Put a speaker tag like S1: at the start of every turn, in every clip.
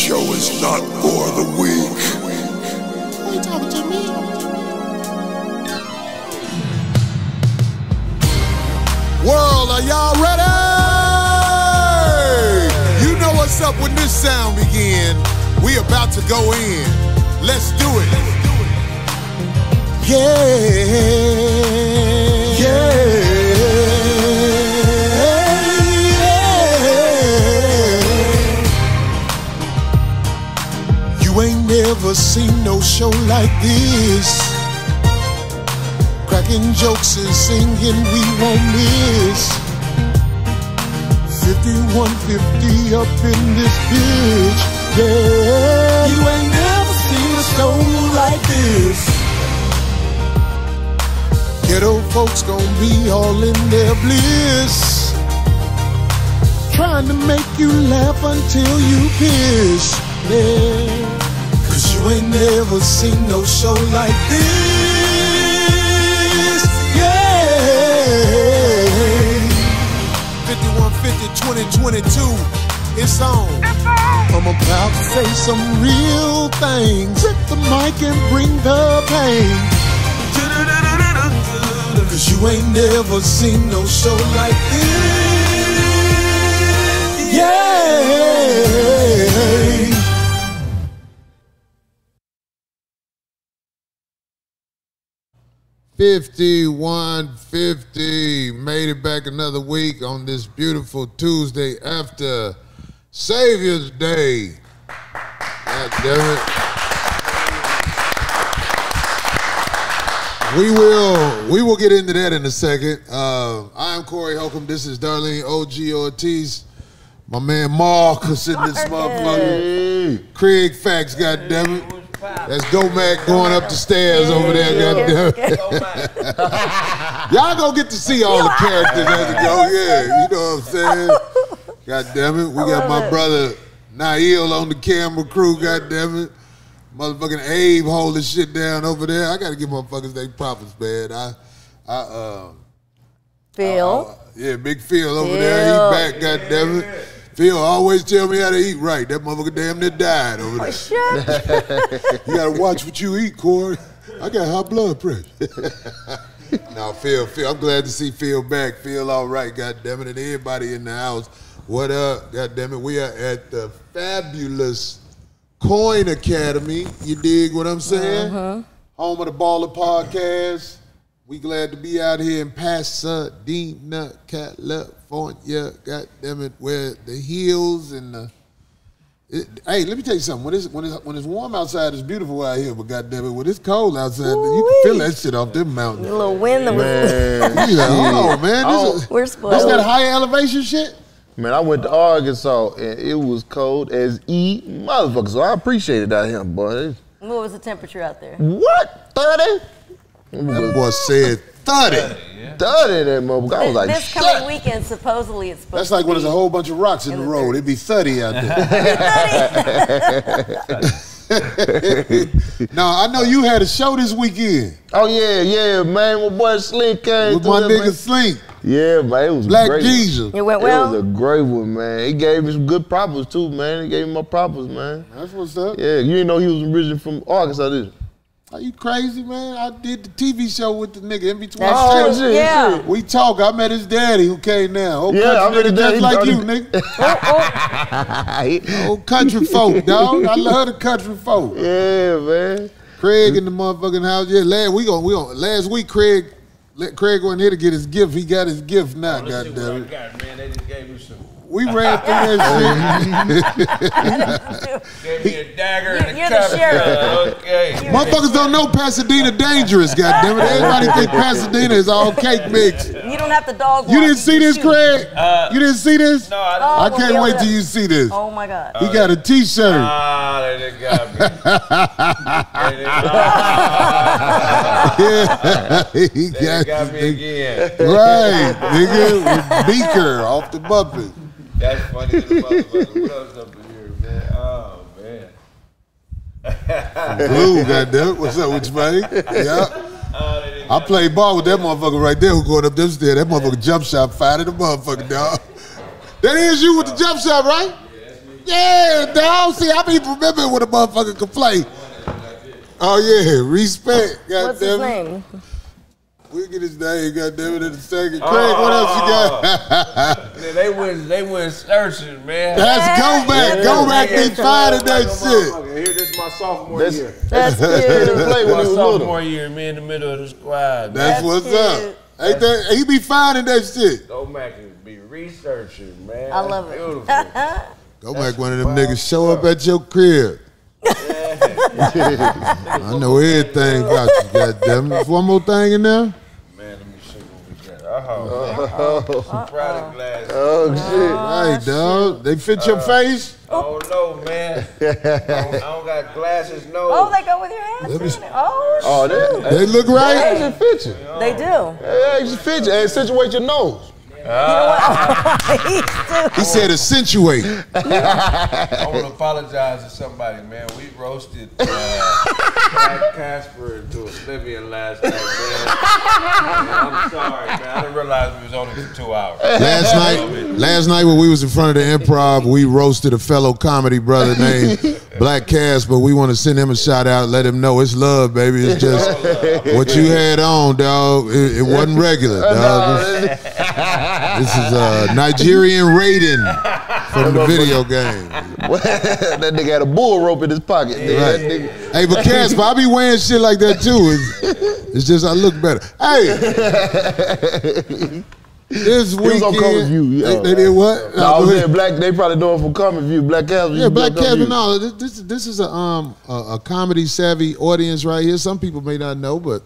S1: show is not for the weak.
S2: Who you talking to me? World, are y'all ready? You know what's up when this sound begin. We about to go in. Let's do it. Yeah. You ain't never seen no show like this. Cracking jokes and singing we won't miss. 5150 up in this bitch. Yeah. You ain't never seen a show like this. Ghetto folks gon' be all in their bliss, trying to make you laugh until you piss. Yeah. Cause you ain't never seen no show like this. Yeah. 5150 2022, it's on. I'm about to say some real things. Hit the mic and bring the pain. Cause you ain't never seen no show like this. Yeah.
S3: 5150 made it back another week on this beautiful Tuesday after Savior's Day. God damn it. We will get into that in a second. I am Corey Holcomb. This is Darlene OG Ortiz. My man Mark is sitting in this motherfucker. Craig Facts, goddammit. That's Gomac going up the stairs over there, goddammit. Y'all gonna get to see all the characters as it go. Yeah, you know what I'm saying? Goddammit. We got my brother Nail on the camera crew, goddammit. Motherfucking Abe holding shit down over there. I gotta give motherfuckers their props, man.
S4: Phil.
S3: Yeah, Big Phil over there. He back, goddammit. Phil always tell me how to eat right. That motherfucker damn near died over there. You gotta watch what you eat, Corey. I got high blood pressure. No, Phil, I'm glad to see Phil back. Phil all right, goddammit. And everybody in the house, what up, goddammit. We are at the fabulous Coin Academy. You dig what I'm saying? Home of the Baller Podcast. We glad to be out here in Pasadena, California. God damn it, where the hills and the hey, let me tell you something. When it's warm outside, it's beautiful out here. But God damn it, when it's cold outside, you can feel that shit off them mountains.
S4: A little wind.
S3: Man, hold on, man.
S4: We're spoiled.
S3: This that higher elevation shit.
S5: Man, I went to Arkansas and it was cold as motherfucker. So I appreciate it out here, boy.
S4: What was the temperature out there?
S5: What? 30?
S3: That boy said 30.
S5: 30 that motherfucker. I was like,
S4: this coming weekend, supposedly it's supposed
S3: That's like
S4: to
S3: when there's a whole bunch of rocks in the road. It'd be 30 out there. Now, I know you had a show this weekend.
S5: Oh, yeah, man. My boy Slink came
S3: with my nigga Slink.
S5: Yeah, man. It was
S3: Black
S5: great.
S3: Geezer.
S4: It went well?
S5: It was a great one, man. He gave me some good props, too, man. He gave me my props, man.
S3: That's what's up.
S5: Yeah, you didn't know he was originally from Arkansas, did you?
S3: Are you crazy, man? I did the TV show with the nigga in between.
S4: That's true. Yeah.
S3: We talk. I met his daddy who came now. Old
S5: Yeah, I met
S3: country
S5: his
S3: nigga
S5: daddy.
S3: just like you, nigga. Old country folk, dog. I love the country folk.
S5: Yeah, man.
S3: Craig in the motherfucking house. Yeah, last week Craig wasn't here to get his gift. He got his gift now, goddamn it.
S6: Man, they just gave me some.
S3: We ran through that shit.
S6: Gave me a dagger and a
S4: You're the
S6: cup.
S4: sheriff.
S6: Okay.
S3: Motherfuckers don't know Pasadena dangerous, goddammit. Everybody think Pasadena is all cake mix.
S4: You don't have to dog walk.
S3: You didn't see this,
S4: shoot.
S3: Craig? You didn't see this?
S6: No,
S3: I can't
S4: well,
S3: wait till you see this.
S4: Oh my God.
S3: He got a t-shirt.
S6: Ah, they done got me.
S3: Yeah, he
S6: They got me again.
S3: Right, nigga, with Beaker off the Muppet.
S6: That's funny as a motherfucker. What else up in here, man? Oh, man.
S3: Blue, goddamn it. What's up with you, buddy? Yeah. I played ball with that motherfucker right there who going up them stairs. That motherfucker jump shot fired at the motherfucker, dog. That is you with the jump shot, right? Yeah, dog. See, I be remembering when a motherfucker can play. Oh yeah, respect.
S4: What's his name?
S3: We get his name, goddamn it, in a second. Craig, what else you got?
S6: Man, they went searching, man.
S3: Let's go back. Go back and finding that shit.
S6: Here, this is my sophomore year.
S4: That's
S5: He
S4: cute.
S5: played when
S6: My
S5: he was little.
S6: sophomore year, me in the middle of the squad.
S3: That's what's up. Ain't that, he be finding that shit.
S6: Go back and be researching, man.
S4: I love it.
S6: Beautiful.
S3: Go back one of them niggas show up at your crib. I know everything about you, goddamn it. One more thing in there?
S6: Man, let me see what we got. Product glasses.
S5: Oh shit!
S3: Right, dog. They fit your face?
S6: Oh no, man. I don't got glasses, no.
S4: Oh, they go with your hands? Oh,
S5: Oh,
S3: They look right?
S5: They just fit you.
S4: they do.
S5: Hey, just fit you. Hey, situate your nose.
S3: He said accentuate.
S6: I want to apologize to somebody, man. We roasted Black Casper into oblivion last night, man. I'm sorry, man. I didn't realize we was only for 2 hours.
S3: Last night when we was in front of the Improv, we roasted a fellow comedy brother named Black Casper. We want to send him a shout out, let him know it's love, baby. It's just what you had on, dog. It wasn't regular, dog. This is Nigerian Raiden from the video game.
S5: That nigga had a bull rope in his pocket. Nigga.
S3: Right.
S5: That nigga.
S3: Hey, but Casper, I be wearing shit like that too. It's just I look better. Hey, this
S5: He was
S3: weekend
S5: on Comic View.
S3: they did what?
S5: No, I was saying Black. They probably doing from Comic View. Black Casper.
S3: Yeah, Black Casper. No, this is a comedy savvy audience right here. Some people may not know, but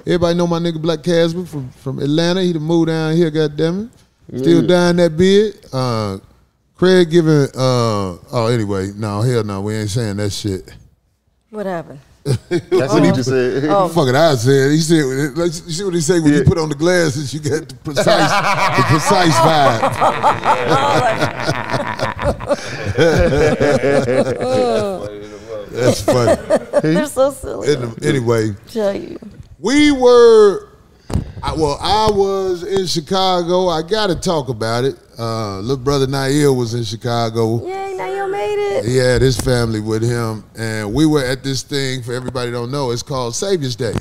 S3: everybody know my nigga Black Casper from Atlanta. He done moved down here, goddammit. Still dyeing that beard. Craig giving. Anyway, no, hell no, we ain't saying that shit.
S4: What happened?
S5: That's what he just said.
S3: Fuck it, I said. He said, you see what he say when you put on the glasses, you get the precise vibe. That's funny.
S4: They're so silly.
S3: Anyway,
S4: Tell you.
S3: I was in Chicago. I got to talk about it. Little brother Nail was in Chicago.
S4: Yay, now you made it.
S3: He had his family with him, and we were at this thing, for everybody who don't know, it's called Savior's Day.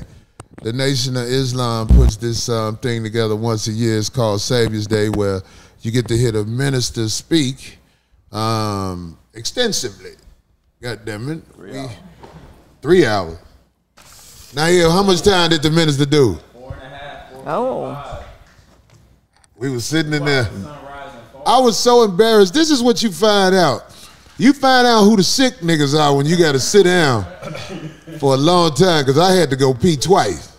S3: The Nation of Islam puts this thing together once a year. It's called Savior's Day, where you get to hear the minister speak extensively. God damn it. 3 hours. Nail, how much time did the minister do?
S6: 4.5.
S4: Oh.
S3: We was sitting in there. I was so embarrassed. This is what you find out. You find out who the sick niggas are when you got to sit down for a long time, because I had to go pee twice.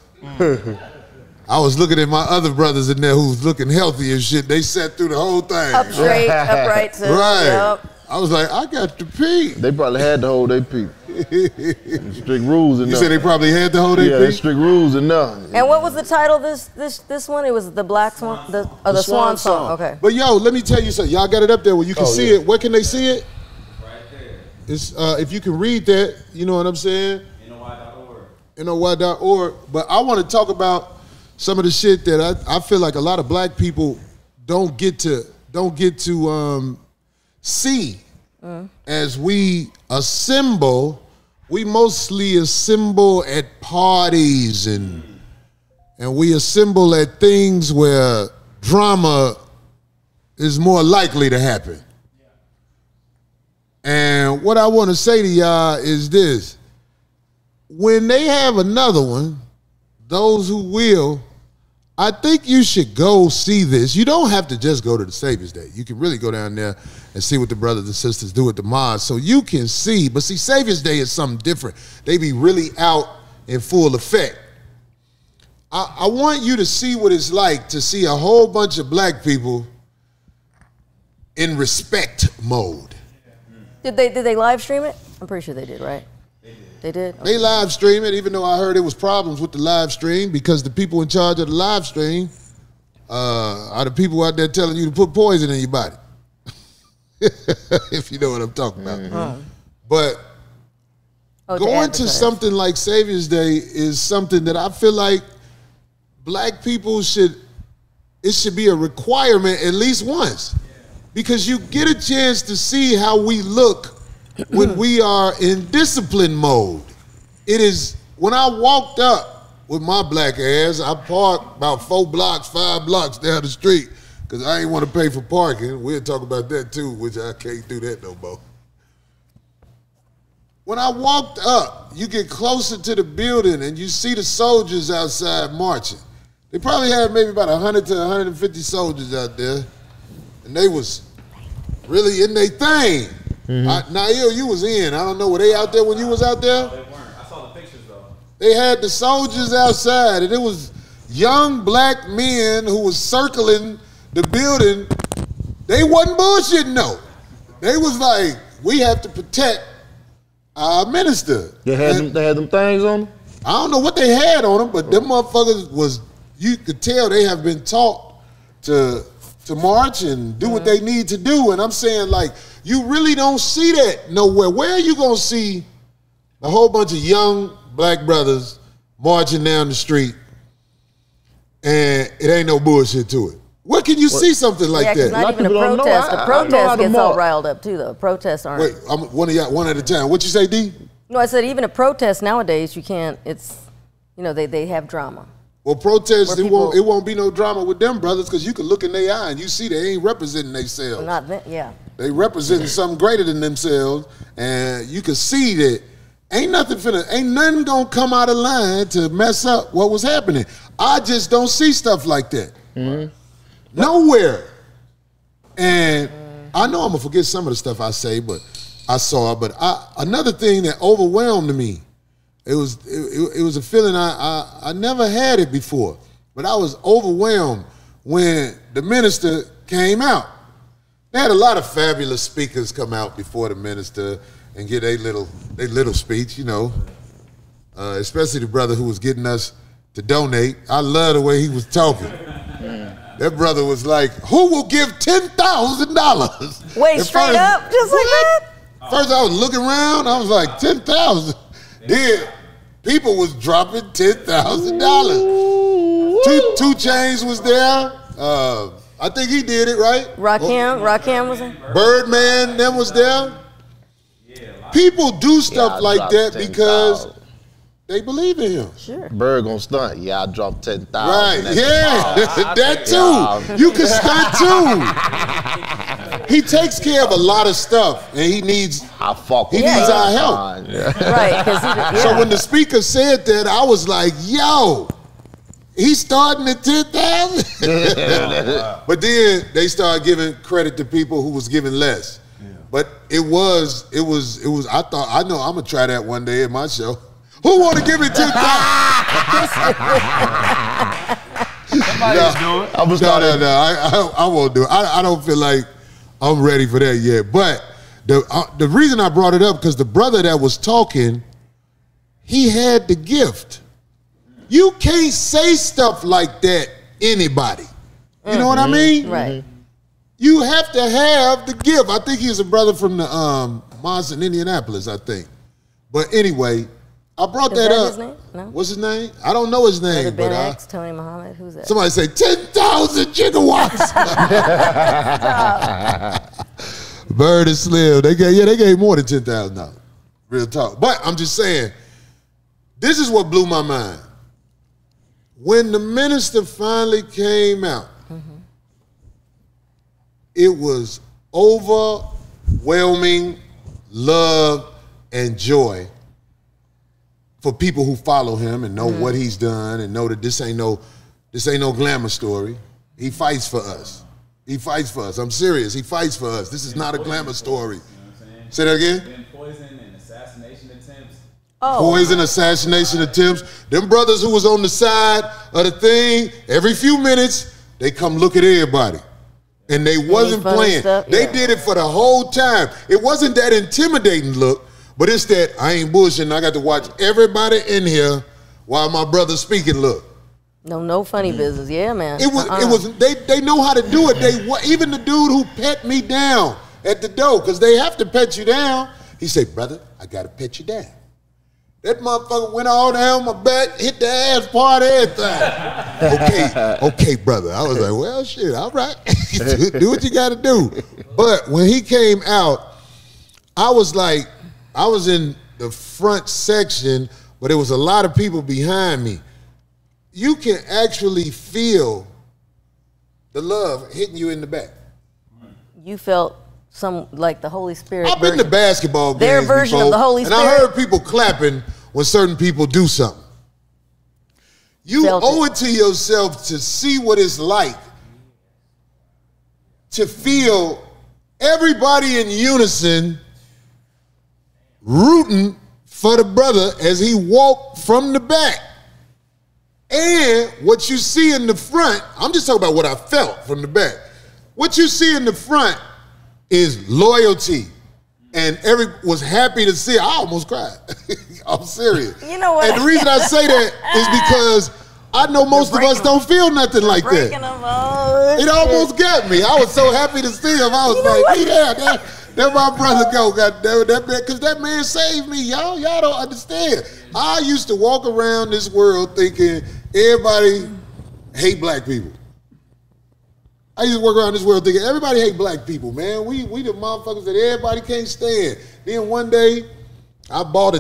S3: I was looking at my other brothers in there who was looking healthy and shit. They sat through the whole thing.
S4: Up straight, upright. Too.
S3: Right.
S4: Yep.
S3: I was like, I got to pee.
S5: They probably had to hold their pee. Strict rules enough.
S3: You said they probably had to hold their
S5: Yeah,
S3: pee?
S5: there's strict rules enough.
S4: And what was the title of this one? It was the Black Swan, the Swan Song. Okay.
S3: But yo, let me tell you something. Y'all got it up there where you can see it. Where can they see it?
S6: Right there.
S3: It's if you can read that, you know what I'm saying?
S6: NOI.org.
S3: NOY.org. But I want to talk about some of the shit that I feel like a lot of black people don't get to see as we assemble. We mostly assemble at parties and we assemble at things where drama is more likely to happen. And what I want to say to y'all is this. When they have another one, those who will, I think you should go see this. You don't have to just go to the Savior's Day. You can really go down there and see what the brothers and sisters do at the mosque so you can see. But see, Savior's Day is something different. They be really out in full effect. I want you to see what it's like to see a whole bunch of black people in respect mode.
S4: Did they live stream it? I'm pretty sure they did, right? They did? Okay.
S3: They live stream it, even though I heard there was problems with the live stream because the people in charge of the live stream are the people out there telling you to put poison in your body. If you know what I'm talking about. But going to something like Savior's Day is something that I feel like black people it should be a requirement at least once. because you get a chance to see how we look when we are in discipline mode. It is, when I walked up with my black ass, I parked about 4 blocks, 5 blocks down the street because I ain't want to pay for parking. We'll talk about that too, which I can't do that no more. When I walked up, you get closer to the building and you see the soldiers outside marching. They probably had maybe about 100 to 150 soldiers out there, and they was really in their thing. Nail, you was in. I don't know, were they out there when you was out there?
S7: No, they weren't. I saw the pictures though.
S3: They had the soldiers outside, and it was young black men who was circling the building. They wasn't bullshitting, no. They was like, we have to protect our minister.
S5: They had them things on them?
S3: I don't know what they had on them, but them motherfuckers was, you could tell they have been taught to march and do what they need to do. And I'm saying, like, you really don't see that nowhere. Where are you gonna see a whole bunch of young black brothers marching down the street and it ain't no bullshit to it? Where can you see something like that?
S4: Not even a protest. A protest gets all riled up too, though. Protests aren't.
S3: Wait, I'm one of y'all, one at a time. What you say, D?
S4: No, I said even a protest nowadays, you can't. It's, you know, they have drama.
S3: Well, protests, it won't be no drama with them brothers because you can look in their eye and you see they ain't representing themselves.
S4: Not that, yeah.
S3: They representing something greater than themselves, and you can see that ain't nothing gonna come out of line to mess up what was happening. I just don't see stuff like that. Nowhere. And I know I'm gonna forget some of the stuff I say, but I saw. But another thing that overwhelmed me, it was a feeling I never had it before, but I was overwhelmed when the minister came out. They had a lot of fabulous speakers come out before the minister and get a little speech, you know. Especially the brother who was getting us to donate. I love the way he was talking. That brother was like, "Who will give $10,000?"
S4: Wait, straight up, just like that.
S3: First, I was looking around. I was like, 10,000. Then people was dropping $10,000. 2 Chainz was there. I think he did it, right?
S4: Rakim was there.
S3: Birdman, them was there. People do stuff like that because they believe in him.
S4: Sure.
S5: Bird gonna stunt. Yeah, I dropped 10,000.
S3: Right, yeah, that too. You can stunt too. He takes care of a lot of stuff, and he needs our help.
S4: Right.
S3: So when the speaker said that, I was like, yo, he's starting at 10,000. But then they started giving credit to people who was giving less. But it was. I thought, I know I'm gonna try that one day at my show. Who want to give me 10,000? I won't do it. I don't feel like I'm ready for that yet. But the reason I brought it up, because the brother that was talking, he had the gift. You can't say stuff like that anybody. You know what I mean?
S4: Right.
S3: You have to have the gift. I think he's a brother from the mosque in Indianapolis, I think. But anyway, I brought that up.
S4: His name? No?
S3: What's his name? I don't know his name.
S4: Ben X, Tony Muhammad, who's that?
S3: Somebody say 10,000 gigawatts. Bird and Slim, they gave more than $10,000. Real talk. But I'm just saying, this is what blew my mind. When the minister finally came out, it was overwhelming love and joy for people who follow him and know what he's done and know that this ain't no glamour story. He fights for us. He fights for us. I'm serious. He fights for us. This is not a glamour story. You know what I'm saying? Say that again?
S7: Poison and assassination attempts.
S3: Poison, assassination attempts. Them brothers who was on the side of the thing, every few minutes, they come look at everybody. And they wasn't playing. They did it for the whole time. It wasn't that intimidating look, but it's that I ain't bullshitting. I got to watch everybody in here while my brother's speaking look.
S4: No funny business. Yeah, man.
S3: It was. They know how to do it. Even the dude who pet me down at the door, because they have to pet you down. He said, "Brother, I got to pet you down." That motherfucker went all down my back, hit the ass part, everything. Okay, brother. I was like, well, shit, all right. Do what you got to do. But when he came out, I was in the front section, but there was a lot of people behind me. You can actually feel the love hitting you in the back.
S4: You felt like the Holy Spirit.
S3: I've been to basketball games
S4: Their version
S3: before,
S4: of the Holy Spirit.
S3: and I heard people clapping when certain people do something. You owe it to yourself to see what it's like to feel everybody in unison rooting for the brother as he walked from the back. And what you see in the front, I'm just talking about what I felt from the back. What you see in the front is loyalty. And was happy to see it. I almost cried. I'm serious.
S4: You know what?
S3: And the reason I say that is because I know most of us don't feel nothing like that. It almost got me. I was so happy to see him. I was there my brother go, goddammit, that man, because that man saved me, y'all. Y'all don't understand. I used to walk around this world thinking everybody hate black people. I used to walk around this world thinking everybody hate black people, man. We the motherfuckers that everybody can't stand. Then one day, I bought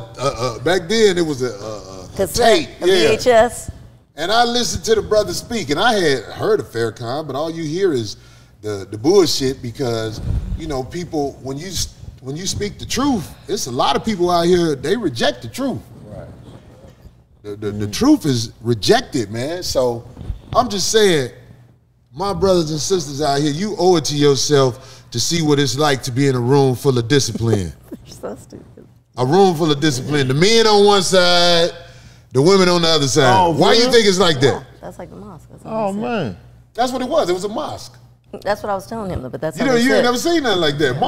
S3: back then it was a
S4: cassette,
S3: tape.
S4: a VHS.
S3: And I listened to the brother speak, and I had heard of Farrakhan, but all you hear is the bullshit because, you know, people, when you speak the truth, it's a lot of people out here, they reject the truth. Right. The truth is rejected, man. So I'm just saying, my brothers and sisters out here, you owe it to yourself to see what it's like to be in a room full of discipline.
S4: You're so stupid.
S3: A room full of discipline. The men on one side, the women on the other side. Oh, why you think it's like that?
S4: That's like the mosque.
S5: Man.
S3: That's what it was. It was a mosque.
S4: That's what I was telling him, but that's
S3: you ain't never seen nothing like that.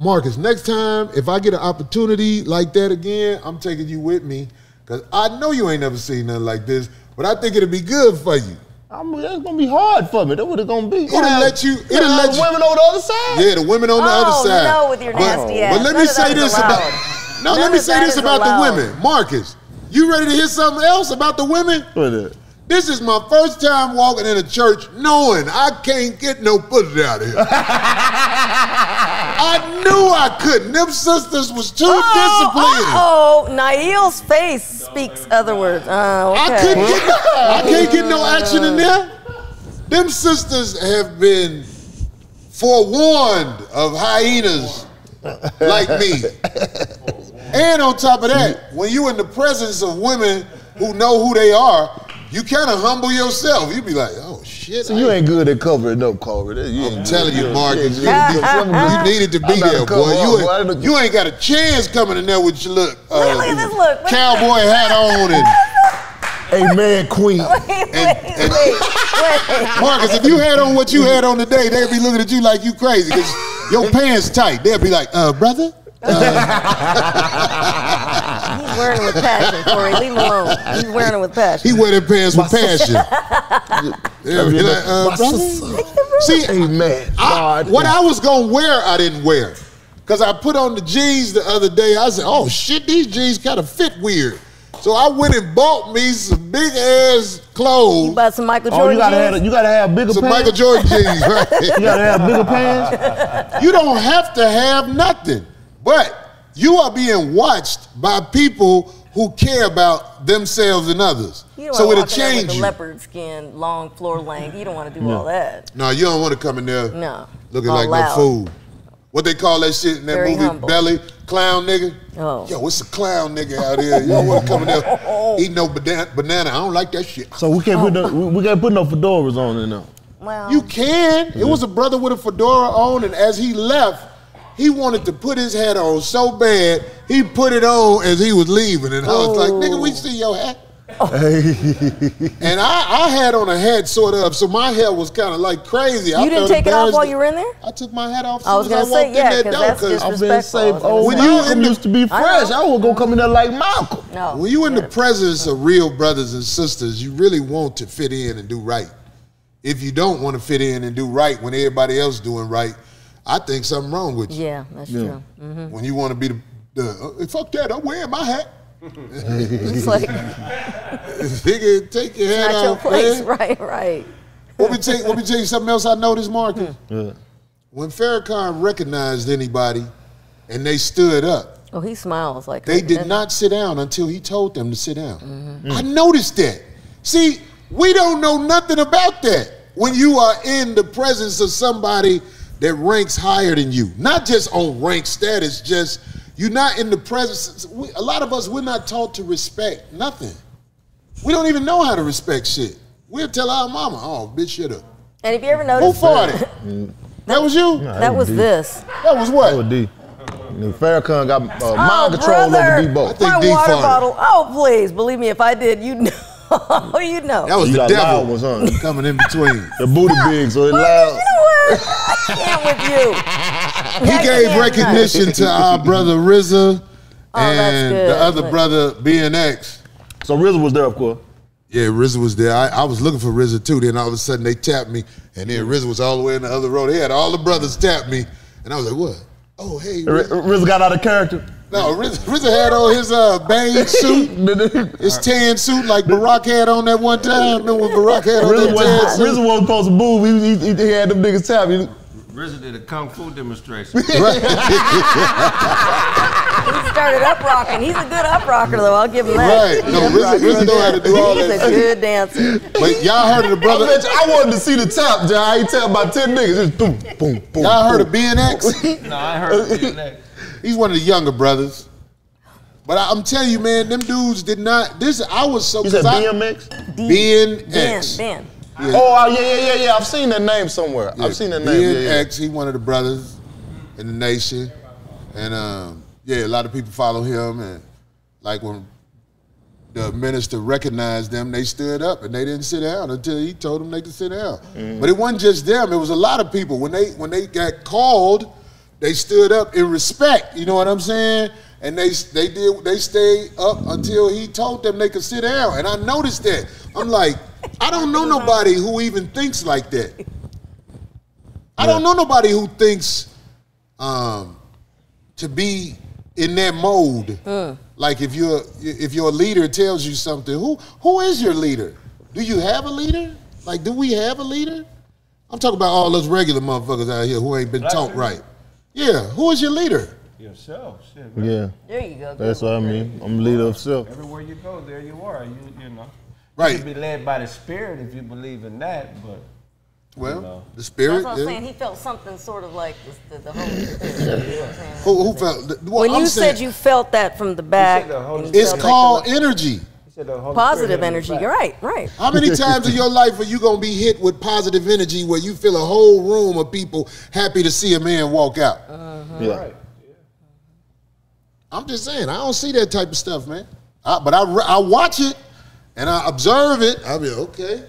S3: Marcus, next time, if I get an opportunity like that again, I'm taking you with me, because I know you ain't never seen nothing like this, but I think it'll be good for you.
S5: That's gonna be hard for me. That's what it's gonna be.
S3: It'll let you.
S5: The women on the other side.
S3: Yeah, the women on the other side.
S4: No, with your nasty ass.
S3: But let me say this about the women. Marcus, you ready to hear something else about the women?
S5: What is it?
S3: This is my first time walking in a church knowing I can't get no pussy out of here. I knew I couldn't. Them sisters was too disciplined.
S4: Nail's face speaks other words. Okay.
S3: I can't get no action in there. Them sisters have been forewarned of hyenas like me. And on top of that, when you in the presence of women who know who they are, you kind of humble yourself. You be like, oh, shit.
S5: So you ain't good at covering up, Corey.
S3: I'm telling you, Marcus, you needed to be there, boy. You ain't got a chance coming in there with your look
S4: at this look.
S3: Cowboy hat on and...
S5: Amen, queen.
S4: Wait.
S3: Marcus, if you had on what you had on today, they'd be looking at you like you crazy because your pants tight. They'd be like, brother?
S4: He's wearing it with passion, Corey. Leave him alone. He's wearing it with passion.
S3: He wear them pants with passion. Be like, brother? See,
S5: amen.
S3: What I was going to wear, I didn't wear. Because I put on the jeans the other day. I said, oh, shit, these jeans kind of fit weird. So I went and bought me some big-ass clothes.
S4: You bought some Michael Jordan jeans?
S5: You got to have bigger
S3: some
S5: pants?
S3: Some Michael Jordan jeans, right?
S5: You got to have bigger pants?
S3: You don't have to have nothing. But you are being watched by people who care about themselves and others. So it'll change
S4: with
S3: you.
S4: The leopard skin, long floor length. You don't want to do all that.
S3: No, you don't want to come in there looking like
S4: loud.
S3: no fool. What they call that shit in that
S4: Very
S3: movie,
S4: humble.
S3: Belly? Clown nigga?
S4: Oh.
S3: Yo, it's a clown nigga out here. You don't want to come in there eat no banana. I don't like that shit.
S5: So we can't put no fedoras on it now.
S4: Well,
S3: you can. It was a brother with a fedora on, and as he left, he wanted to put his hat on so bad, he put it on as he was leaving. And I was like, nigga, we see your hat. And I had on a hat sort of, so my hair was kind of like crazy.
S4: You didn't take it off while you were in there?
S3: I took my hat off as
S4: I was
S3: soon as
S4: going to say,
S3: walked in that door.
S5: I've been saved.
S3: When you
S5: used to be fresh, I would go come in there like Malcolm.
S4: No.
S3: When you in the presence of real brothers and sisters, you really want to fit in and do right. If you don't want to fit in and do right when everybody else doing right, I think something wrong with you.
S4: Yeah, that's true. Mm-hmm.
S3: When you want to be the fuck that, I'm wearing my hat.
S4: It's like,
S3: Nigga, take your head
S4: not your
S3: off,
S4: place.
S3: man.
S4: Right.
S3: Let me tell you something else I noticed, Marcus. When Farrakhan recognized anybody and they stood up,
S4: Oh, he smiles like
S3: they did not sit down until he told them to sit down. I noticed that. See, we don't know nothing about that when you are in the presence of somebody that ranks higher than you. Not just on rank status, just you're not in the presence. A lot of us, we're not taught to respect nothing. We don't even know how to respect shit. We'll tell our mama, oh, bitch, shut up.
S4: And if you ever
S3: Who
S4: noticed,
S3: farted? That was you?
S4: that was this.
S3: That was what?
S5: That was D. Farrakhan got mind control over D-Bo.
S3: think
S4: My
S3: D
S4: water
S3: farted.
S4: bottle. Oh, please. Believe me, if I did, you'd know. You'd know.
S3: That was
S5: You
S3: the
S5: got
S3: devil
S5: loud ones, huh?
S3: coming in between.
S5: The booty big, so it
S4: You
S5: loud.
S4: know what? I can't with you.
S3: He gave recognition to our brother RZA
S4: that's
S3: and
S4: good,
S3: the other
S4: but-
S3: brother BNX.
S5: So RZA was there, of course.
S3: Yeah, RZA was there. I was looking for RZA too. Then all of a sudden they tapped me, and then RZA was all the way in the other row. They had all the brothers tap me, and I was like, "What? Oh, hey."
S5: RZA got out of character.
S3: No, RZA had on his beige suit, his tan suit like Barack had on that one time. Remember when Barack had on that tan suit?
S5: RZA wasn't supposed to move. He had them niggas tap.
S6: RZA did a kung fu demonstration.
S4: He started up rocking. He's a good up rocker, though. I'll give him that.
S3: Right. No, RZA know how to do all
S4: He's
S3: that
S4: a
S3: shit.
S4: good dancer.
S3: But y'all heard of the brother?
S5: I wanted to see the tap, John. He tapped about 10 niggas. Just boom, boom, boom.
S3: Y'all heard of BNX?
S6: No, I heard BNX.
S3: He's one of the younger brothers. But I'm telling you, man, them dudes did not. I was so.
S5: You said
S3: 'cause
S5: BMX?
S3: BNX.
S4: Ben.
S5: Oh, yeah. I've seen that name somewhere. I've seen that name.
S3: BNX, he one of the brothers in the nation. And a lot of people follow him. And like when the minister recognized them, they stood up and they didn't sit down until he told them they could sit down. But it wasn't just them, it was a lot of people. When they got called, they stood up in respect, you know what I'm saying? And they stayed up until he told them they could sit down. And I noticed that. I'm like, I don't know nobody who even thinks like that. I don't know nobody who thinks to be in that mode. Like if your leader tells you something, who is your leader? Do you have a leader? Like, do we have a leader? I'm talking about all those regular motherfuckers out here who ain't been taught right. Yeah, who is your leader?
S6: Yourself, shit.
S5: Yeah,
S4: There you go.
S5: that's what I mean. I'm the leader of self.
S6: Everywhere you go, there you are. You know.
S3: Right.
S6: You can be led by the Spirit if you believe in that, but
S3: Well, the spirit.
S4: That's what I'm
S3: yeah.
S4: saying. He felt something sort of like the Holy Spirit. You know what I'm saying?
S3: Who felt? Well,
S4: When
S3: I'm
S4: you
S3: saying,
S4: said you felt that from the back,
S6: the Holy
S4: and you
S3: it's
S4: felt
S3: called
S4: like
S3: energy.
S6: he said the Holy
S4: positive
S6: Spirit
S4: energy.
S6: held
S4: You're
S6: him back.
S4: right.
S3: How many times in your life are you gonna be hit with positive energy where you feel a whole room of people happy to see a man walk out?
S5: Yeah.
S6: Right.
S3: I'm just saying, I don't see that type of stuff, man. But I watch it and I observe it. I'll be okay.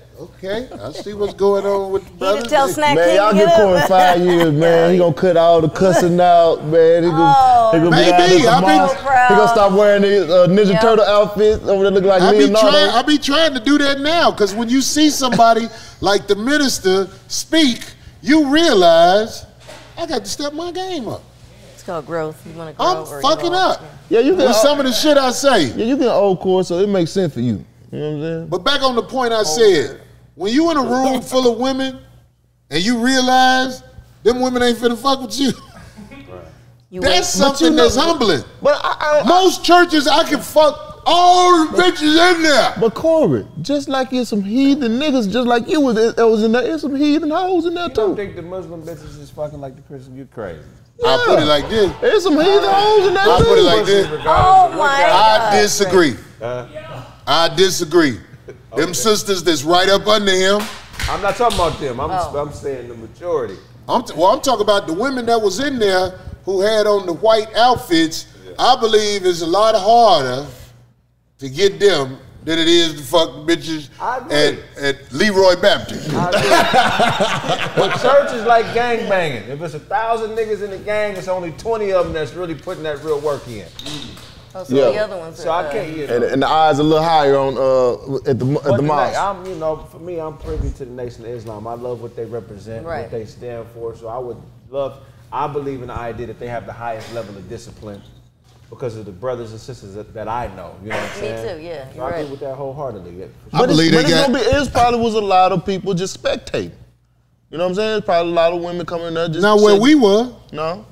S3: I see what's going on with the
S4: He
S3: brothers.
S4: didn't tell Snack
S5: Man,
S4: King
S5: y'all
S4: to
S5: get
S4: get
S5: Corey
S4: up.
S5: 5 years, man. He gonna cut all the cussing out, man. He gonna be
S3: Maybe.
S5: out there
S3: I've been
S5: tomorrow.
S4: so proud.
S5: He gonna stop wearing the Ninja
S4: Yeah.
S5: Turtle outfits over there looking like
S3: I
S5: Leonardo.
S3: be trying to do that now, because when you see somebody like the minister speak, you realize I got to step my game up.
S4: It's called growth. You want to grow
S3: I'm
S4: or
S3: fucking
S4: evolve.
S3: up
S5: Yeah, you
S3: with
S5: get
S3: some of the shit I say.
S5: Yeah, you get old Corey, so it makes sense for you. You know what I'm saying?
S3: But back on the point I said, when you in a room full of women and you realize them women ain't finna fuck with you,
S4: You
S3: that's
S4: wait.
S3: something that's humbling.
S5: But I
S3: Most churches I can fuck all the bitches in there.
S5: But Corey, just like there's some heathen niggas, just like you was in there, there's some heathen hoes in there
S6: You don't
S5: too.
S6: think the Muslim bitches is fucking like the Christian? You crazy.
S3: I'll put it like this.
S5: There's some heathen hoes in there
S3: I'll
S5: too.
S3: put it like this.
S4: Oh my God.
S3: I disagree. I disagree. Them sisters that's right up under him.
S6: I'm not talking about them. I'm
S4: Oh.
S6: saying the majority.
S3: I'm talking about the women that was in there who had on the white outfits. I believe it's a lot harder to get them than it is to fuck bitches
S6: I agree.
S3: at Leroy Baptist.
S6: But church is like gang banging. If it's 1,000 niggas in the gang, it's only 20 of them that's really putting that real work in.
S4: Oh, so
S5: Yeah.
S4: the other ones
S6: So
S4: are,
S6: I can't, you know.
S5: And the eyes a little higher on at the
S6: But
S5: mosque.
S6: I'm, you know, for me, I'm privy to the Nation of Islam. I love what they represent,
S4: Right.
S6: what they stand for. So I would love, I believe in the idea that they have the highest level of discipline. because of the brothers and sisters that I know. You know what I'm saying?
S4: Me too, yeah.
S6: So
S4: You're
S6: I
S4: right.
S6: agree with that wholeheartedly. Yeah, for
S5: But
S3: believe they got.
S5: it probably was a lot of people just spectating. You know what I'm saying? There's probably a lot of women coming there just
S3: Now where
S5: sitting.
S3: we were,
S5: No.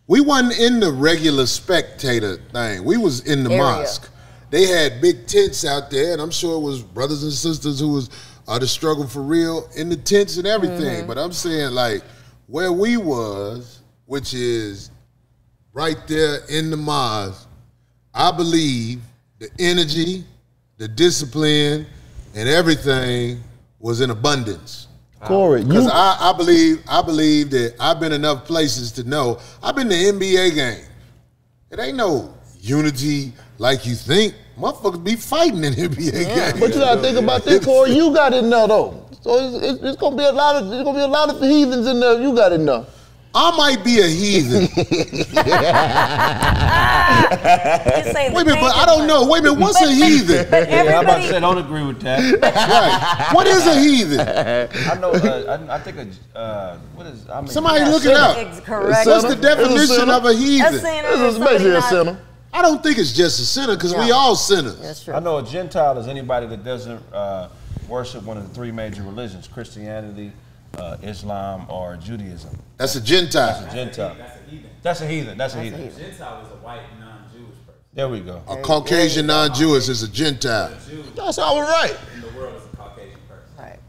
S3: we wasn't in the regular spectator thing. We was in the
S4: Area.
S3: mosque. They had big tents out there, and I'm sure it was brothers and sisters who was the struggle for real in the tents and everything. But I'm saying like where we was, which is right there in the mosque, I believe the energy, the discipline, and everything was in abundance.
S5: Corey,
S3: Because
S5: you
S3: I believe that I've been enough places to know. I've been to NBA game. It ain't no unity like you think. Motherfuckers be fighting in NBA games.
S5: but you gotta think about this, Corey. You got in there though. So it's gonna be a lot of heathens in there. You got in there.
S3: I might be a heathen.
S4: Just saying
S3: Wait a
S4: the
S3: minute, but I
S4: thinking
S3: don't
S4: one.
S3: know. Wait a minute, what's a heathen?
S4: But
S6: Yeah, I'm about to
S4: everybody,
S6: say, don't agree with that.
S3: Right. What is a heathen?
S6: I know. I think what is? I mean,
S3: Somebody
S6: yeah,
S3: look it up.
S4: correct.
S3: What's the definition
S5: sinner.
S3: of a
S4: A
S3: heathen?
S4: sinner
S5: This
S4: is
S5: is basically
S4: somebody
S5: a
S4: not-
S5: sinner.
S3: I don't think it's just a sinner because we
S4: No.
S3: all sinners.
S4: That's true.
S6: I know a Gentile is anybody that doesn't worship one of the three major religions: Christianity, Islam, or Judaism.
S3: That's a Gentile.
S6: Gentile.
S7: That's a heathen.
S6: That's a heathen. That's a heathen.
S7: Gentile is a white non-Jewish person.
S6: There we go.
S3: A Caucasian non-Jewish is a Gentile.
S7: Jew
S5: That's all right.
S7: in the world is a Caucasian person.
S4: Right.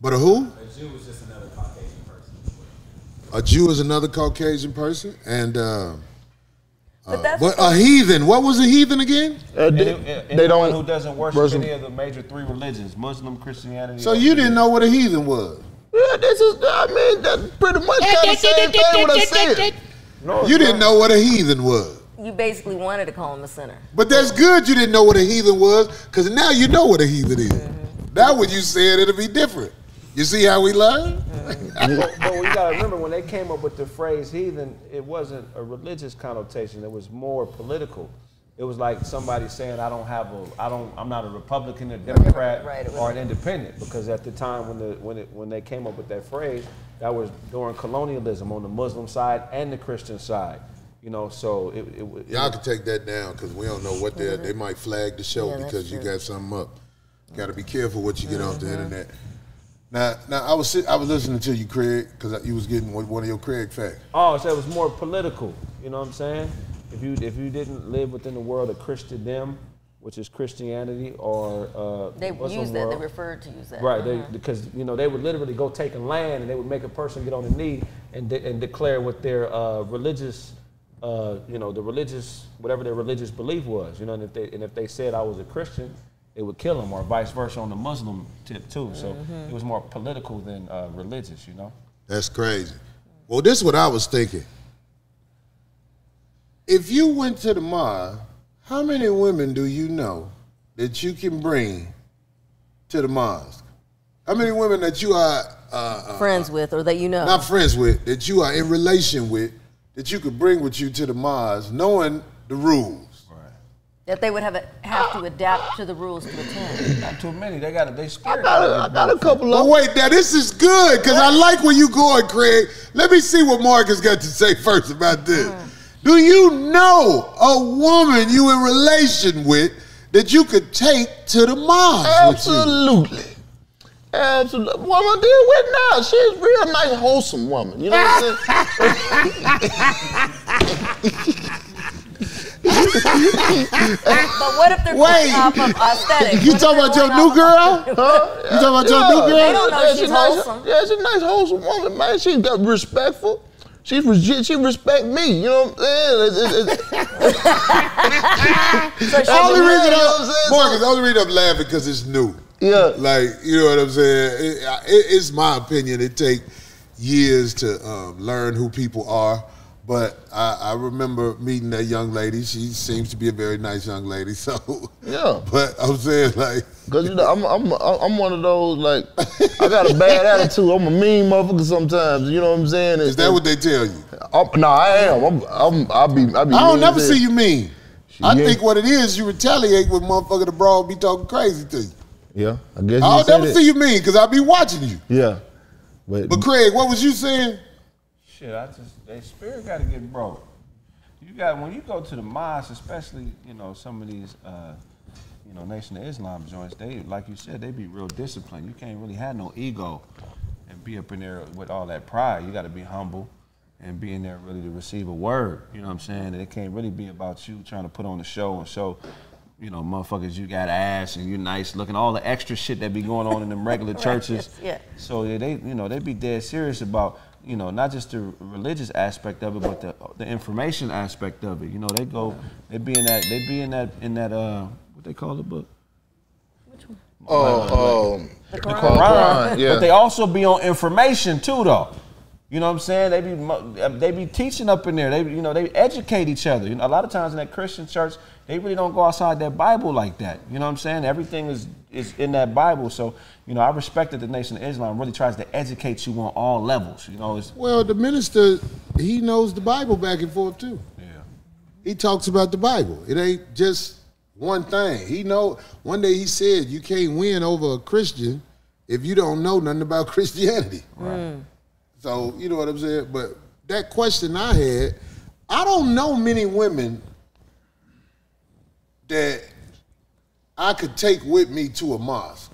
S3: But a who?
S7: A Jew is just another Caucasian person.
S3: A Jew is another Caucasian person, and
S4: But that's
S3: but a heathen. What was a heathen again?
S5: They
S6: Anyone
S5: don't.
S6: who doesn't worship
S5: worship-
S6: any of the major three religions: Muslim, Christianity.
S3: So
S6: or
S3: you didn't know what a heathen was.
S5: Yeah, this is. I mean, that's pretty much kind of the same thing what I said.
S6: No,
S3: You didn't know what a heathen was.
S4: you basically wanted to call him a sinner.
S3: But that's good you didn't know what a heathen was, because now you know what a heathen is. Now when you say it, it'll be different. You see how we learn?
S6: But you gotta remember when they came up with the phrase heathen, it wasn't a religious connotation. It was more political. It was like somebody saying, I'm not a Republican, a Democrat,
S4: Right, it was-
S6: or an independent. Because at the time when they came up with that phrase, that was during colonialism on the Muslim side and the Christian side. You know, so
S3: Y'all can take that down because we don't know what they might flag the show
S4: Yeah, that's
S3: because you
S4: true.
S3: got something up. Got to be careful what you get off the internet. Now I was listening to you, Craig, because you was getting one of your Craig facts.
S6: Oh, so it was more political. You know what I'm saying? If you didn't live within the world of Christendom, which is Christianity, or
S4: They
S6: Muslim
S4: used that. They
S6: world,
S4: referred to use that.
S6: right? Because they would literally go take a land and they would make a person get on the knee and declare what their religious, the religious whatever their religious belief was. You know, and if they said I was a Christian, it would kill them, or vice versa on the Muslim tip too. So it was more political than religious. You know.
S3: That's crazy. Well, this is what I was thinking. If you went to the mosque, how many women do you know that you can bring to the mosque? How many women that you are
S4: Friends with, or that you know.
S3: not friends with, that you are in relation with, that you could bring with you to the mosque, knowing the rules?
S4: That they would have to adapt to the rules to attend.
S6: Not too many. They spirit.
S5: I got a couple
S3: But
S5: of.
S3: wait, now this is good, because I like where you going, Craig. Let me see what Marcus got to say first about this. Do you know a woman you in relation with that you could take to the mosque with you?
S5: Absolutely. Absolutely. Woman I deal with now, she's a real nice, wholesome woman. You know what I'm saying?
S4: But what if they're
S3: Wait.
S4: going off of aesthetics?
S3: You
S4: What if
S3: talking
S4: they're
S3: about your
S4: going
S3: new
S4: off
S3: girl?
S5: Huh?
S3: You talking about your new girl?
S4: They don't know she's
S5: nice,
S4: wholesome.
S5: Yeah, she's a nice, wholesome woman, man. She's got respectful. She respect me. You know what I'm saying?
S4: So she
S3: Only
S4: would-
S3: reason
S5: You know what I'm saying?
S3: Marcus, the only reason I'm laughing because it's new.
S5: Yeah.
S3: Like, you know what I'm saying? It's my opinion. It take years to learn who people are. But I remember meeting that young lady. She seems to be a very nice young lady. So
S5: Yeah.
S3: But I'm saying like,
S5: Cause you know I'm one of those, like, I got a bad attitude. I'm a mean motherfucker sometimes. You know what I'm saying?
S3: is that what they tell you?
S5: No, I am. I'll be.
S3: I don't
S5: mean
S3: never
S5: as
S3: see
S5: hell.
S3: you mean. I
S5: Yeah.
S3: think what it is, you retaliate with motherfucker the broad be talking crazy to you.
S5: Yeah, I guess you
S3: I'll
S5: say
S3: never
S5: that.
S3: see you mean because I be watching you.
S5: Yeah, but
S3: But Craig, what was you saying?
S6: Shit, they spirit got to get broke. You got when you go to the mosque, especially some of these Nation of Islam joints. They like you said, they be real disciplined. You can't really have no ego and be up in there with all that pride. You got to be humble and be in there really to receive a word. You know what I'm saying? And it can't really be about you trying to put on the show and show. Motherfuckers, you got ass and you nice looking, all the extra shit that be going on in them regular churches.
S4: Yeah.
S6: So they be dead serious about, not just the religious aspect of it, but the information aspect of it. They be in that what they call the book?
S4: Which one?
S5: The
S6: Quran.
S5: Yeah.
S6: But they also be on information too, though. You know what I'm saying? They be teaching up in there. They educate each other. A lot of times in that Christian church, they really don't go outside that Bible like that. You know what I'm saying? Everything is in that Bible. So, I respect that the Nation of Islam really tries to educate you on all levels.
S3: Well, the minister, he knows the Bible back and forth too.
S6: Yeah.
S3: He talks about the Bible. It ain't just one thing. One day he said you can't win over a Christian if you don't know nothing about Christianity. Right. So, you know what I'm saying? But that question I had, I don't know many women that I could take with me to a mosque.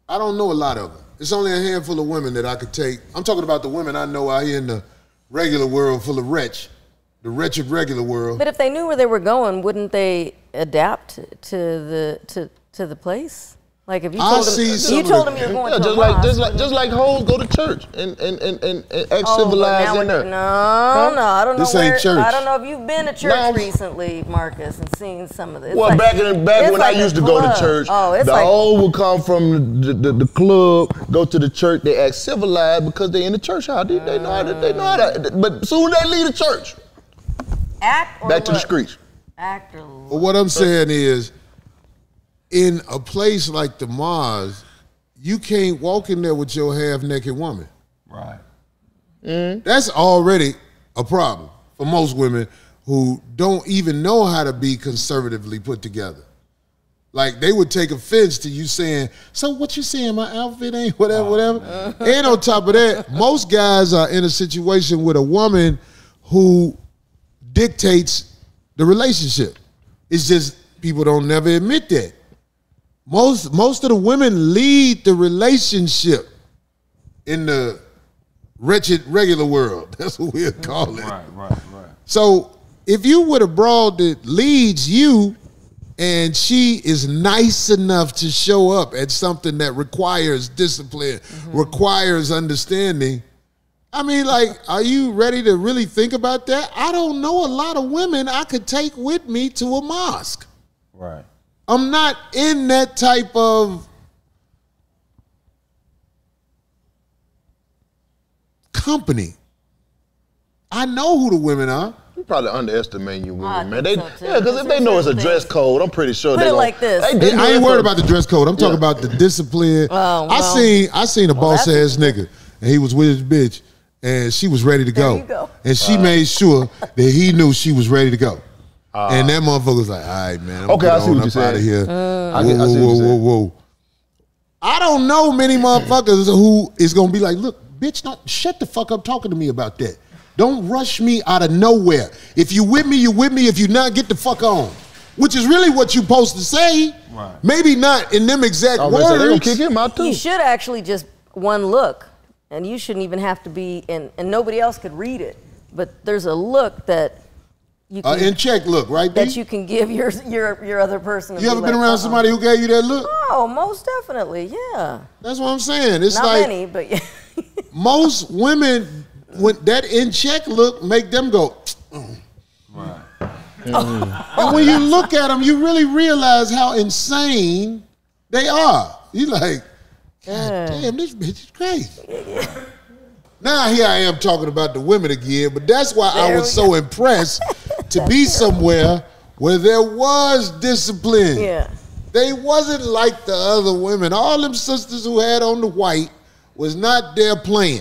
S3: I don't know a lot of them. It's only a handful of women that I could take. I'm talking about the women I know out here in the regular world full of the wretched regular world.
S4: But if they knew where they were going, wouldn't they adapt to the place? Like if you told them you were going to a mosque.
S5: just like hoes go to church and act civilized in there.
S4: No, I don't know.
S3: This ain't church.
S4: I don't know if you've been to church recently, Marcus, and seen some of this.
S5: Well, back when I used to go to church, the hoe would come from the club, go to the church. They act civilized because they in the church house. They know how to. But soon they leave the church.
S4: Act or
S5: back to the streets.
S4: Act or
S3: Well, what I'm saying is, in a place like the mosque, you can't walk in there with your half-naked woman.
S6: Right.
S3: That's already a problem for most women who don't even know how to be conservatively put together. Like, they would take offense to you saying, so what you saying, my outfit ain't whatever. And on top of that, most guys are in a situation with a woman who dictates the relationship. It's just people don't never admit that. Most of the women lead the relationship in the wretched regular world. That's what we'll call it.
S6: Right.
S3: So if you with a broad that leads you and she is nice enough to show up at something that requires discipline, requires understanding, I mean, like, are you ready to really think about that? I don't know a lot of women I could take with me to a mosque.
S6: Right.
S3: I'm not in that type of company. I know who the women are.
S5: You probably underestimate you women, man.
S4: think so, too.
S5: Because if they know it's a dress code, I'm pretty sure
S4: Put
S5: they
S4: it
S5: gonna,
S4: like this.
S3: I ain't worried about the dress code. I'm talking about the discipline.
S4: Oh,
S3: I
S4: well.
S3: seen a boss ass nigga, and he was with his bitch, and she was ready to
S4: There
S3: go.
S4: you go.
S3: And she made sure that he knew she was ready to go. And that motherfucker was like, all right, man, I'm
S5: Okay, I see what you're
S3: out of
S5: saying.
S3: here.
S5: I see what you're saying.
S3: Whoa. I don't know many motherfuckers who is gonna be like, look, bitch, don't shut the fuck up talking to me about that. Don't rush me out of nowhere. If you with me, you with me. If you not, get the fuck on. Which is really what you supposed to say.
S6: Right.
S3: Maybe not in them exact
S5: I'm
S3: words.
S5: gonna say, they gonna kick him out too.
S4: You should actually just one look, and you shouldn't even have to be and nobody else could read it. But there's a look that you can
S3: In check look, right?
S4: that
S3: D?
S4: you can give your other person. and
S3: You
S4: be
S3: ever been
S4: like,
S3: around somebody who gave you that look?
S4: Oh, most definitely, yeah.
S3: That's what I'm saying. It's
S4: Not
S3: like
S4: many, but yeah.
S3: most women, when that in check look make them go.
S6: Right.
S3: And when you look at them, you really realize how insane they are. You like, God damn, this bitch is crazy. Now here I am talking about the women again, but that's why I was so impressed to be somewhere where there was discipline.
S4: Yeah.
S3: They wasn't like the other women. All them sisters who had on the white was not there playing.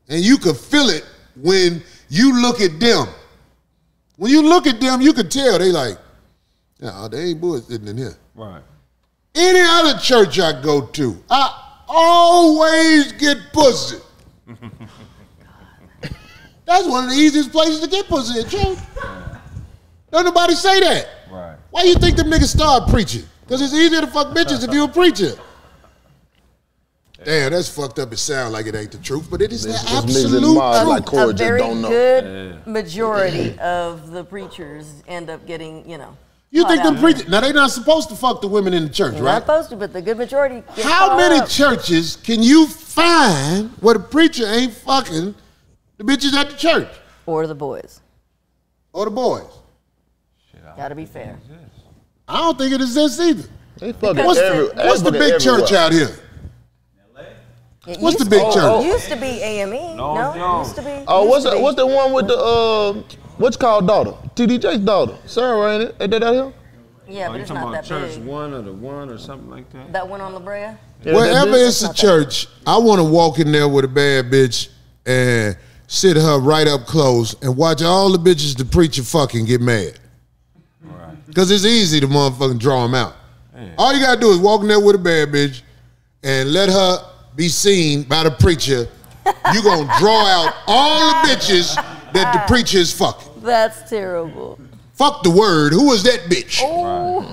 S3: And you could feel it when you look at them. When you look at them, you could tell they like, no, they ain't bullshitting in here.
S6: Right.
S3: Any other church I go to, I always get pussy. That's one of the easiest places to get pussy in church. Don't nobody say that.
S6: Right.
S3: Why you think them niggas start preaching? Because it's easier to fuck bitches if you a preacher. Damn, that's fucked up. It sounds like it ain't the truth, but it is the absolute truth.
S5: Like Corey
S4: a very
S5: just don't know.
S4: good majority of the preachers end up getting, you know.
S3: You think them preachers, now they not supposed to fuck the women in the church,
S4: They're
S3: right?
S4: not supposed to, but the good majority get
S3: How many
S4: up.
S3: churches can you find where the preacher ain't fucking the bitches at the church?
S4: Or the boys.
S3: Or the boys?
S4: Gotta be fair.
S3: I don't think it exists either.
S5: They fucking
S3: What's the big
S5: everywhere.
S3: church out here? What's the big church?
S4: It used to be AME. No, it used to be.
S5: Oh, what's the one with the what's called daughter? TD Jake's daughter. Sarah, ain't it? Ain't that out here?
S4: Yeah, but it's not that
S6: Church
S4: big.
S6: One or the One or something like that.
S4: That one on La Brea?
S5: Yeah,
S3: Wherever it's a church, I want to walk in there with a bad bitch and sit her right up close and watch all the bitches the preacher fucking get mad. Because it's easy to motherfucking draw them out. Man. All you got to do is walk in there with a bad bitch and let her be seen by the preacher. You going to draw out all the bitches that the preacher is fucking.
S4: That's terrible.
S3: Fuck the word. Who is that bitch?
S4: Oh.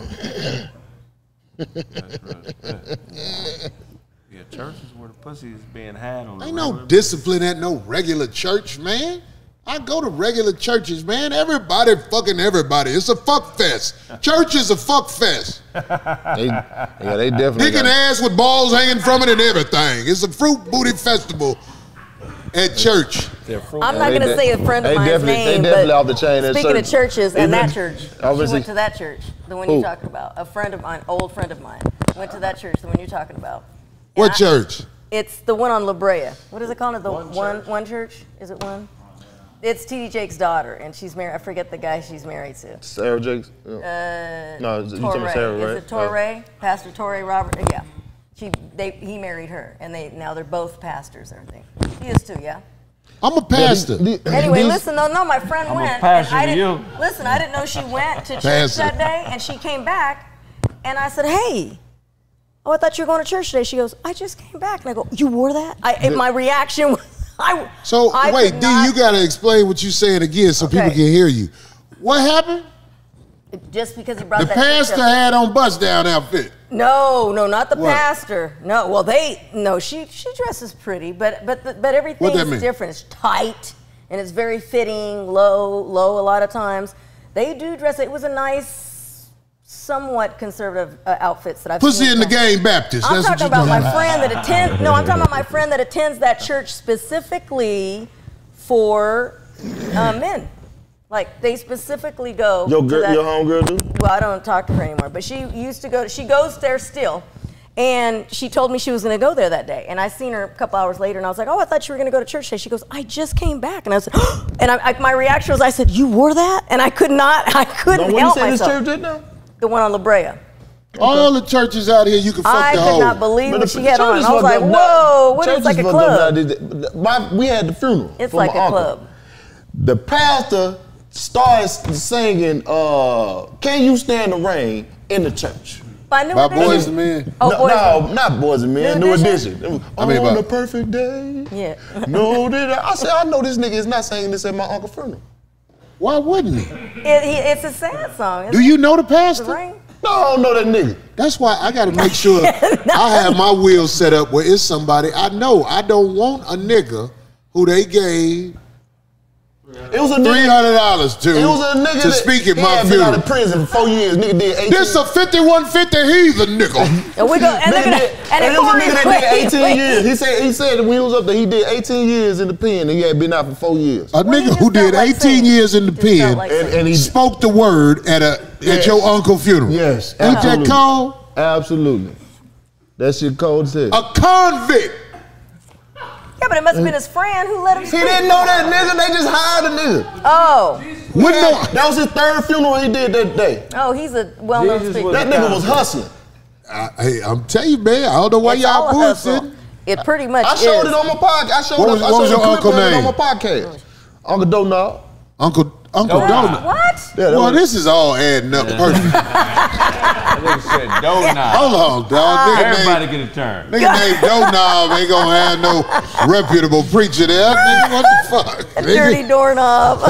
S6: Yeah, churches where the pussy is being had on.
S3: Ain't no discipline at no regular church, man. I go to regular churches, man. Everybody fucking everybody. It's a fuck fest. Church is a fuck fest.
S5: They definitely
S3: Dick and ass with balls hanging from it and everything. It's a fruit booty festival at church.
S4: I'm not going to say a friend of mine's name,
S5: definitely off the
S4: but
S5: chain.
S4: speaking of churches, and that church, she
S5: obviously-
S4: went to that church, the one you're talking about. A friend of mine, old friend of mine, went to that church, the one you're talking about.
S3: What church?
S4: It's the one on La Brea. What is it called? The one church? Is it one? It's T.D. Jake's daughter, and she's married. I forget the guy she's married to.
S5: Sarah Jakes? No, you talking about Sarah, right?
S4: Is it Torrey? Pastor Torrey Robert? Yeah. He married her, and now they're both pastors and everything. He is too, yeah?
S3: I'm a pastor.
S4: Anyway, listen, no, my friend went.
S6: a pastor
S4: and I
S6: to
S4: didn't,
S6: you.
S4: Listen, I didn't know she went to church
S3: Pastor.
S4: that day, and she came back, and I said, hey, I thought you were going to church today. She goes, I just came back. And I go, you wore that? And my reaction was,
S3: wait, D, you got to explain what you're saying again so people can hear you. What happened?
S4: Just because he brought
S3: the
S4: that
S3: pastor had on bust down outfit.
S4: No, not the pastor. No, well, she dresses pretty, but everything's different. It's tight and it's very fitting, low a lot of times. They do dress. It was a nice, somewhat conservative outfits that I've seen.
S3: Pussy in the game Baptist.
S4: I'm talking about my friend that attends. No, I'm talking about my friend that attends that church specifically for men. Like, they specifically go
S5: your homegirl do?
S4: Well, I don't talk to her anymore, but she used to go, she goes there still. And she told me she was going to go there that day. And I seen her a couple hours later, and I was like, oh, I thought you were going to go to church today. She goes, I just came back. And I was like, oh, and my reaction was, I said, you wore that? And I couldn't help myself.
S5: This church did now?
S4: The one on La Brea.
S3: All the churches out here, you can fuck the hoe.
S4: I could not believe what she had on. I was like, whoa, what is like a club?
S5: We had the funeral.
S4: It's like a club.
S5: The pastor started singing Can You Stand the Rain in the church.
S3: By Boys and Men?
S4: Oh,
S5: no, not Boys and Men, New Edition. On a perfect day.
S4: Yeah.
S5: No, I said, I know this nigga is not singing this at my uncle's funeral.
S3: Why wouldn't he?
S4: It's a sad song.
S3: Do you know the pastor?
S5: No, I don't know that nigga.
S3: That's why I got to make sure I have my wheels set up where it's somebody I know. I don't want a nigga who they gave
S5: It was a
S3: $300 to speak at my funeral.
S5: Been out of prison for 4 years. Nigga did 18.
S3: This a 5150. He's a nigga.
S4: And we go. And
S5: it was a nigga that did 18 years. He said when he was up there, he did 18 years in the pen, and he had been out for 4 years.
S3: A nigga who did 18 years in the pen and he spoke the word at your uncle's funeral.
S5: Yes,
S3: ain't that cold?
S5: Absolutely. That shit cold as hell.
S3: A convict.
S4: Yeah, but it must have been his friend who let him speak.
S5: He didn't know that nigga. They just hired a nigga.
S4: Oh.
S5: That was his third funeral he did that day.
S4: Oh, he's a well-known speaker.
S5: That nigga was hustling.
S3: Hey, I'm telling you, man. I don't know why y'all bullshitting.
S4: It pretty much
S5: I showed it on my podcast.
S3: What was your uncle name?
S5: On my podcast. Uncle Donald.
S3: Uncle Uncle Donut.
S4: What?
S5: Yeah,
S3: well, this is all adding up perfect.
S6: That nigga said Donut.
S3: Hold on, dog.
S6: Everybody get a turn.
S3: Nigga named Donut ain't gonna have no reputable preacher there. Nigga, what the fuck?
S4: Dirty doorknob.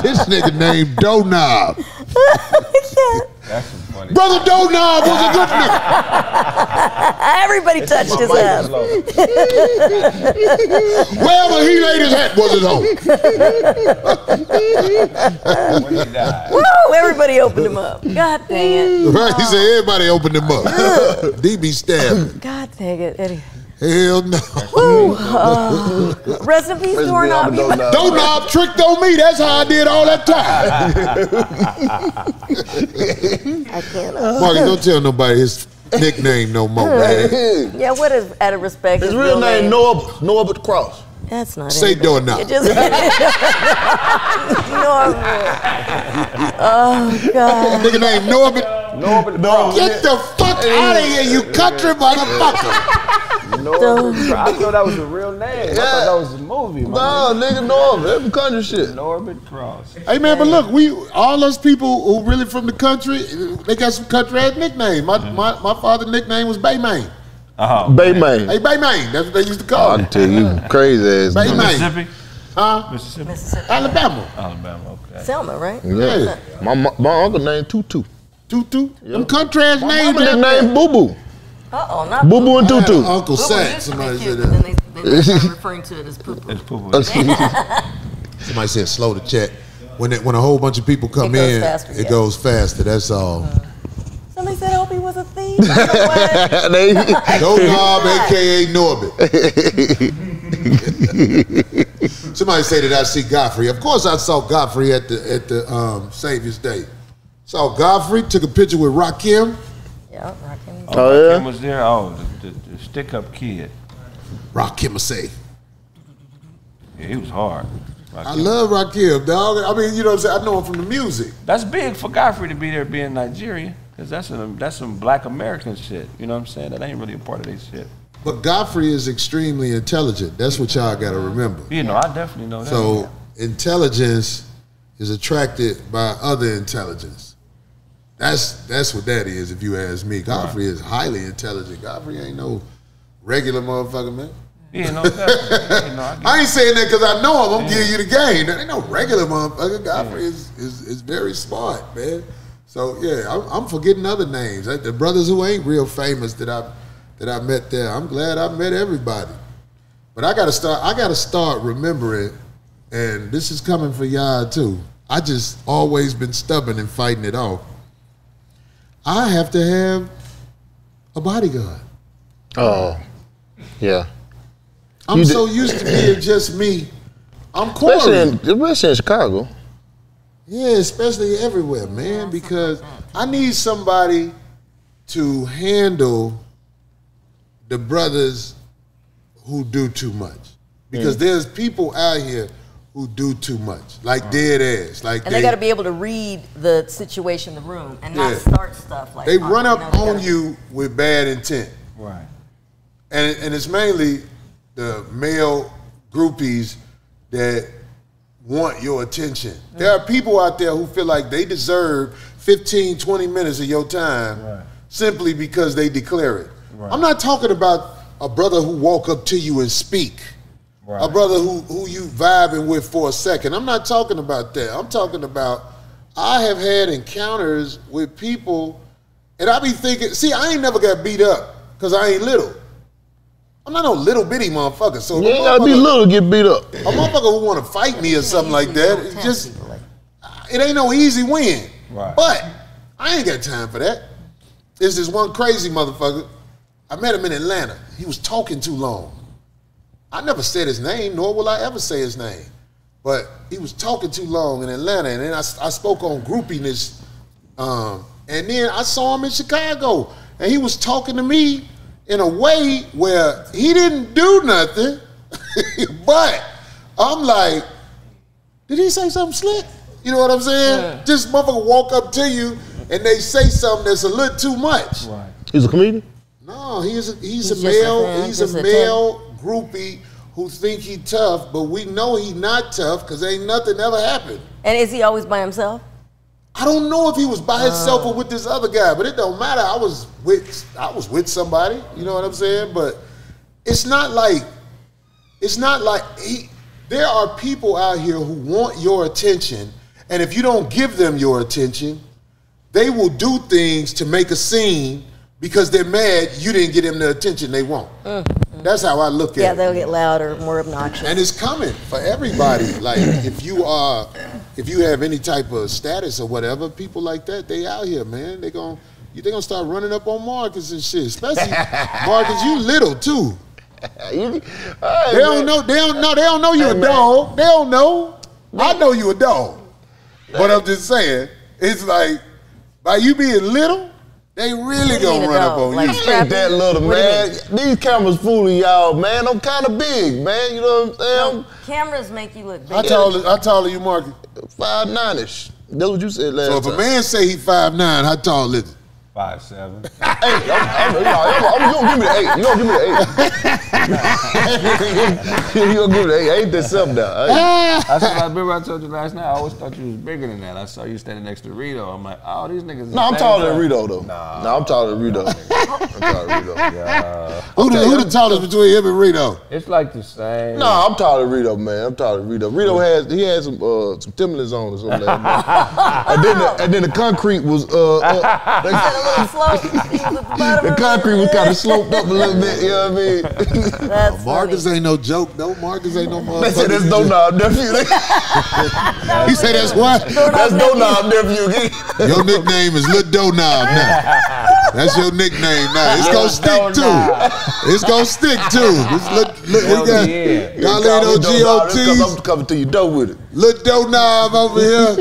S3: This nigga named Donut.
S6: That's some funny.
S3: Brother Donut was a good nigga.
S4: Everybody touched his ass.
S3: Wherever he laid his hat was his home.
S6: When he died.
S4: Woo! Everybody opened him up. God dang it.
S3: Right? He said everybody opened him up. DB stabbing.
S4: God dang it, Eddie.
S3: Hell no.
S4: Woo! Rest in peace, doorknob.
S3: Donut tricked on me. That's how I did all that time.
S4: I can't.
S3: Marcus, don't tell nobody his nickname no more, man.
S4: Yeah, what is out of respect?
S5: His real name Norbert Cross.
S4: That's not
S3: Say
S4: it.
S3: Doorknob.
S4: Just Oh God.
S3: Nigga named Norbert. Get the fuck out of here, you country motherfucker.
S6: I thought that was a real name. I thought that was a movie.
S5: No, nigga, Norbert. That's country shit.
S6: Norbert Cross.
S3: Hey man, but look, all us people who really from the country, they got some country ass nicknames. My father's nickname was Baymane.
S5: Baymane.
S3: Hey Baymane, that's what they used to call
S5: I
S3: him.
S5: can tell you, crazy ass.
S3: Baymane.
S6: Mississippi?
S3: Huh?
S6: Mississippi?
S3: Alabama.
S6: Alabama, okay.
S4: Selma, right?
S5: Yeah. My uncle named Tutu.
S3: Tutu. Them country ass
S5: My
S3: names.
S5: mama named Boo Boo.
S4: Uh-oh, not
S5: Boo Boo and Tutu.
S3: Uncle
S4: Boo-boo
S3: Sack.
S4: used to be
S3: Somebody
S4: cute,
S3: said
S4: but then
S3: that.
S4: they started referring to it as poo-poo.
S6: It's poo-poo.
S3: Somebody said slow the check. When a whole bunch of people come
S4: It goes
S3: in,
S4: faster,
S3: it
S4: yeah.
S3: goes faster. That's all.
S4: Somebody said I hope he was a thief. You know what?
S3: Doorknob, aka Norbert. Somebody said that I see Godfrey. Of course, I saw Godfrey at the Savior's Day. Saw Godfrey, took a picture with Rakim.
S4: Yeah, Rakim.
S5: Oh, yeah?
S6: Kim was there. Oh, the stick-up kid.
S3: Rakim say.
S6: Yeah, he was hard.
S3: I love Rakim, dog. I mean, you know what I'm saying? I know him from the music.
S6: That's big for Godfrey to be there being Nigerian. Because that's some black American shit. You know what I'm saying? That ain't really a part of their shit.
S3: But Godfrey is extremely intelligent. That's what y'all got to remember.
S6: You know, I definitely know that.
S3: So intelligence is attracted by other intelligence. That's what that is, if you ask me. Godfrey is highly intelligent. Godfrey ain't no regular motherfucker, man.
S6: Yeah, no, definitely. You know,
S3: I ain't saying that because I know him. I'm giving you the game. That ain't no regular motherfucker. Godfrey is very smart, man. So yeah, I'm forgetting other names. The brothers who ain't real famous that I met there. I'm glad I met everybody. But I gotta start remembering, and this is coming for y'all too. I just always been stubborn and fighting it off. I have to have a bodyguard.
S5: Oh, yeah.
S3: I'm so used to being just me. I'm Corey.
S5: Especially in Chicago.
S3: Yeah, especially everywhere, man, because I need somebody to handle the brothers who do too much. Because there's people out here who do too much, like dead ass. Like
S4: and they got to be able to read the situation, the room, and not start stuff like
S3: they run up on you with bad intent.
S6: Right.
S3: And it's mainly the male groupies that want your attention. There are people out there who feel like they deserve 15, 20 minutes of your time simply because they declare it. Right. I'm not talking about a brother who walk up to you and speak. Right. A brother who you vibing with for a second. I'm not talking about that. I'm talking about I have had encounters with people and I be thinking, see, I ain't never got beat up because I ain't little. I'm not no little bitty motherfucker. So
S5: you ain't gotta be little to get beat up.
S3: A motherfucker who want to fight me or something like that, it ain't no easy win. Right. But I ain't got time for that. There's this one crazy motherfucker. I met him in Atlanta. He was talking too long. I never said his name, nor will I ever say his name. But he was talking too long in Atlanta, and then I spoke on groupiness. And then I saw him in Chicago, and he was talking to me in a way where he didn't do nothing, but I'm like, did he say something slick? You know what I'm saying? Yeah. Just motherfucker walk up to you and they say something that's a little too much.
S5: Right. He's a comedian?
S3: No, he's a male groupie who think he tough, but we know he not tough because ain't nothing ever happened.
S4: And is he always by himself?
S3: I don't know if he was by himself or with this other guy, but it don't matter. I was with somebody, you know what I'm saying? But it's not like there are people out here who want your attention, and if you don't give them your attention, they will do things to make a scene because they're mad you didn't get them the attention they want. That's how I look at it.
S4: Yeah, they'll get louder, more obnoxious.
S3: And it's coming for everybody. Like if you have any type of status or whatever, people like that, they out here, man. They gonna start running up on Marcus and shit. Especially Marcus, you little too. They don't know you a dog. They don't know. I know you a dog. But I'm just saying, it's like by you being little, they really gonna run up on you.
S5: Ain't that little, man. These cameras fooling y'all, man. I'm kind of big, man. You know what I'm saying?
S4: No, cameras make you look big.
S3: How tall are you, Marcus?
S5: 5'9"ish. That's what you said last time.
S3: So if a man say he 5'9", how tall is he?
S6: 5'7".
S5: Hey, you gonna give me the 8. You gonna give me the 8. You gonna give me the 8. I ain't that something now.
S6: I remember I told you last night, I always thought you was bigger than that. I saw you standing next to Rito. I'm like, oh, these niggas.
S5: No, I'm taller than Rito, though. No, I'm taller than Rito.
S6: Yeah.
S3: Who the tallest between him and Rito?
S6: It's like the same.
S5: No, I'm taller than Rito, man. I'm taller than Rito. Rito had some Timberlands on or something like that. and then the concrete was the concrete was kind of sloped up a little bit, you know what I mean?
S4: That's
S3: Marcus ain't no joke, though. Marcus ain't no motherfucker.
S5: They said that's Doorknob nephew.
S3: He said that's what?
S5: That's Doorknob nephew.
S3: Your nickname is Lil Doorknob now. That's your nickname now. It's gonna stick too. It's gonna stick too. We got Carlino GOT.
S5: I'm coming to your door with it.
S3: Lil Doorknob over here.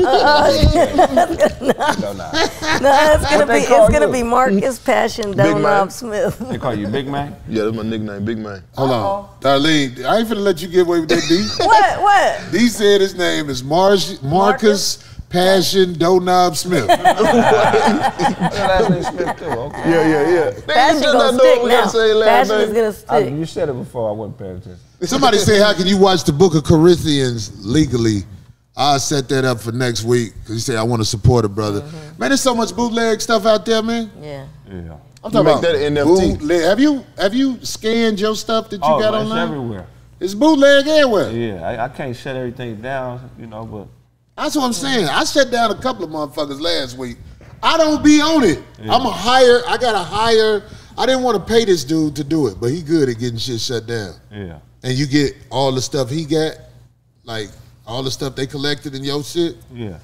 S4: No, it's gonna be Marcus Passion Doorknob Smith.
S6: They call you Big Man?
S5: Yeah, that's my nickname, Big Man.
S3: Hold on, Darlene. I ain't finna let you get away with that, D.
S4: What?
S3: D said his name is Marcus Passion Doorknob Smith.
S6: Last name Smith too. Okay.
S5: Yeah.
S4: Passion gonna stick now. Passion is gonna stick.
S6: You said it before. I wasn't paying attention.
S3: Somebody say, how can you watch the Book of Corinthians legally? I'll set that up for next week because he said I want to support a brother. Man, there's so much bootleg stuff out there, man.
S4: Yeah.
S3: I'm talking about
S5: that NFT.
S3: Bootleg. Have you scanned your stuff that you got online?
S6: It's everywhere.
S3: It's bootleg everywhere.
S6: Yeah, I can't shut everything down, but.
S3: That's what I'm saying. I shut down a couple of motherfuckers last week. I don't be on it. Yeah. I gotta hire. I didn't want to pay this dude to do it, but he good at getting shit shut down.
S6: Yeah.
S3: And you get all the stuff he got, like all the stuff they collected in your shit.
S6: Yeah.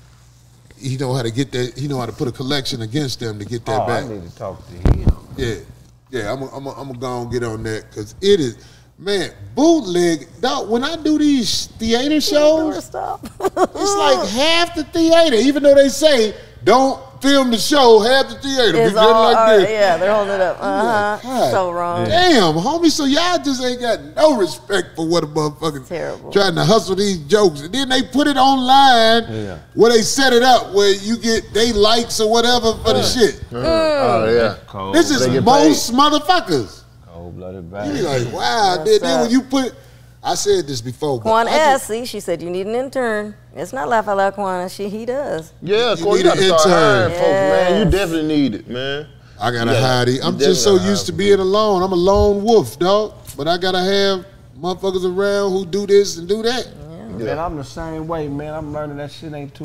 S3: He know how to get that. He know how to put a collection against them to get that back.
S6: I need to talk to him.
S3: Yeah. I'm gonna go and get on that because it is. Man, bootleg, dog, when I do these theater shows, it's like half the theater, even though they say don't film the show, half the theater.
S4: It's all, like this. Yeah, they're holding it up.
S3: God,
S4: so wrong.
S3: Damn, homie, so y'all just ain't got no respect for what a motherfucker trying to hustle these jokes. And then they put it online where they set it up where you get they likes or whatever for the shit.
S5: Oh, yeah.
S3: This is most motherfuckers.
S6: Cold-blooded bad.
S3: You be like, wow. Then when you put, I said this before.
S4: Quan S, see, she said you need an intern. It's not Laugh Out Loud Quan, he does.
S5: Yeah, Quan, you got to start hiring folks, man. You definitely need it, man.
S3: I got to hire these. I'm just so used to being alone. I'm a lone wolf, dog. But I got to have motherfuckers around who do this and do that.
S6: Man, I'm the same way, man. I'm learning that shit ain't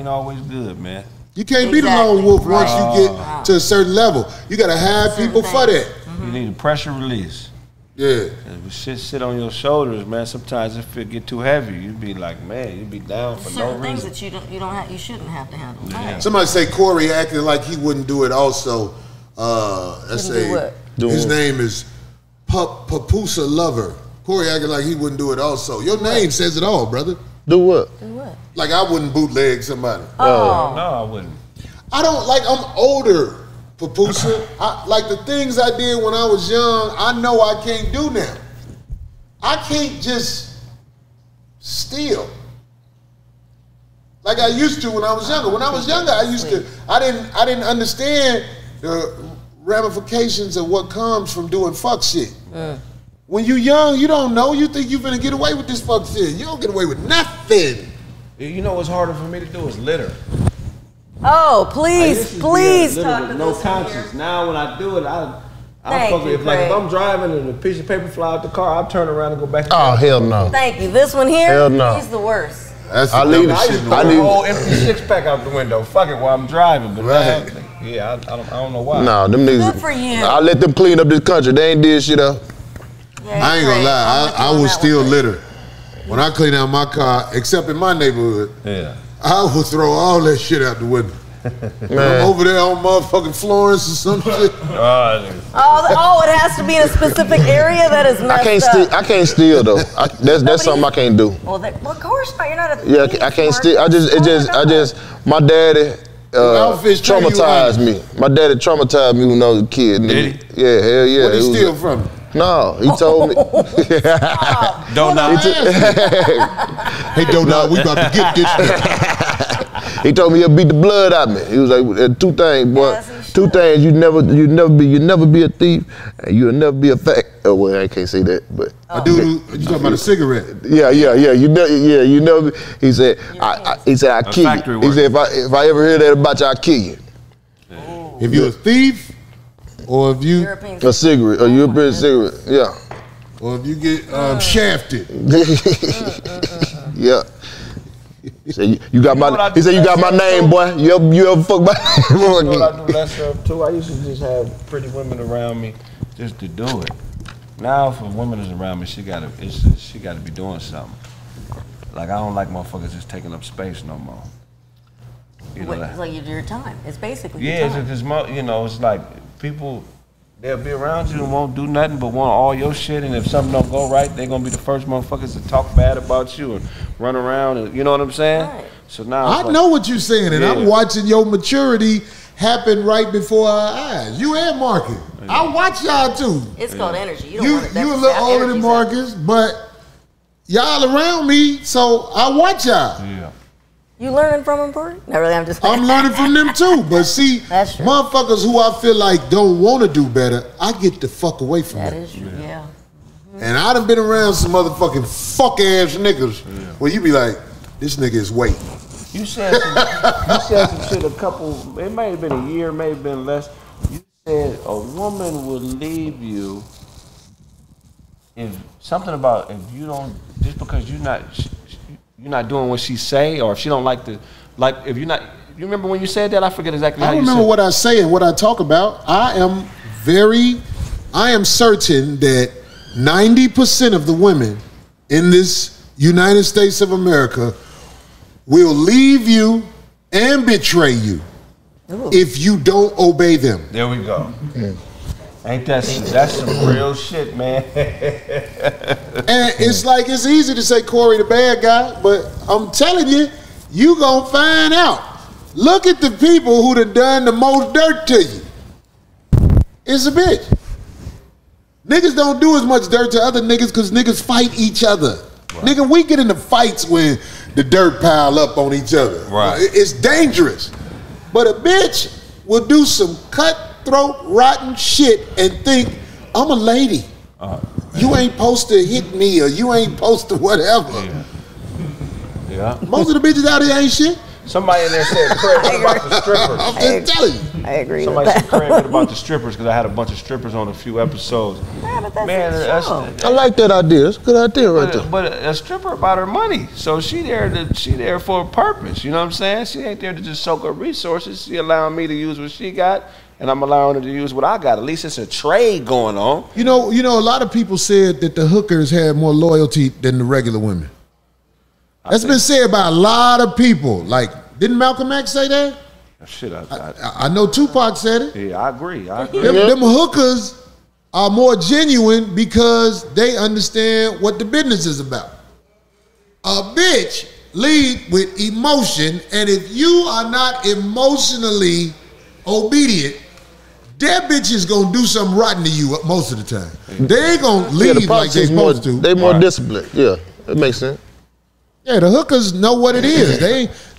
S6: always good, man.
S3: You can't be the lone wolf once you get to a certain level. You got to have people for that.
S6: You need a pressure release.
S3: Yeah.
S6: If shit sit on your shoulders, man, sometimes if it get too heavy, you be like, man, you be down for no reason.
S4: Things that you shouldn't have to handle.
S6: Yeah.
S3: Somebody say Corey acting like he wouldn't do it also. Let's say his name is Papusa Lover. Corey acting like he wouldn't do it also. Your name says it all, brother.
S5: Do what?
S3: Like I wouldn't bootleg somebody.
S6: Oh. No, I wouldn't.
S3: I don't, like I'm older. Papusa, like the things I did when I was young, I know I can't do now. I can't just steal like I used to when I was younger. When I was younger, I didn't understand the ramifications of what comes from doing fuck shit. When you young, you don't know. You think you finna get away with this fuck shit. You don't get away with nothing.
S6: You know what's harder for me to do is litter.
S4: Oh, please talk to
S6: no
S4: this
S6: conscience. Now when I do it, I
S4: Thank you,
S6: if I'm driving and a piece of paper fly out the car, I'll turn around and go back.
S5: Oh hell no.
S4: Thank you. This one here,
S5: hell no.
S4: He's the worst.
S3: That's
S6: I leave the whole empty 6-pack out the window. Fuck it while I'm driving. But
S3: right.
S6: Yeah, I don't know why.
S5: Nah, them niggas.
S4: Good for you.
S5: I let them clean up this country. They ain't did shit up.
S4: Yeah,
S3: I ain't gonna lie. I will still litter. When I clean out my car, except in my neighborhood, I will throw all that shit out the window. When I'm over there on motherfucking Florence or some shit.
S4: Oh, it has to be in a specific area that is messed up.
S5: I can't steal though. That's something I can't do.
S4: Well, of course not. You're not a thief.
S5: Yeah, I can't steal. I just my daddy traumatized me. My daddy traumatized me when I was a kid.
S6: Did he?
S5: Yeah, hell yeah.
S3: What did he steal from you?
S5: No, he told me.
S6: Don't know.
S3: Hey, don't know. We about to get this shit.
S5: He told me he'll beat the blood out of me. He was like, two things, boy.
S4: Yes,
S5: two things. You never be a thief, and you'll never be a fact. Oh well, I can't say that, but.
S3: Dude, you talking about a cigarette?
S5: Yeah. You never. He said, I kill you. He said, if I ever hear that about you, I kill you.
S3: If you're a thief, or if you
S5: a cigarette, a European cigarette, yeah.
S3: Or if you get shafted.
S5: Yeah. He said, you got my name, boy. You ever fuck my name?
S6: You know what I do less of too? I used to just have pretty women around me just to do it. Now, if a woman is around me, she gotta be doing something. Like I don't like motherfuckers just taking up space no more.
S4: It's like your time. It's basically
S6: your time. It's like people, they'll be around you and won't do nothing but want all your shit, and if something don't go right, they're gonna be the first motherfuckers to talk bad about you and run around, and you know what I'm saying?
S4: Right.
S6: So now
S3: I know what you're saying, and I'm watching your maturity happen right before our eyes. You and Marcus. I watch y'all too.
S4: It's called energy. You
S3: a little older than Marcus, but y'all around me, so I watch y'all.
S6: Yeah.
S4: You learning from them, Corey? No, really, I'm
S3: learning from them too. But see, motherfuckers who I feel like don't want to do better, I get the fuck away from them.
S4: That is true, yeah.
S3: And I done been around some motherfucking fuck ass niggas where you be like, this nigga is waiting.
S6: You said some shit a couple, it may have been a year, may have been less. You said a woman would leave you if you don't, just because you're not doing what she say, or if she don't if you're not, you remember when you said that? I forget exactly how you said it.
S3: I remember what I say and what I talk about. I am certain that 90% of the women in this United States of America will leave you and betray you if you don't obey them.
S6: There we go. Ain't that's some real shit, man.
S3: And it's easy to say Corey the bad guy, but I'm telling you, you gonna find out. Look at the people who done the most dirt to you. It's a bitch. Niggas don't do as much dirt to other niggas because niggas fight each other. Right. Nigga, we get into fights when the dirt pile up on each other.
S6: Right.
S3: It's dangerous. But a bitch will do some cutthroat, rotten shit and think, I'm a lady. You ain't supposed to hit me, or you ain't supposed to whatever.
S6: Yeah.
S3: Most of the bitches out here ain't shit.
S6: Somebody in there said Craig about the strippers.
S3: I'm just telling you.
S4: I agree
S6: Somebody
S4: with that.
S6: said Craig about the strippers because I had a bunch of strippers on a few episodes.
S4: Yeah, but that's
S6: Man,
S5: I like that idea. That's a good idea right there.
S6: But a stripper about her money, so she there for a purpose. You know what I'm saying? She ain't there to just soak up resources. She allowing me to use what she got, and I'm allowing her to use what I got. At least it's a trade going on.
S3: You know, a lot of people said that the hookers had more loyalty than the regular women. That's been said by a lot of people. Like, didn't Malcolm X say that?
S6: Shit,
S3: I know Tupac said it.
S6: Yeah, I agree.
S3: Them hookers are more genuine because they understand what the business is about. A bitch lead with emotion, and if you are not emotionally obedient, that bitch is gonna do something rotten to you most of the time. They ain't gonna leave like they supposed to.
S5: They more disciplined. Yeah, it makes sense.
S2: Yeah, the hookers know what it is.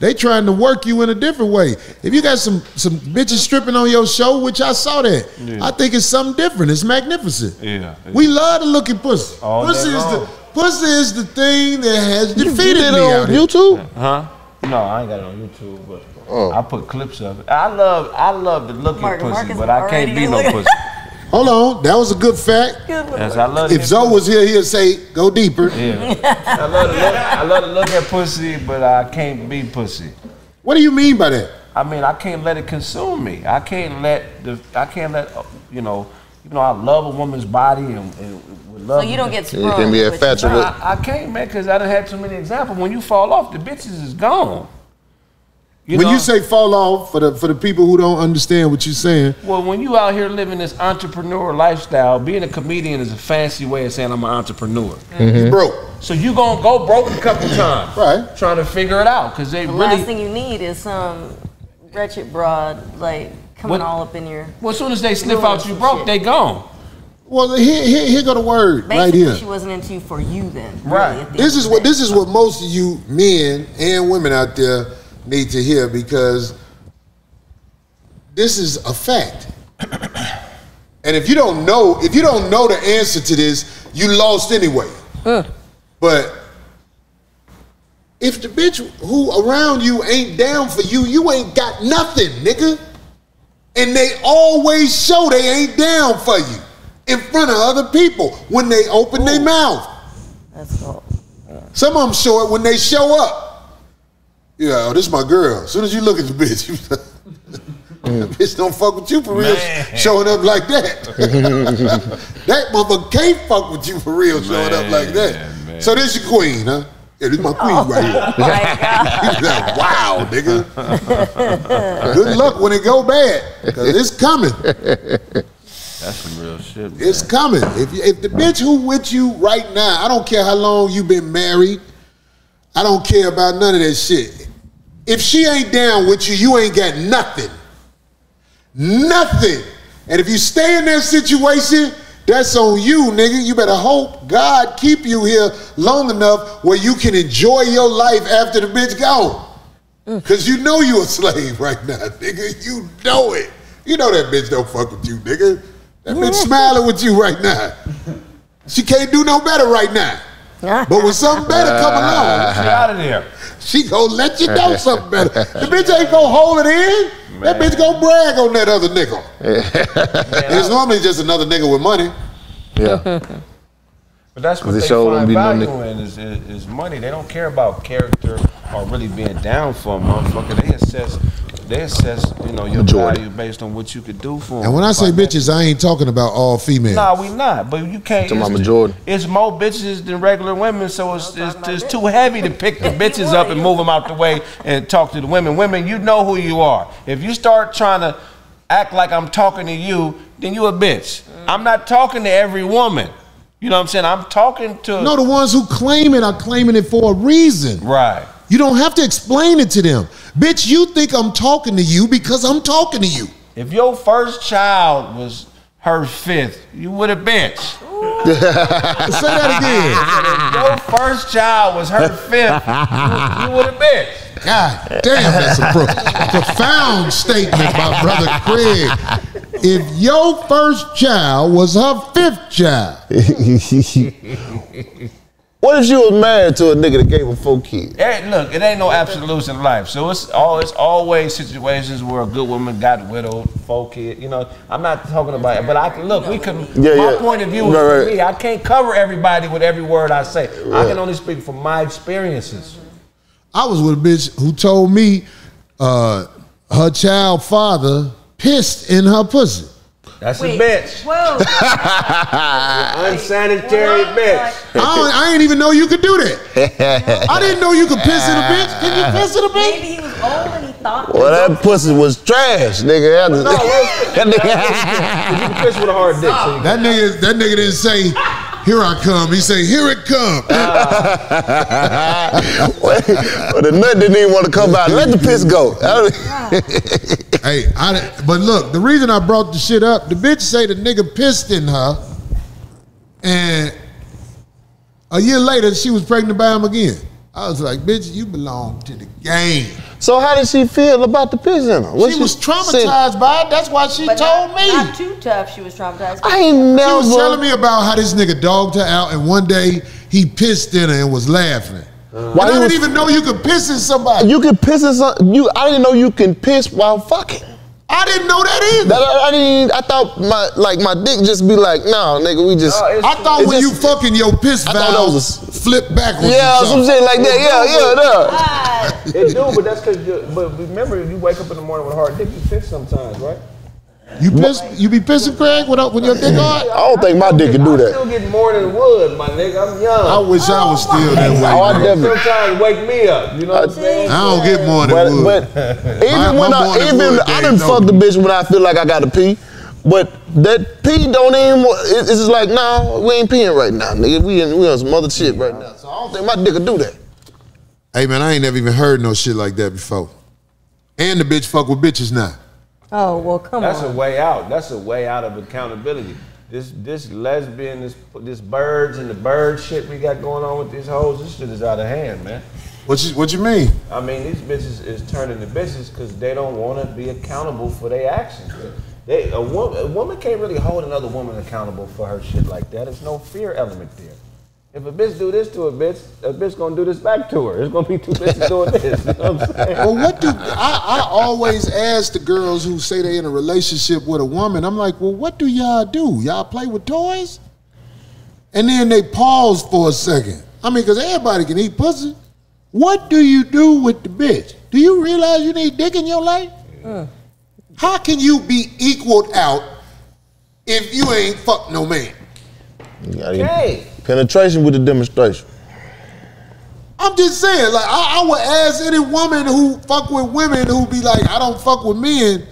S2: They trying to work you in a different way. If you got some bitches stripping on your show, which I saw that, I think it's something different. It's magnificent.
S6: Yeah.
S2: We love to look at pussy. Pussy is the thing that has defeated me
S5: on YouTube.
S6: Huh? No, I ain't got it on YouTube, but I put clips of it. I love to look at pussy, but I can't be no pussy.
S2: Hold on, that was a good fact.
S6: Yes, I love
S2: if Zoe was here, he'd say, "Go deeper."
S6: Yeah, I love to look at pussy, but I can't be pussy.
S2: What do you mean by that?
S6: I mean, I can't let it consume me. I can't let you know, I love a woman's body and would love.
S4: So you don't get sprung.
S5: You can be infatuated.
S6: I can't, man, because I done had too many examples. When you fall off, the bitches is gone.
S2: When you say fall off, for the people who don't understand what you're saying.
S6: Well, when you out here living this entrepreneur lifestyle, being a comedian is a fancy way of saying I'm an entrepreneur.
S2: You broke.
S6: So you gonna go broke a couple times,
S2: right?
S6: Trying to figure it out, because they
S4: the
S6: really.
S4: last thing you need is some wretched broad like coming all up in your.
S6: Well, as soon as they sniff out you broke, they gone.
S2: Well, here go the word.
S4: Basically,
S2: right here.
S4: She wasn't into you for you then.
S6: Right.
S4: Really,
S3: This is what most of you men and women out there need to hear, because this is a fact. And if you don't know the answer to this, you lost anyway. But if the bitch who around you ain't down for you, you ain't got nothing, nigga. And they always show they ain't down for you in front of other people when they open their mouth.
S4: That's cool.
S3: Some of them show it when they show up. Yeah, this is my girl. As soon as you look at the bitch, you that bitch don't fuck with you for real, showing up like that. That motherfucker can't fuck with you for real, showing up like that. Man. So this your queen, huh? Yeah, this is my queen right here. He's like, wow, nigga. Good luck when it go bad, because it's coming.
S6: That's some real shit, man.
S3: It's coming. If the bitch who with you right now, I don't care how long you been married, I don't care about none of that shit. If she ain't down with you, you ain't got nothing. Nothing. And if you stay in that situation, that's on you, nigga. You better hope God keep you here long enough where you can enjoy your life after the bitch go. Because you know you a slave right now, nigga. You know it. You know that bitch don't fuck with you, nigga. That bitch smiling with you right now. She can't do no better right now. But when something better come along,
S6: she out of there.
S3: She gonna let you know something better. The bitch ain't gonna hold it in. That bitch gonna brag on that other nigga. It's normally just another nigga with money.
S5: Yeah.
S6: But that's what they find value in is money. They don't care about character or really being down for a motherfucker. They assess, you know, your value based on what you could do for them.
S2: And when I say bitches, I ain't talking about all females.
S6: Nah, we not. But you can't.
S5: Talking about majority.
S6: It's more bitches than regular women, so it's too heavy to pick the bitches up and move them out the way and talk to the women. Women, you know who you are. If you start trying to act like I'm talking to you, then you a bitch. I'm not talking to every woman. You know what I'm saying? I'm talking to...
S2: No, the ones who claim it are claiming it for a reason.
S6: Right.
S2: You don't have to explain it to them. Bitch, you think I'm talking to you because I'm talking to you.
S6: If your first child was her fifth, you would have bitch.
S2: Say that again.
S6: If your first child was her fifth, you would have bitch.
S2: God damn, that's a profound statement by Brother Craig. If your first child was her fifth child.
S5: What if she was married to a nigga that gave her 4 kids?
S6: Hey, look, it ain't no absolutes in life. So it's always situations where a good woman got widowed, 4 kids. You know, I'm not talking about it, but my point of view is for me. I can't cover everybody with every word I say. I can only speak from my experiences.
S2: I was with a bitch who told me her child father pissed in her pussy.
S6: That's a bitch.
S4: Whoa.
S6: Unsanitary bitch.
S2: I didn't even know you could do that. I didn't know you could piss in a bitch. Can you piss in a bitch?
S4: Maybe he was old and he thought.
S5: Well, that pussy was trash, nigga.
S6: No, you can piss with a hard dick. So
S2: that nigga didn't say, "Here I come." He said, "Here it come."
S5: Well, the nut didn't even want to come out. Let the piss go.
S2: Hey, but look, the reason I brought the shit up, the bitch say the nigga pissed in her, and a year later she was pregnant by him again.
S3: I was like, bitch, you belong to the game.
S5: So how did she feel about the piss in her?
S3: She was traumatized by it. That's why she told me.
S4: Not too tough. She was traumatized.
S5: I ain't never.
S3: She was telling me about how this nigga dogged her out, and one day he pissed in her and was laughing. I didn't even know you could piss in somebody.
S5: You can piss in some. I didn't know you can piss while fucking.
S3: I didn't know that either.
S5: I thought my dick just be like, nah, nigga, we just.
S3: I thought when you fucking your piss valve flip backwards.
S5: Yeah, some shit like that. Yeah.
S6: It do, but that's because. But remember, you wake up in the morning with a hard dick, you piss sometimes, right?
S3: You piss? You be pissing, Craig, when your dick hard?
S5: I don't think my dick can do that.
S6: I'm still getting more than wood, my nigga. I'm young.
S3: I wish I was still that way.
S5: I definitely.
S6: Sometimes wake me up. You know what I'm saying?
S3: I don't get more than wood.
S5: But even I done fucked the bitch when I feel like I gotta pee. But that pee don't even. It's just like, nah, we ain't peeing right now, nigga. We on some other shit right now. So I don't think my dick can do that.
S3: Hey man, I ain't never even heard no shit like that before. And the bitch fuck with bitches now.
S4: Oh, well, come on.
S6: That's a way out. That's a way out of accountability. This lesbian, this birds and the bird shit we got going on with these hoes, this shit is out of hand, man.
S3: What you mean?
S6: I mean, these bitches is turning to bitches because they don't want to be accountable for their actions. A woman can't really hold another woman accountable for her shit like that. There's no fear element there. If a bitch do this to a bitch gonna do this back to her. It's gonna be two bitches doing this. You know what I'm saying?
S3: Well, what do I always ask the girls who say they in a relationship with a woman? I'm like, well, what do y'all do? Y'all play with toys? And then they pause for a second. I mean, because everybody can eat pussy. What do you do with the bitch? Do you realize you need dick in your life? How can you be equaled out if you ain't fuck no man?
S6: Okay.
S5: Penetration with the demonstration.
S3: I'm just saying, like, I would ask any woman who fuck with women who be like, I don't fuck with men,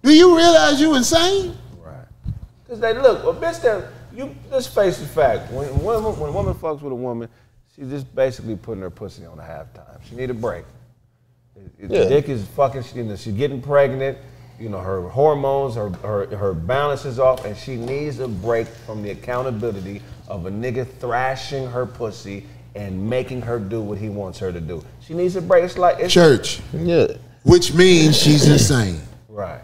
S3: do you realize you insane?
S6: Right. Because they look, a bitch that, you just face the fact, when a woman fucks with a woman, she's just basically putting her pussy on a halftime. She need a break. The dick is fucking, she's getting pregnant, you know, her hormones, her balance is off, and she needs a break from the accountability of a nigga thrashing her pussy and making her do what he wants her to do. She needs a break. It's like
S3: church.
S5: Yeah.
S3: Which means she's insane.
S6: Right.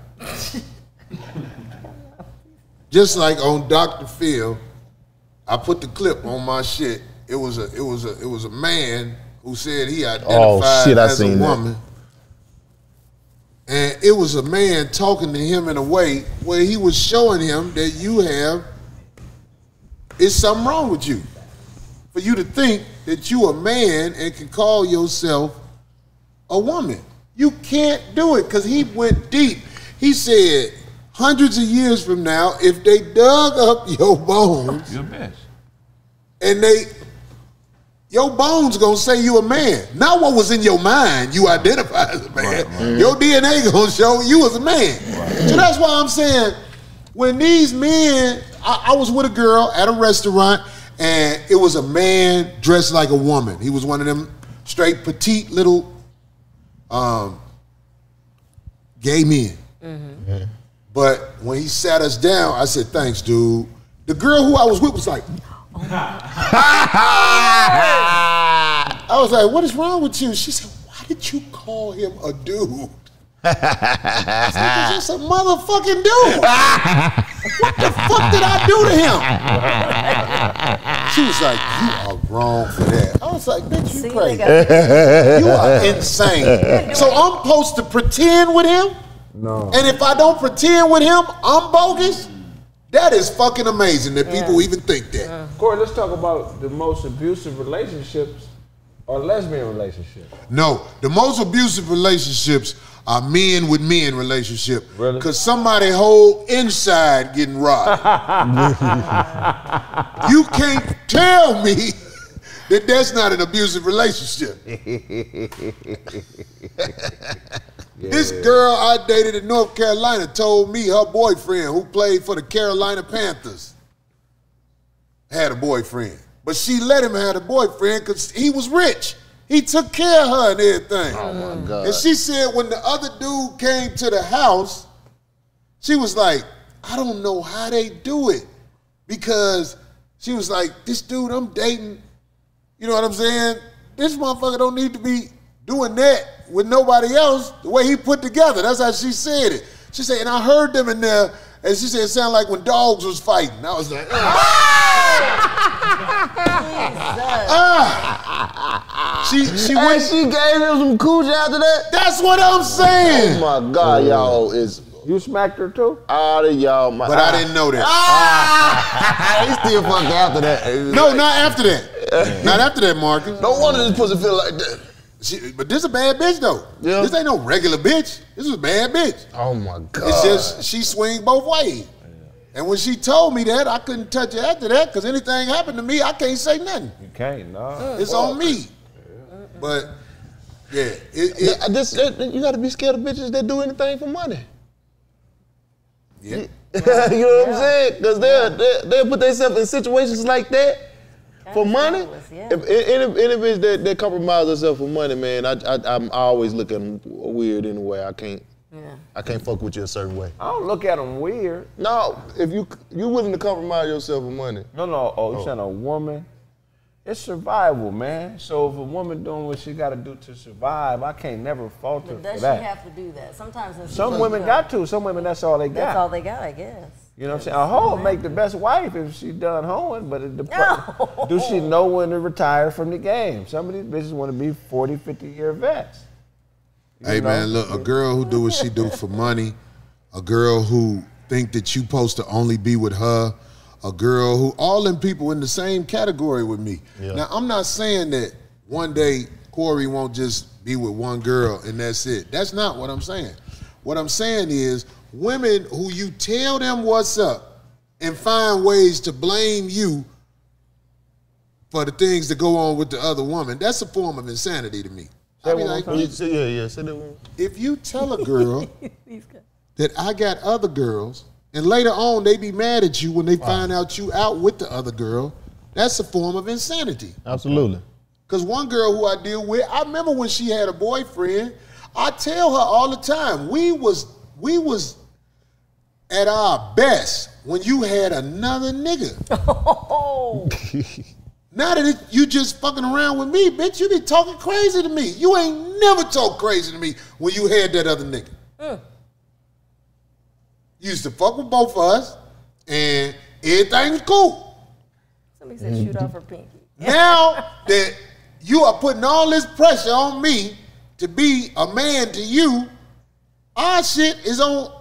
S3: Just like on Dr. Phil, I put the clip on my shit. It was a man who said he identified as a woman. And it was a man talking to him in a way where he was showing him that it's something wrong with you. For you to think that you a man and can call yourself a woman. You can't do it because he went deep. He said, hundreds of years from now, if they dug up your bones,
S6: you're a bitch.
S3: And your bones gonna say you a man. Not what was in your mind, you identify as a man. Right. Your DNA gonna show you was a man. Right. So that's why I'm saying, when these men, I was with a girl at a restaurant, and it was a man dressed like a woman. He was one of them straight petite little gay men. Mm-hmm. But when he sat us down, I said, thanks, dude. The girl who I was with was like, I was like, what is wrong with you? She said, why did you call him a dude? I said, he's just a motherfucking dude. What the fuck did I do to him? She was like, you are wrong for that. I was like, bitch, you crazy. You are insane. So I'm supposed to pretend with him?
S6: No.
S3: And if I don't pretend with him, I'm bogus? That is fucking amazing that people even think that.
S6: Corey, let's talk about the most abusive relationships are lesbian relationships.
S3: No, the most abusive relationships are men with men relationship. Really? Because somebody whole inside getting robbed. You can't tell me that that's not an abusive relationship. This girl I dated in North Carolina told me her boyfriend, who played for the Carolina Panthers, had a boyfriend. But she let him have a boyfriend because he was rich. He took care of her and everything.
S5: Oh, my God.
S3: And she said when the other dude came to the house, she was like, I don't know how they do it. Because she was like, this dude I'm dating, you know what I'm saying? this motherfucker don't need to be doing that with nobody else the way he put together. That's how she said it. She said, and I heard them in there, and she said it sounded like when dogs was fighting. I was like,
S5: She gave him some coochie after that?
S3: That's what I'm saying.
S5: Oh my God, y'all is.
S6: You smacked her too?
S5: All of y'all.
S3: But I didn't know that.
S5: He still fucked after that.
S3: No, not after that. Not after that, Marcus.
S5: No wonder this pussy feel like that.
S3: But this is a bad bitch, though. Yeah. This ain't no regular bitch. This is a bad bitch.
S5: Oh, my God.
S3: It's just she swing both ways. And when she told me that, I couldn't touch her after that because anything happened to me, I can't say nothing.
S6: You can't, no.
S3: It's on me. But, yeah.
S5: You got to be scared of bitches that do anything for money.
S3: Yeah.
S5: You know what I'm saying? Because they'll put themselves in situations like that for money.
S4: Yeah.
S5: If any bitch that compromise herself for money, man, I'm always looking weird in a way. I can't fuck with you a certain way.
S6: I don't look at them weird.
S5: No, if you willing to compromise yourself for money.
S6: No. Oh, you saying a woman? It's survival, man. So if a woman doing what she got to do to survive, I can't never fault her for that.
S4: Does she have to do that? Sometimes.
S6: Some women got to. Some women, that's all they got.
S4: That's all they got, I guess.
S6: You know what I'm saying? A hoe make the best wife if she done hoeing, but do she know when to retire from the game? Some of these bitches want to be 40, 50-year vets.
S3: Hey, man, look, a girl who do what she do for money, a girl who think that you supposed to only be with her, a girl who, all them people in the same category with me. Yeah. Now, I'm not saying that one day Corey won't just be with one girl and that's it. That's not what I'm saying. What I'm saying is women who you tell them what's up and find ways to blame you for the things that go on with the other woman, that's a form of insanity to me. I mean, like, if you tell a girl that I got other girls, and later on they be mad at you when they find out you out with the other girl, that's a form of insanity.
S5: Absolutely.
S3: Because one girl who I deal with, I remember when she had a boyfriend, I tell her all the time, we was at our best when you had another nigga. Oh. Now that you just fucking around with me, bitch, you be talking crazy to me. You ain't never talk crazy to me when you had that other nigga. You used to fuck with both of us, and everything was cool.
S4: Somebody said shoot off her pinky.
S3: Now that you are putting all this pressure on me to be a man to you, our shit is on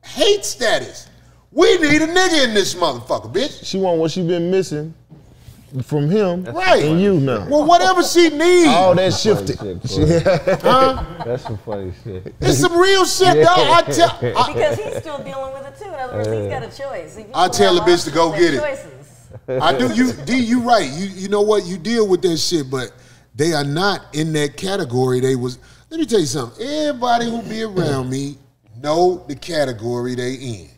S3: hate status. We need a nigga in this motherfucker, bitch.
S5: She want what she been missing from him,
S3: right?
S5: And you now.
S3: Well, whatever she needs.
S5: All that shifted.
S3: Huh?
S6: That's some funny shit.
S3: It's some real shit, dog.
S4: Because he's still dealing with it too. In other words, he's got a choice.
S3: I tell the bitch to go get it. I do. You right. You know what? You deal with that shit, but they are not in that category. Let me tell you something. Everybody who be around me know the category they in.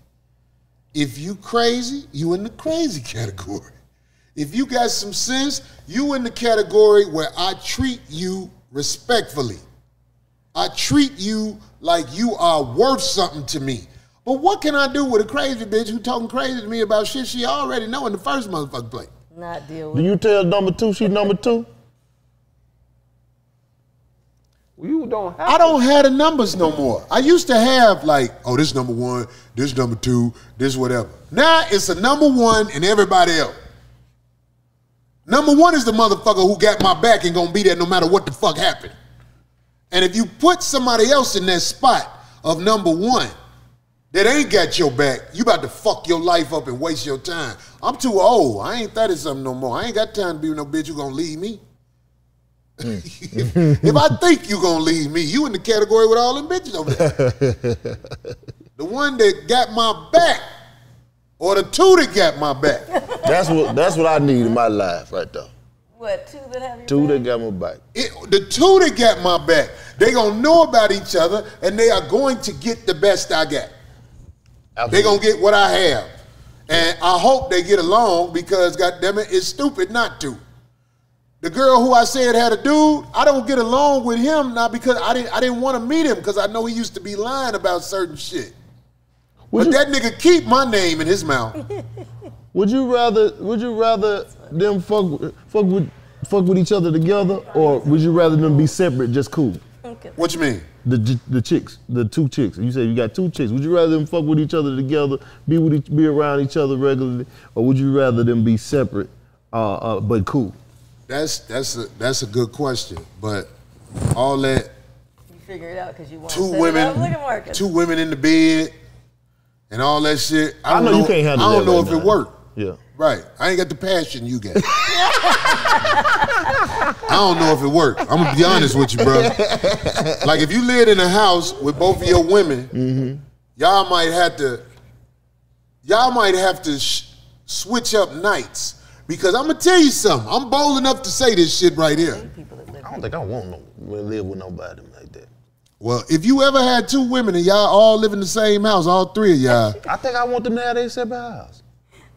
S3: If you crazy, you in the crazy category. If you got some sense, you in the category where I treat you respectfully. I treat you like you are worth something to me. But what can I do with a crazy bitch who talking crazy to me about shit she already know in the first motherfucking place?
S4: Not deal with.
S5: Do you tell number two she number two?
S6: You don't have.
S3: I don't have the numbers no more. I used to have like, oh, this number one, this number two, this whatever. Now it's a number one and everybody else. Number one is the motherfucker who got my back and gonna be there no matter what the fuck happened. And if you put somebody else in that spot of number one that ain't got your back, you about to fuck your life up and waste your time. I'm too old. I ain't 30-something no more. I ain't got time to be with no bitch who gonna leave me. If I think you gonna leave me, you in the category with all them bitches over there. The one that got my back, or the two that got my back.
S5: That's what I need in my life right there.
S4: What, two that have your
S5: Two
S4: back?
S5: that got my back.
S3: The two that got my back, they gonna know about each other and they are going to get the best I got. Absolutely. They gonna get what I have. And I hope they get along because goddammit, it's stupid not to. The girl who I said had a dude, I don't get along with him now because I didn't want to meet him because I know he used to be lying about certain shit. But that nigga keep my name in his mouth.
S5: Would you rather them fuck with fuck with each other together, or would you rather them be separate, just cool?
S3: What you mean?
S5: The chicks, the two chicks. You said you got two chicks. Would you rather them fuck with each other together, be around each other regularly, or would you rather them be separate, but cool?
S3: That's a good question, but all that.
S4: You figure it out because you want
S3: two women in the bed, and all that shit. I know
S5: you can't handle that.
S3: I don't know if it worked.
S5: Yeah.
S3: Right. I ain't got the passion you got. I don't know if it worked. I'm gonna be honest with you, bro. Like if you lived in a house with both of your women, y'all might have to switch up nights. Because I'm gonna tell you something. I'm bold enough to say this shit right here.
S5: I don't think I want to live with nobody like that.
S3: Well, if you ever had two women and y'all all live in the same house, all three of y'all.
S5: I think I want them to have their separate house.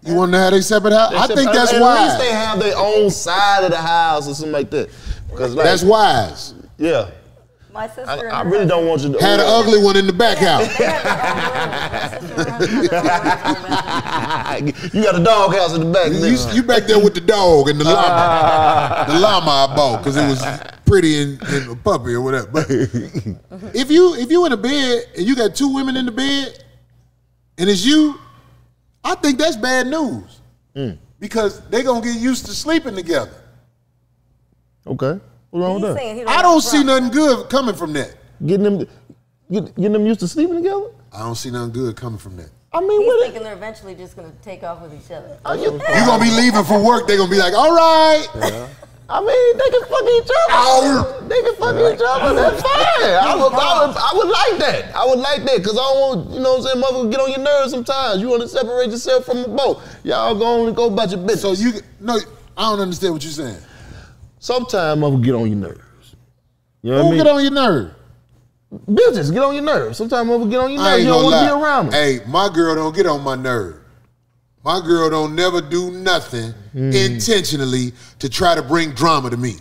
S3: You want them to have their separate house? I think that's wise.
S5: At least they have their own side of the house or something like that. Because
S3: that's wise.
S5: Yeah.
S4: My sister.
S5: I really don't want you to.
S3: Had an ugly one in the back house.
S5: You got a dog house in the back.
S3: You back there with the dog and the llama. The llama I bought because it was pretty and a puppy or whatever. But if you in a bed and you got two women in the bed and it's you, I think that's bad news. Because they gonna get used to sleeping together.
S5: Okay. What's wrong with that?
S3: I don't see nothing good coming from that.
S5: Getting them used to sleeping together?
S3: I don't see nothing good coming from that.
S5: I mean,
S4: he's thinking they're eventually just going to take off with each other.
S3: You gonna be leaving for work? They gonna be like, all right.
S5: Yeah. I mean, they can fuck each other. They can fuck each other. That's fine. I would like that. I would like that because I don't want, you know what I'm saying, motherfucker, get on your nerves sometimes. You want to separate yourself from the boat. Y'all gonna go about your business.
S3: So I don't understand what you're saying.
S5: Sometimes motherfucker get on your nerves. You know what I mean?
S3: Get on your nerves?
S5: Bitches get on your nerves. Sometimes motherfucker get on your nerves. You don't want to be around them.
S3: Hey, my girl don't get on my nerve. My girl don't never do nothing intentionally to try to bring drama to me.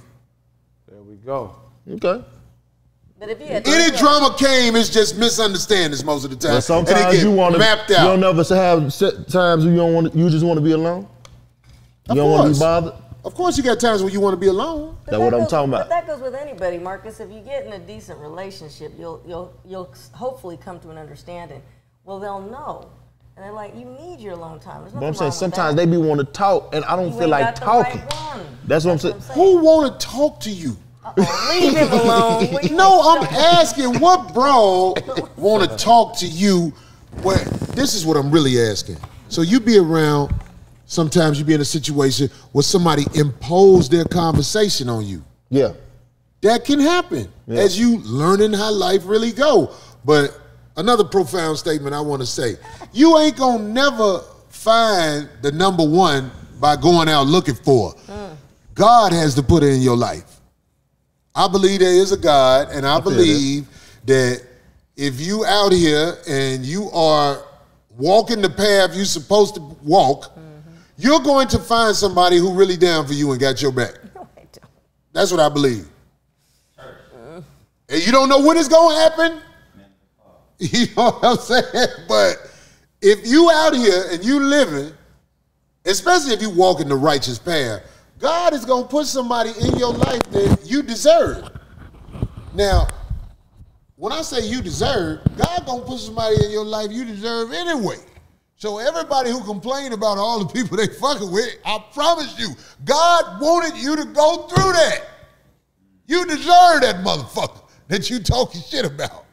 S6: There we go.
S5: Okay.
S4: But if you had
S3: any drama came, it's just misunderstandings most of the time.
S5: But sometimes you want to
S3: mapped out.
S5: You don't never have times you don't want. You just want to be alone. You don't want to be bothered.
S3: Of course, you got times when you want to be alone.
S5: That's what I'm talking about.
S4: But that goes with anybody, Marcus. If you get in a decent relationship, you'll hopefully come to an understanding. Well, they'll know. And they're like, you need your alone time. There's nothing
S5: but I'm saying
S4: wrong
S5: sometimes
S4: with that.
S5: they be want to talk, and I don't feel like talking. That's what I'm saying.
S3: Who want to talk to you?
S4: Leave him alone.
S3: No, I'm asking what bro want to talk to you. Well, this is what I'm really asking. So you be around, sometimes you be in a situation where somebody impose their conversation on you.
S5: Yeah.
S3: That can happen as you learning how life really go. But another profound statement I want to say, you ain't gonna never find the number one by going out looking for her. God has to put it in your life. I believe there is a God, and I believe that if you out here and you are walking the path you're supposed to walk, you're going to find somebody who really down for you and got your back.
S4: No, I don't.
S3: That's what I believe. And you don't know when it's going to happen. You know what I'm saying? But if you out here and you living, especially if you walking the righteous path, God is going to put somebody in your life that you deserve. Now, when I say you deserve, God going to put somebody in your life you deserve anyway. So everybody who complain about all the people they fucking with, I promise you, God wanted you to go through that. You deserve that motherfucker that you talking shit about.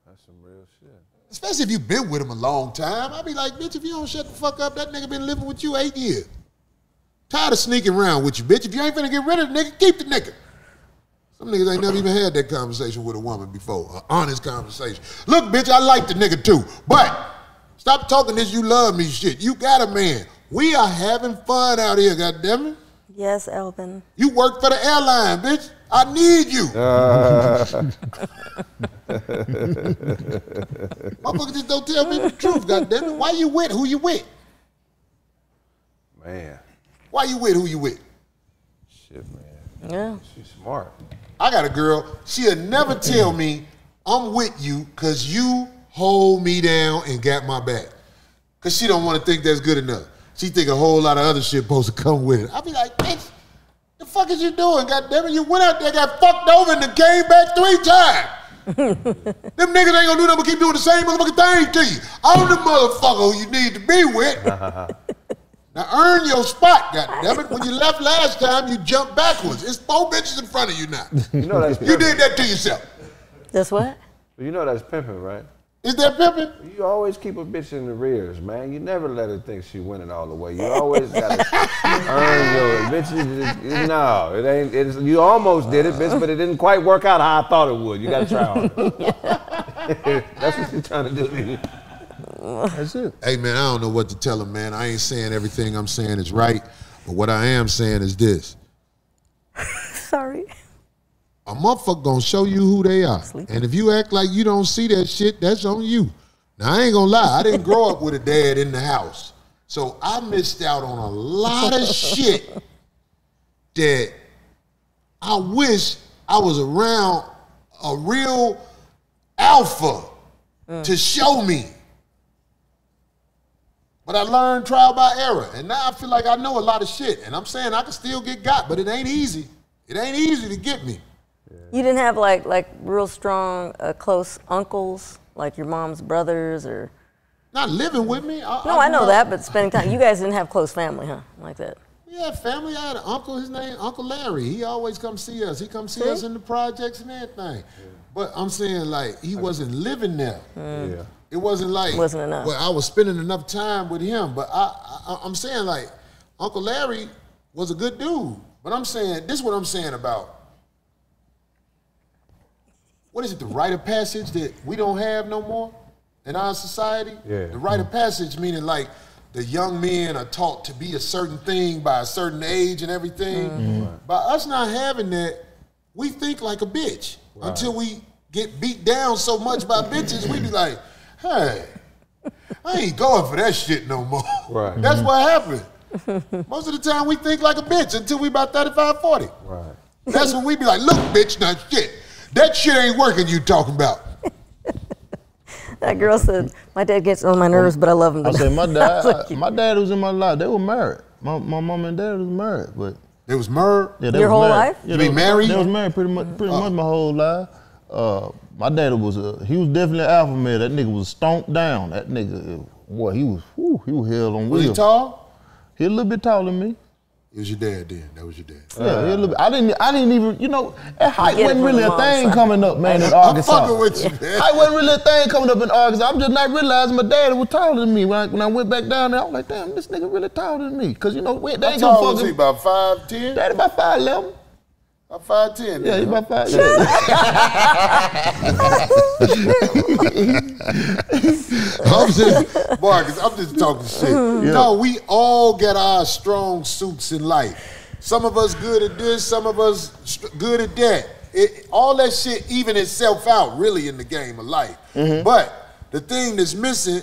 S6: That's some real shit.
S3: Especially if you've been with him a long time. I be like, bitch, if you don't shut the fuck up, that nigga been living with you 8 years. Tired of sneaking around with you, bitch. If you ain't finna get rid of the nigga, keep the nigga. Some niggas ain't never even had that conversation with a woman before, an honest conversation. Look, bitch, I like the nigga too, but stop talking this you love me shit. You got a man. We are having fun out here, goddammit.
S4: Yes, Elvin.
S3: You work for the airline, bitch. I need you. Motherfucker just don't tell me the truth, goddammit. Why you with? Who you with?
S6: Man.
S3: Why you with? Who you with?
S6: Shit, man.
S4: Yeah.
S6: She's smart.
S3: I got a girl, she'll never tell me I'm with you because you hold me down and got my back. Because she don't want to think that's good enough. She think a whole lot of other shit supposed to come with it. I be like, bitch, The fuck is you doing, goddammit? You went out there, got fucked over, and then came back 3 times. Them niggas ain't gonna do nothing but keep doing the same motherfucking thing to you. I'm the motherfucker who you need to be with. Now earn your spot, goddammit. When you left last time, you jumped backwards. It's 4 bitches in front of you now.
S6: You know that's
S3: you did that to yourself.
S4: That's what?
S6: You know that's pimping, right?
S3: Is that pimping?
S6: You always keep a bitch in the rears, man. You never let her think she winning all the way. You always gotta earn your bitch. No, it ain't. You almost did it, bitch, but it didn't quite work out how I thought it would. You gotta try harder. That's what you're trying to do.
S5: That's it.
S3: Hey man, I don't know what to tell him, man. I ain't saying everything I'm saying is right, but what I am saying is this.
S4: Sorry.
S3: A motherfucker gonna show you who they are. And if you act like you don't see that shit, that's on you. Now, I ain't gonna lie, I didn't grow up with a dad in the house. So I missed out on a lot of shit that I wish I was around a real alpha to show me. But I learned trial by error. And now I feel like I know a lot of shit. And I'm saying I can still get got, but it ain't easy. It ain't easy to get me.
S4: You didn't have like real strong, close uncles, like your mom's brothers, or?
S3: Not living with me.
S4: I know that, but spending time. You guys didn't have close family, huh? Like that.
S3: We had family. I had an uncle. His name Uncle Larry. He always come see us. He come see us in the projects and everything. Yeah. But I'm saying like he wasn't living there. Yeah. It wasn't like
S4: wasn't enough.
S3: Well, I was spending enough time with him. But I'm saying like Uncle Larry was a good dude. But I'm saying this is what I'm saying about. What is it, the rite of passage that we don't have no more in our society? Yeah. The rite of passage meaning like the young men are taught to be a certain thing by a certain age and everything. Mm-hmm. By us not having that, we think like a bitch. Right. Until we get beat down so much by bitches, we be like, hey, I ain't going for that shit no more. Right. That's what happened. Most of the time we think like a bitch until we about 35, 40. Right. That's when we be like, look, bitch, now shit. That shit ain't working you talking about.
S4: That girl said, my dad gets on my nerves, but I love him.
S5: I said, my dad was in my life. They were married. My mom and dad was married. But
S3: they was married?
S5: Yeah, they
S4: Your whole life?
S3: Yeah, you be married?
S5: They was married pretty much my whole life. My dad was he was definitely an alpha male. That nigga was stomped down. That nigga, boy, he was held on wheels.
S3: Was he tall?
S5: He a little bit taller than me.
S3: It was your dad then. That was your dad.
S5: Yeah, a little bit. I didn't even, you know, that height wasn't really a thing coming up, man, in Arkansas.
S3: I'm fucking with you, man.
S5: Height wasn't really a thing coming up in Arkansas. I'm just not realizing my dad was taller than me. When I went back down there, I was like, damn, this nigga really taller than me. Because, you know, they ain't gonna fuck.
S3: How tall was he, about 5'10"?
S5: Daddy about 5'11".
S3: About 5'10".
S5: Yeah, he about 5'11".
S3: I'm just talking shit. Yeah. No, we all got our strong suits in life. Some of us good at this, some of us good at that. All that shit even itself out really in the game of life. Mm-hmm. But the thing that's missing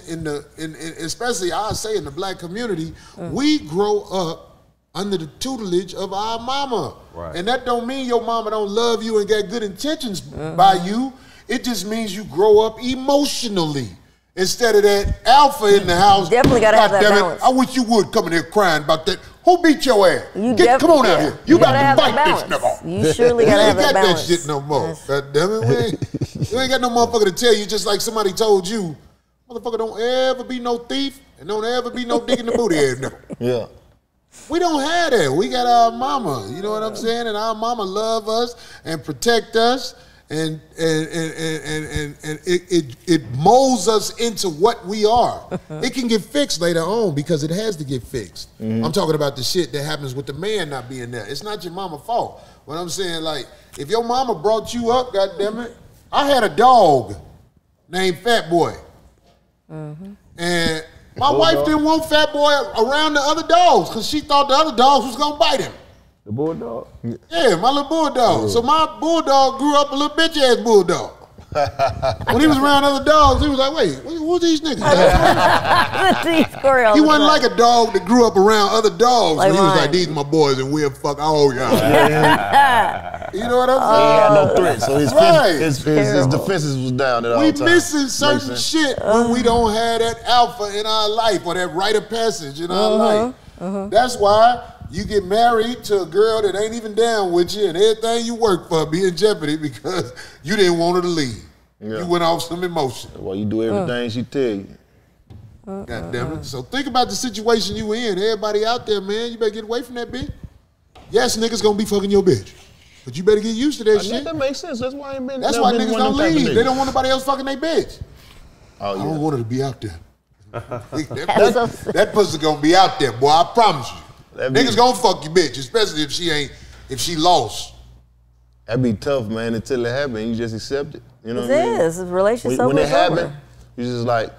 S3: especially I say in the black community, we grow up under the tutelage of our mama. Right. And that don't mean your mama don't love you and got good intentions by you. It just means you grow up emotionally. Instead of that alpha in the house.
S4: Definitely gotta have that balance.
S3: I wish you would come in here crying about that. Who beat your ass? Come on out here. You about to fight this nigga.
S4: You surely gotta have that balance.
S3: You ain't got that shit no more. God damn it, you ain't got no motherfucker to tell you just like somebody told you, motherfucker don't ever be no thief and don't ever be no dick in the booty ass nigga. Yeah. We don't have that. We got our mama, you know what I'm saying? And our mama love us and protect us, and it molds us into what we are. It can get fixed later on because it has to get fixed. Mm-hmm. I'm talking about the shit that happens with the man not being there. It's not your mama's fault. What I'm saying, like, if your mama brought you up, goddammit, I had a dog named Fat Boy. Mm-hmm. And my wife didn't want Fat Boy around the other dogs because she thought the other dogs was going to bite him.
S6: The bulldog?
S3: Yeah, my little bulldog. Yeah. So my bulldog grew up a little bitch-ass bulldog. When he was around other dogs, he was like, wait, who's these niggas? He wasn't like a dog that grew up around other dogs. Like he was like, these my boys and we'll fuck all y'all. You know what I'm saying?
S5: He had no threat, so his defenses was down at all times.
S3: We missing certain shit when we don't have that alpha in our life or that rite of passage in our life. That's why you get married to a girl that ain't even down with you, and everything you work for be in jeopardy because you didn't want her to leave. Yeah. You went off some emotion.
S5: Well, you do everything she tell you.
S3: God damn it. So think about the situation you in. Everybody out there, man, you better get away from that bitch. Yes, niggas gonna be fucking your bitch. But you better get used to that shit.
S5: That makes sense. That's why I ain't been.
S3: That's why niggas don't leave. They don't want nobody else fucking their bitch. Oh, yeah. I don't want her to be out there. that pussy gonna be out there, boy. I promise you. Niggas gonna fuck your bitch, especially if she lost.
S5: That'd be tough, man. Until it happens, you just accept it. You know what I mean?
S4: It is. The relationship
S5: when it happens, you just like,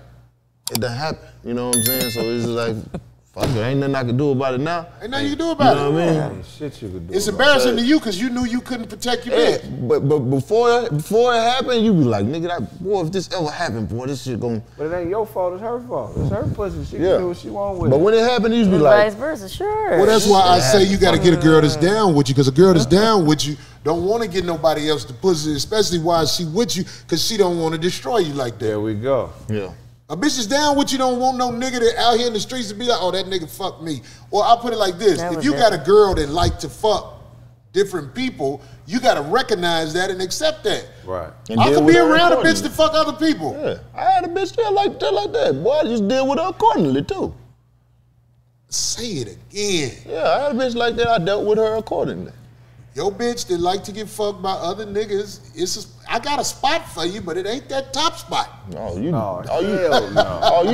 S5: it done happen. You know what I'm saying? So it's just like, fuck it, ain't nothing I can do about it now.
S3: Ain't nothing you can do about it.
S5: You know what I mean?
S6: Shit you could do.
S3: It's embarrassing to you because you knew you couldn't protect your bitch.
S5: But before it happened, you be like, nigga, boy, if this ever happened, boy, this shit gon'.
S6: But it ain't your fault, it's her fault. It's her pussy. She can do what she want with it.
S5: But when it happened, you be like.
S4: Vice versa, sure.
S3: Well, that's why I say you gotta get a girl that's down with you, because a girl that's down with you don't want to get nobody else to pussy, especially while she with you, because she don't want to destroy you like that.
S6: There we go.
S5: Yeah.
S3: A bitch is down with you, don't want no nigga that out here in the streets to be like, oh, that nigga fucked me. Or I'll put it like this. If you got a girl that like to fuck different people, you got to recognize that and accept that.
S6: Right.
S3: I could be around a bitch to fuck other people.
S5: Yeah. I had a bitch there like that. Boy, I just deal with her accordingly, too.
S3: Say it again.
S5: Yeah, I had a bitch like that. I dealt with her accordingly.
S3: Your bitch that like to get fucked by other niggas, I got a spot for you, but it ain't that top spot.
S5: No, you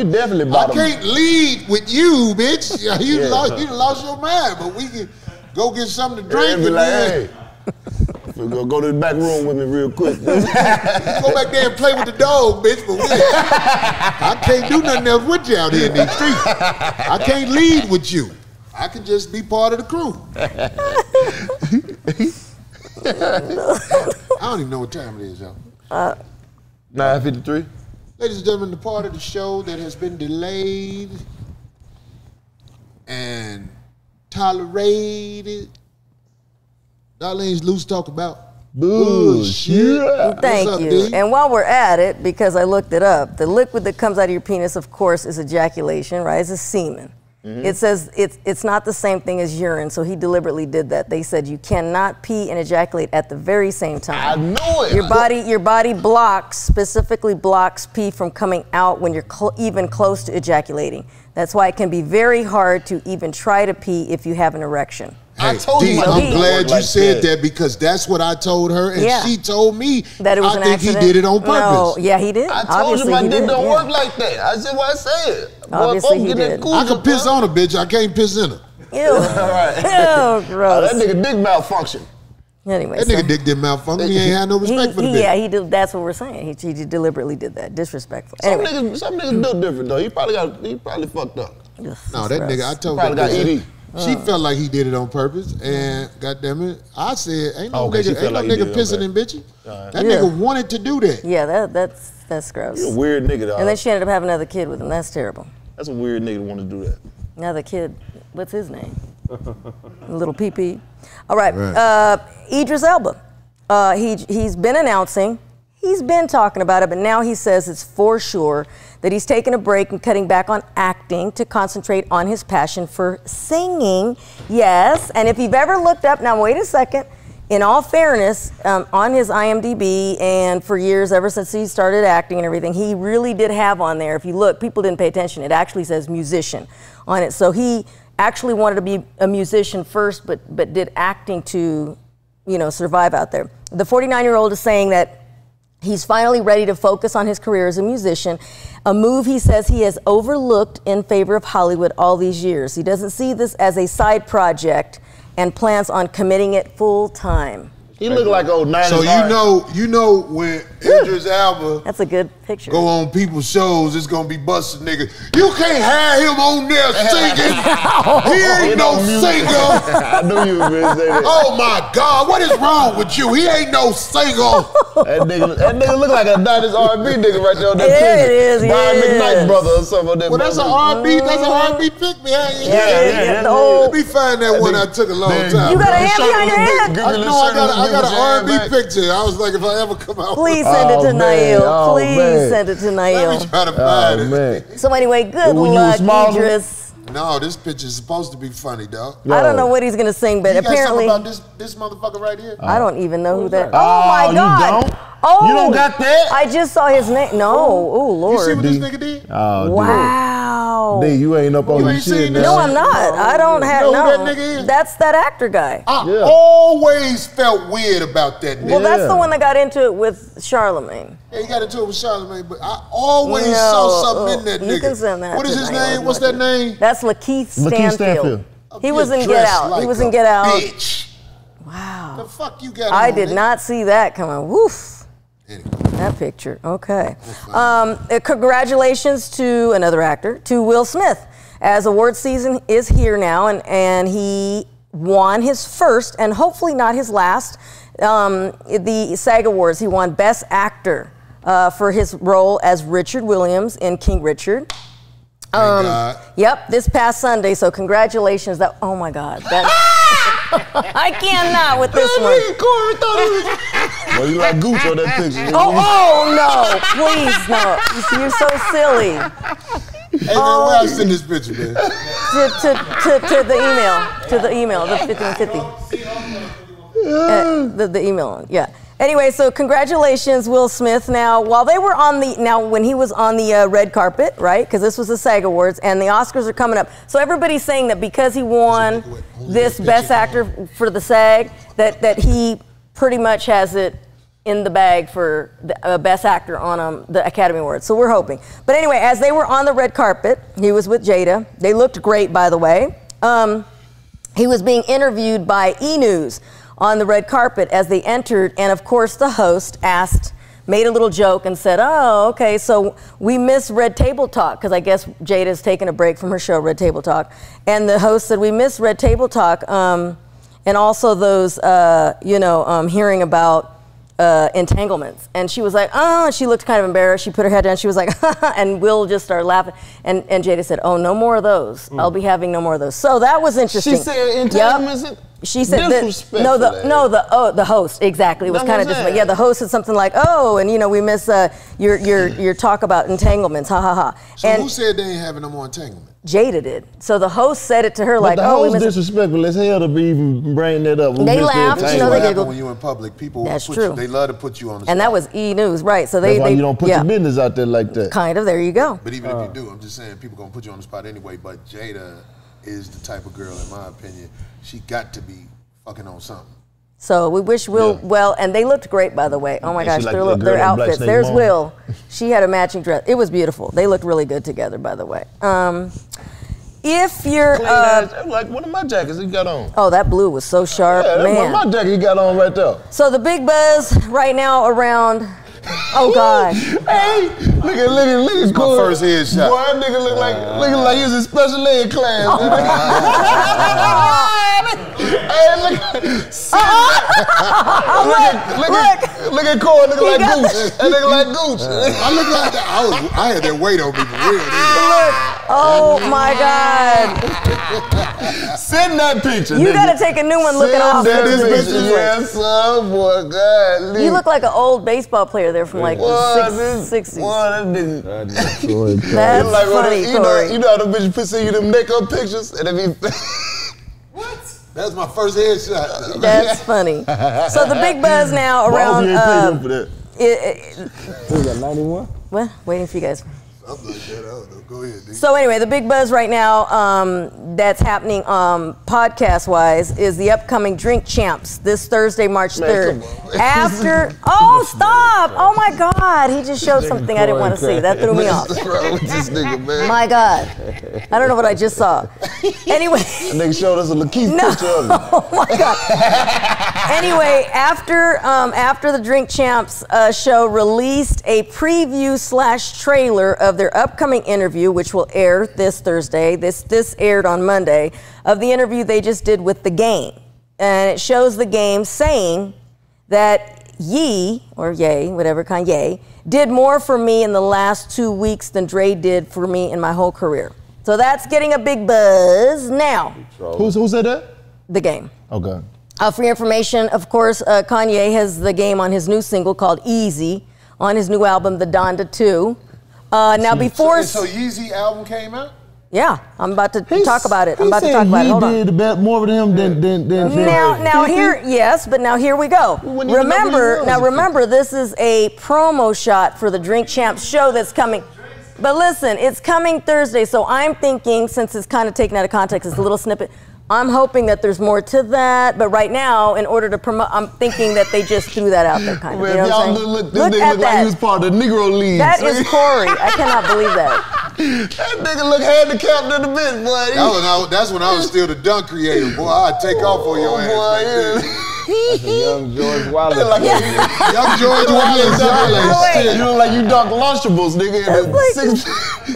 S5: definitely bottom.
S3: I can't lead with you, bitch. You lost your mind, but we can go get something to drink.
S5: And be like, hey, go to the back room with me real quick.
S3: Go back there and play with the dog, bitch, but I can't do nothing else with you out here in these streets. I can't lead with you. I can just be part of the crew. I don't even know what time it is, y'all.
S5: 9:53.
S3: Ladies and gentlemen, the part of the show that has been delayed and tolerated. Darlene's loose talk about bullshit.
S4: Thank you. D? And while we're at it, because I looked it up, the liquid that comes out of your penis, of course, is ejaculation, right? It's a semen. Mm-hmm. It says it's not the same thing as urine, so he deliberately did that. They said you cannot pee and ejaculate at the very same time.
S5: I know it.
S4: Your body specifically blocks pee from coming out when you're even close to ejaculating. That's why it can be very hard to even try to pee if you have an erection.
S3: Hey, I told you. I'm glad you said that because that's what I told her, and she told me
S4: that it was an accident.
S3: He did it on purpose.
S4: No, yeah, he did.
S5: I told you my dick don't work like that. I said what I said.
S4: Obviously he did.
S3: I can piss on a bitch. I can't piss in her.
S4: Ew. Ew, gross.
S5: That nigga dick malfunction.
S4: Anyway,
S3: that nigga dick didn't malfunction. He ain't had no respect for the bitch.
S4: Yeah, he did. That's what we're saying. He deliberately did that. Disrespectful. Anyway.
S5: Some niggas built different though. He probably fucked up.
S3: No, that nigga. I told
S5: you. Probably got ED.
S3: She felt like he did it on purpose, and goddamn it, I said, ain't no nigga pissing and bitching. That nigga wanted to do that.
S4: Yeah, that's gross.
S5: You're a weird nigga, dog.
S4: And then she ended up having another kid with him. That's terrible.
S5: That's a weird nigga to want to do that.
S4: Another kid, what's his name? Little PP. All right, Idris Elba. He's been announcing. He's been talking about it, but now he says it's for sure that he's taking a break and cutting back on acting to concentrate on his passion for singing. Yes, and if you've ever looked up, now wait a second, in all fairness, on his IMDb and for years, ever since he started acting and everything, he really did have on there, if you look, people didn't pay attention, it actually says musician on it. So he actually wanted to be a musician first, but did acting to, survive out there. The 49-year-old is saying that he's finally ready to focus on his career as a musician, a move he says he has overlooked in favor of Hollywood all these years. He doesn't see this as a side project and plans on committing it full time.
S5: He look like old 90s.
S3: So you know when Idris Elba
S4: that's a good picture.
S3: Go on people's shows, it's gonna be busted nigga. You can't have him on there singing. He ain't no singer.
S5: I knew you were gonna say that.
S3: Oh my God, what is wrong with you? He ain't no singer.
S5: That nigga look like a 90s R&B nigga right there on that
S4: picture. It is.
S5: Brian McKnight brother or something.
S3: Well, that's an R&B. That's an R&B pick me.
S5: Yeah.
S3: Let me find that one I took a long time.
S4: You got a hand behind your head.
S3: I got an R&B picture. I was like, if I ever come out,
S4: please send it to Nail. Please send it to Nail.
S3: Let me try to find it.
S4: So anyway, good luck, Idris.
S3: No, this picture is supposed to be funny, dog.
S4: I don't know what he's gonna sing, but apparently.
S3: You got something about this motherfucker right here?
S4: I don't even know who that. Oh my God!
S5: You don't?
S4: Oh,
S5: you don't got that?
S4: I just saw his name. No, oh Lord.
S3: You see what this nigga did?
S5: Oh,
S4: wow.
S5: D, you ain't up on your shit now.
S4: No, I'm not. I don't have.
S3: You know
S4: No,
S3: who that nigga is?
S4: That's that actor guy.
S3: I always felt weird about that nigga.
S4: Well, that's the one that got into it with Charlemagne.
S3: Yeah, he got into it with Charlemagne, but I always saw something in that nigga.
S4: You can send that.
S3: What is his name? What's that name?
S4: That's Lakeith Stanfield. He was in Get Out. He was in Get Out.
S3: Bitch.
S4: Wow.
S3: The fuck you got?
S4: I did not see that coming. Woof.
S3: Anyway.
S4: That picture. Okay. Congratulations to another actor, to Will Smith, as award season is here now, and he won his first and hopefully not his last the SAG Awards. He won Best Actor for his role as Richard Williams in King Richard. Yep, this past Sunday. So congratulations. That. Oh my God. That. I cannot with this one.
S5: Well, you like Gooch on that picture.
S4: Oh no! Please no. You're so silly.
S3: Hey man, where I send this picture, man?
S4: To the email, the 1550. The email, yeah. Anyway, so congratulations, Will Smith. Now, while they were when he was on the red carpet, right? Because this was the SAG Awards, and the Oscars are coming up. So everybody's saying that because he won this Best Actor for the SAG, that he pretty much has it in the bag for the Best Actor on the Academy Awards. So we're hoping. But anyway, as they were on the red carpet, he was with Jada. They looked great, by the way. He was being interviewed by E! News on the red carpet as they entered, and of course the host made a little joke and said, oh, okay, so we miss Red Table Talk, because I guess Jada's taking a break from her show, Red Table Talk. And the host said, we miss Red Table Talk, and also those, hearing about entanglements. And she was like, oh, she looked kind of embarrassed. She put her head down. She was like, and Will just started laughing. And Jada said, oh, no more of those. I'll be having no more of those. So that was interesting.
S5: She said entanglements?
S4: Yep. She said the host, exactly. It was kind of disrespectful. Yeah, the host said something like, oh, and we miss your talk about entanglements, ha ha ha.
S3: So who said they ain't having no more entanglement?
S4: Jada did. So the host said it to her like,
S5: oh, we miss. Disrespectful as hell to be even bringing that up.
S4: They laughed, they giggled.
S3: When you're in public, people
S4: That's true.
S3: They love to put you on the spot.
S4: And that was E! News, right? So
S5: that's why you don't put your business out there like that.
S4: Kind of. There you go.
S3: But even if you do, I'm just saying, people gonna put you on the spot anyway. But Jada is the type of girl, in my opinion, she got to be fucking on something.
S4: So we wish Will well, and they looked great, by the way. Oh my gosh, their outfits. There's Will. She had a matching dress. It was beautiful. They looked really good together, by the way. If you're
S5: like one of my jackets he got on.
S4: Oh, that blue was so sharp, man.
S5: One of my jacket he got on right there.
S4: So the big buzz right now around. Oh God!
S5: Hey, look at
S3: my first headshot.
S5: Boy, that nigga look like he was in special ed class.
S4: Oh my God.
S5: Hey, look at Corey looking like Gooch. That nigga like Gooch.
S3: I look like that. I had that weight on me for real.
S4: Look. Oh my God.
S5: Send that picture.
S4: You gotta take a new one looking off.
S5: Send that picture. Yes, sir, boy. God.
S4: You look like an old baseball player there from like the 60s. That's
S5: like
S4: funny,
S5: Corey. You know how the bitch put you them makeup pictures and then
S3: What? That was my first headshot.
S4: That's funny. So the big buzz now around.
S5: For that. We got 91.
S4: What? Waiting for you guys.
S3: Something like that. I don't know. Go ahead, dude.
S4: So anyway, the big buzz right now that's happening podcast-wise is the upcoming Drink Champs this Thursday, March 3rd. After, oh, stop! Oh my God, he just showed something I didn't want to see. That threw me off.
S5: What's wrong with this nigga, man?
S4: My God, I don't know what I just saw. Anyway,
S5: that nigga showed us a Lakeith picture of him.
S4: Oh my God. Anyway, after the Drink Champs show released a preview/trailer of their upcoming interview, which will air this Thursday. This aired on Monday, of the interview they just did with The Game. And it shows The Game saying that Kanye, did more for me in the last 2 weeks than Dre did for me in my whole career. So that's getting a big buzz now.
S5: Who said that?
S4: The Game.
S5: Okay.
S4: For your information, of course, Kanye has The Game on his new single called Easy on his new album, The Donda 2. Now before...
S3: So Yeezy album came out?
S4: Yeah, I'm about to talk about it. I'm about to talk about it. Hold on.
S5: He did more than
S4: Now here, yes, but now here we go. Remember, this is a promo shot for the Drink Champs show that's coming. But listen, it's coming Thursday, so I'm thinking, since it's kind of taken out of context, it's a little snippet. I'm hoping that there's more to that, but right now, in order to promote, I'm thinking that they just threw that out there, kind of. You know what I'm saying?
S5: Look like he was part of the Negro League.
S4: That is Corey. I cannot believe that.
S5: That nigga look handicapped in the bit, boy.
S3: That's when I was still the dunk creator, boy. I'd take off on your ass.
S6: That's a young George Wallace.
S3: Young George Wallace.
S5: You look like you dunk Lunchables, nigga.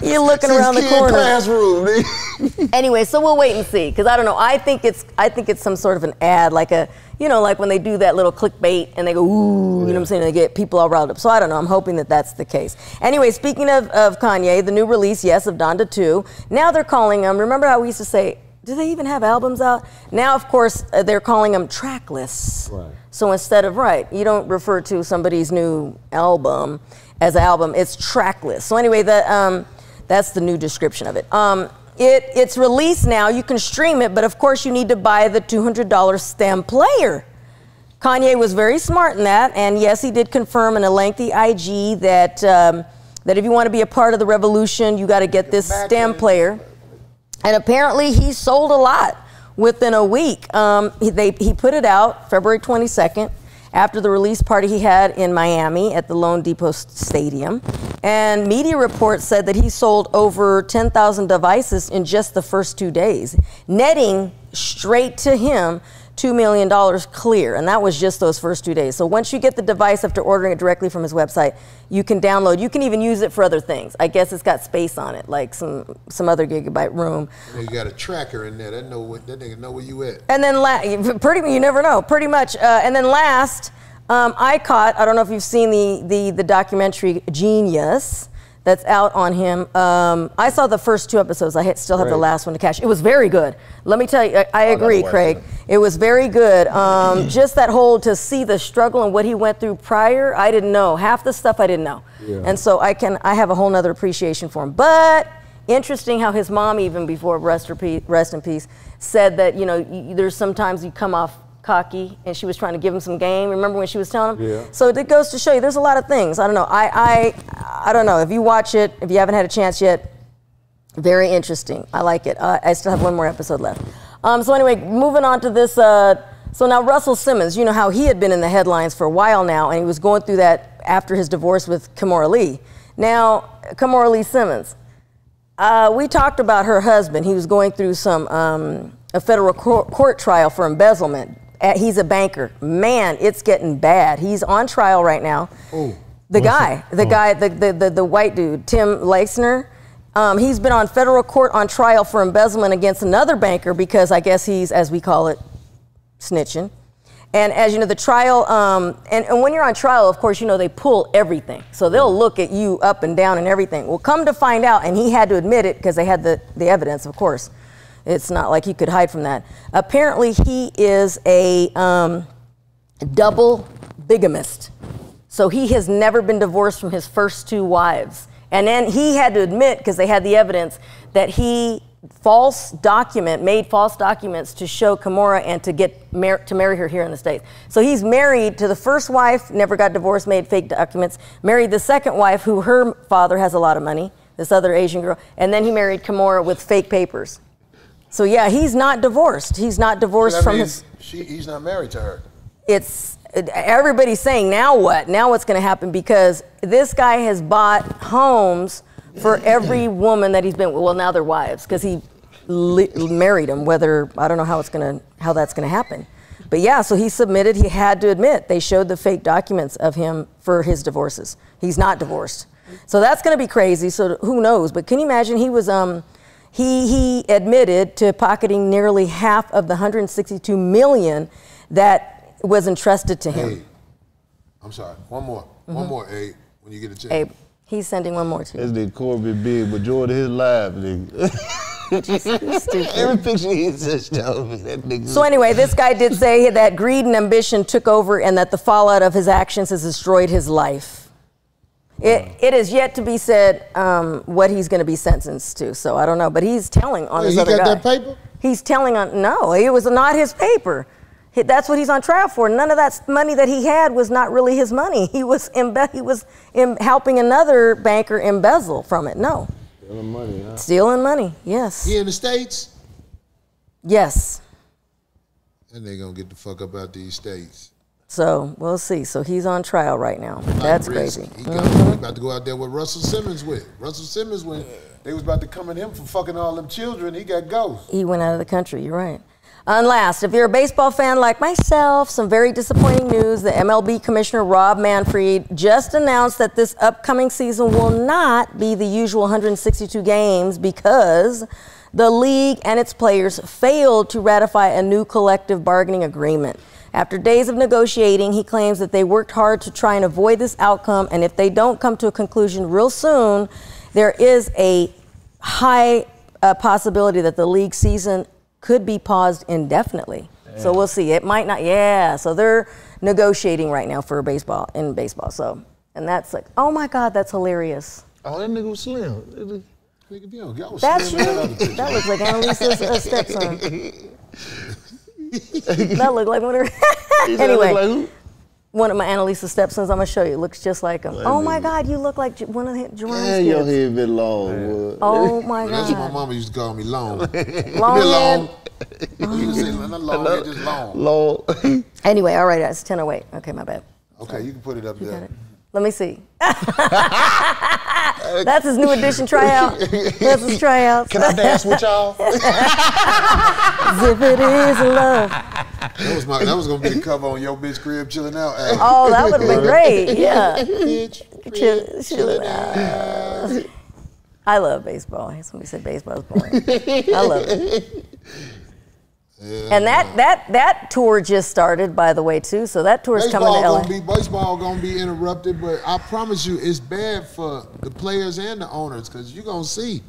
S4: You're looking around the corner.
S5: Classroom, nigga.
S4: Anyway, so we'll wait and see, because I don't know. I think it's some sort of an ad, like like when they do that little clickbait and they go, ooh, you know what I'm saying? They get people all riled up. So I don't know. I'm hoping that that's the case. Anyway, speaking of Kanye, the new release, yes, of Donda 2. Now they're calling them, remember how we used to say, do they even have albums out? Now, of course, they're calling them track lists. Right. So instead of, you don't refer to somebody's new album as an album, it's track list. So anyway, that's the new description of it. It's released now. You can stream it, but of course you need to buy the $200 stem player. Kanye was very smart in that, and yes, he did confirm in a lengthy IG that if you want to be a part of the revolution, you got to get this stem player. And apparently he sold a lot within a week. He put it out February 22nd after the release party he had in Miami at the Lone Depot Stadium. And media reports said that he sold over 10,000 devices in just the first 2 days, netting straight to him $2 million clear, and that was just those first 2 days. So once you get the device after ordering it directly from his website, you can download. You can even use it for other things. I guess it's got space on it, like some other gigabyte room.
S3: You got a tracker in there. That nigga know where you at.
S4: And then you never know. Pretty much. And then last, I don't know if you've seen the documentary Genius that's out on him. I saw the first 2 episodes. I still have the last one to catch. It was very good. Let me tell you, I agree, Craig. It was very good. Just that whole, to see the struggle and what he went through prior, I didn't know. Half the stuff I didn't know. Yeah. And so I have a whole nother appreciation for him. But interesting how his mom, even before rest in peace, said that, there's sometimes you come off cocky, and she was trying to give him some game. Remember when she was telling him? Yeah. So it goes to show you, there's a lot of things. I don't know. I don't know. If you watch it, if you haven't had a chance yet, very interesting. I like it. I still have one more episode left. So anyway, moving on to this. So now Russell Simmons, you know how he had been in the headlines for a while now, and he was going through that after his divorce with Kimora Lee. Now, Kimora Lee Simmons, we talked about her husband. He was going through a federal court trial for embezzlement. He's a banker. Man, it's getting bad. He's on trial right now. Oh, the white dude, Tim Leissner. He's been on federal court on trial for embezzlement against another banker because I guess he's, as we call it, snitching. And as you know, the trial, and when you're on trial, of course, they pull everything. So they'll look at you up and down and everything. Well, come to find out, and he had to admit it because they had the evidence, of course. It's not like he could hide from that. Apparently, he is a double bigamist. So he has never been divorced from his first 2 wives. And then he had to admit, because they had the evidence, that he made false documents to show Kimora and to marry her here in the States. So he's married to the first wife, never got divorced, made fake documents, married the second wife, who her father has a lot of money, this other Asian girl, and then he married Kimora with fake papers. So yeah, he's not divorced. He's not divorced from his...
S3: He's not married to her.
S4: Everybody's saying, now what? Now what's going to happen? Because this guy has bought homes for every woman that he's been with. Well, now they're wives, because he married them. I don't know how that's going to happen. But yeah, so he had to admit, they showed the fake documents of him for his divorces. He's not divorced. So that's going to be crazy. So who knows? But can you imagine, he was... He admitted to pocketing nearly half of the $162 million that was entrusted to him.
S3: Hey, I'm sorry. One more. Mm-hmm. One more, Abe, when you get a chance.
S4: Abe, he's sending one more to you.
S5: This nigga Corey big, majority of his life, nigga. Every picture he just showed me, that nigga.
S4: So anyway, this guy did say that greed and ambition took over and that the fallout of his actions has destroyed his life. It is yet to be said what he's going to be sentenced to. So I don't know, but he's telling on his other guy.
S3: He got that paper?
S4: He's telling on, no, it was not his paper. That's what he's on trial for. None of that money that he had was not really his money. He was helping another banker embezzle from it. No.
S6: Stealing money, huh?
S4: Stealing money, yes.
S3: He in the States?
S4: Yes.
S3: And they gonna get the fuck up out these states.
S4: So we'll see. So he's on trial right now. That's crazy.
S3: He about to go out there with Russell Simmons with. Russell Simmons, when they was about to come at him for fucking all them children, he got ghost.
S4: He went out of the country, you're right. And last, if you're a baseball fan like myself, some very disappointing news. The MLB Commissioner Rob Manfred just announced that this upcoming season will not be the usual 162 games because the league and its players failed to ratify a new collective bargaining agreement. After days of negotiating, he claims that they worked hard to try and avoid this outcome, and if they don't come to a conclusion real soon, there is a high possibility that the league season could be paused indefinitely. Damn. So we'll see. It might not. Yeah. So they're negotiating right now for baseball. So, and that's like, oh my God, that's hilarious.
S5: Oh, that nigga was slim.
S4: That's you. That looks like Annalisa's stepson. That looked like one of her. Anyway, like who? One of my Annalisa's stepsons. I'm gonna show you. It looks just like him. Oh my God, you look like one of Jerron's kids.
S5: Your head bit long.
S4: Oh my God.
S3: That's what my mama used to call me, long.
S4: Long.
S3: You say not long, head, just long.
S5: Long.
S4: Anyway, all right, it's 10:08. Okay, my bad.
S3: Okay, you can put it up there.
S4: It. Let me see. That's his new edition tryout. That's his tryout.
S5: Can I dance with y'all?
S4: Zippity love.
S3: That was gonna be the cover on Yo Bitch Crib Chilling Out.
S4: Oh, that would have been great. Yeah.
S3: Bitch
S4: chilling out. I love baseball. Somebody said baseball is boring. I love it. Yeah. And that tour just started, by the way, too. So that tour is coming to LA.
S3: Baseball gonna be interrupted, but I promise you, it's bad for the players and the owners because you're gonna see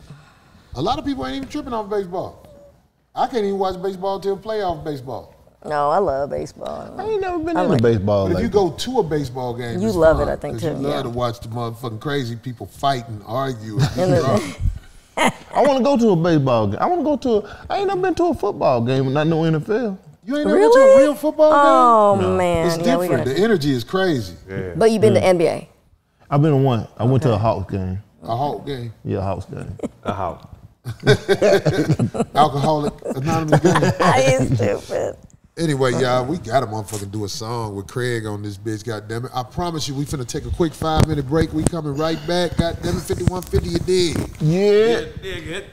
S3: a lot of people ain't even tripping off baseball. I can't even watch baseball till playoff baseball.
S4: No, I love baseball.
S5: I ain't never been into baseball.
S3: But if you go to a baseball game,
S4: you love it, I think, too.
S3: You love to watch the motherfucking crazy people fight and argue.
S5: I want to go to a baseball game. I ain't never been to a football game, not no NFL.
S3: You ain't never been to a real football game?
S4: Oh, man.
S3: It's different. The energy is crazy.
S6: Yeah.
S4: But you've been to NBA?
S5: I've been to one. I went to a Hawks game.
S3: A Hawks game?
S5: Yeah, a Hawks game.
S6: A Hawks.
S3: Alcoholic Anonymous game.
S4: I am stupid.
S3: Anyway, y'all, we gotta motherfucking do a song with Craig on this bitch, goddammit. I promise you, we finna take a quick 5-minute break. We coming right back. Goddammit, 5150, you dig?
S5: Yeah.
S6: Dig it.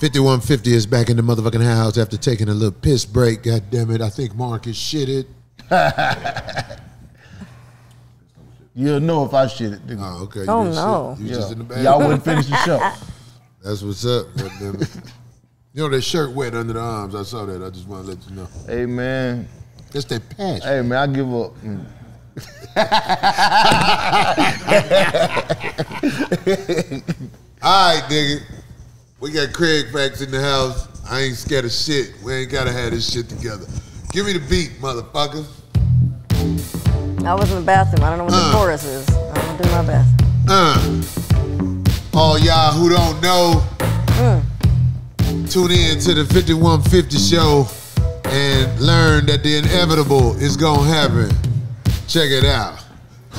S3: 5150 is back in the motherfucking house after taking a little piss break. God damn it, I think Mark is shitted.
S5: You'll know if I shit it.
S3: Oh, okay.
S4: Oh, no.
S3: You just in the bathroom.
S5: Y'all wouldn't finish the show.
S3: That's what's up. God damn it. You know that shirt wet under the arms. I saw that. I just want to let you know.
S5: Hey, man.
S3: That's that patch.
S5: Hey, man, I give up.
S3: All right, nigga. We got Craig Facts in the house. I ain't scared of shit. We ain't got to have this shit together. Give me the beat, motherfucker.
S4: I was in the bathroom. I don't know what the chorus is. I'm going to do my best.
S3: All y'all who don't know, tune in to the 5150 show and learn that the inevitable is gonna happen. Check it out.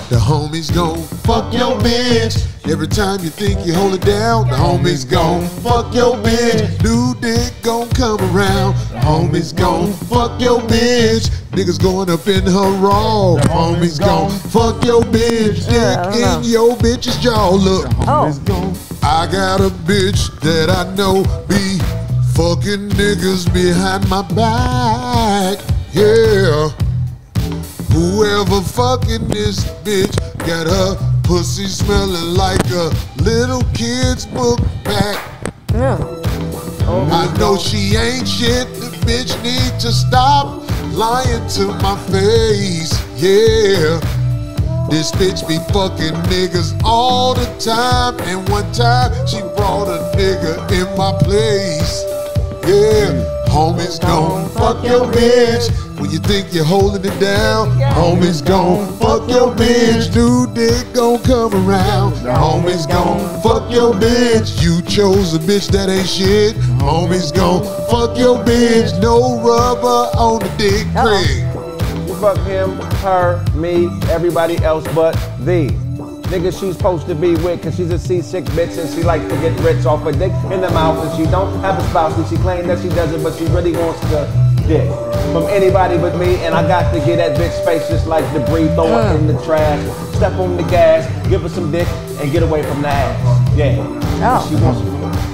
S3: The homies gon' fuck your bitch. Every time you think you hold it down, the homies gon' fuck your bitch. New dick gon' come around, the homies gon' fuck your bitch. Niggas going up in her raw, the homies gon' fuck your bitch. Dick in your bitch's jaw, look. I got a bitch that I know be fucking niggas behind my back, yeah. Whoever fucking this bitch got her pussy smelling like a little kid's book bag. I know she ain't shit, the bitch need to stop lying to my face, yeah. This bitch be fucking niggas all the time, and one time she brought a nigga in my place, yeah. Homies gon' fuck your bitch. When you think you're holding it down, homies gon' fuck your bitch. New dick gon' come around, homies gon' fuck your bitch. You chose a bitch that ain't shit, homies gon' fuck your bitch. No rubber on the dick, Craig.
S6: You fuck him, her, me, everybody else but thee. Nigga she's supposed to be with, cause she's a seasick bitch and she likes to get rich off her dick in the mouth, and she don't have a spouse and she claims that she doesn't, but she really wants the dick from anybody but me, and I got to get that bitch space just like debris, throw her in the trash, step on the gas, give her some dick, and get away from the ass. Yeah. She wants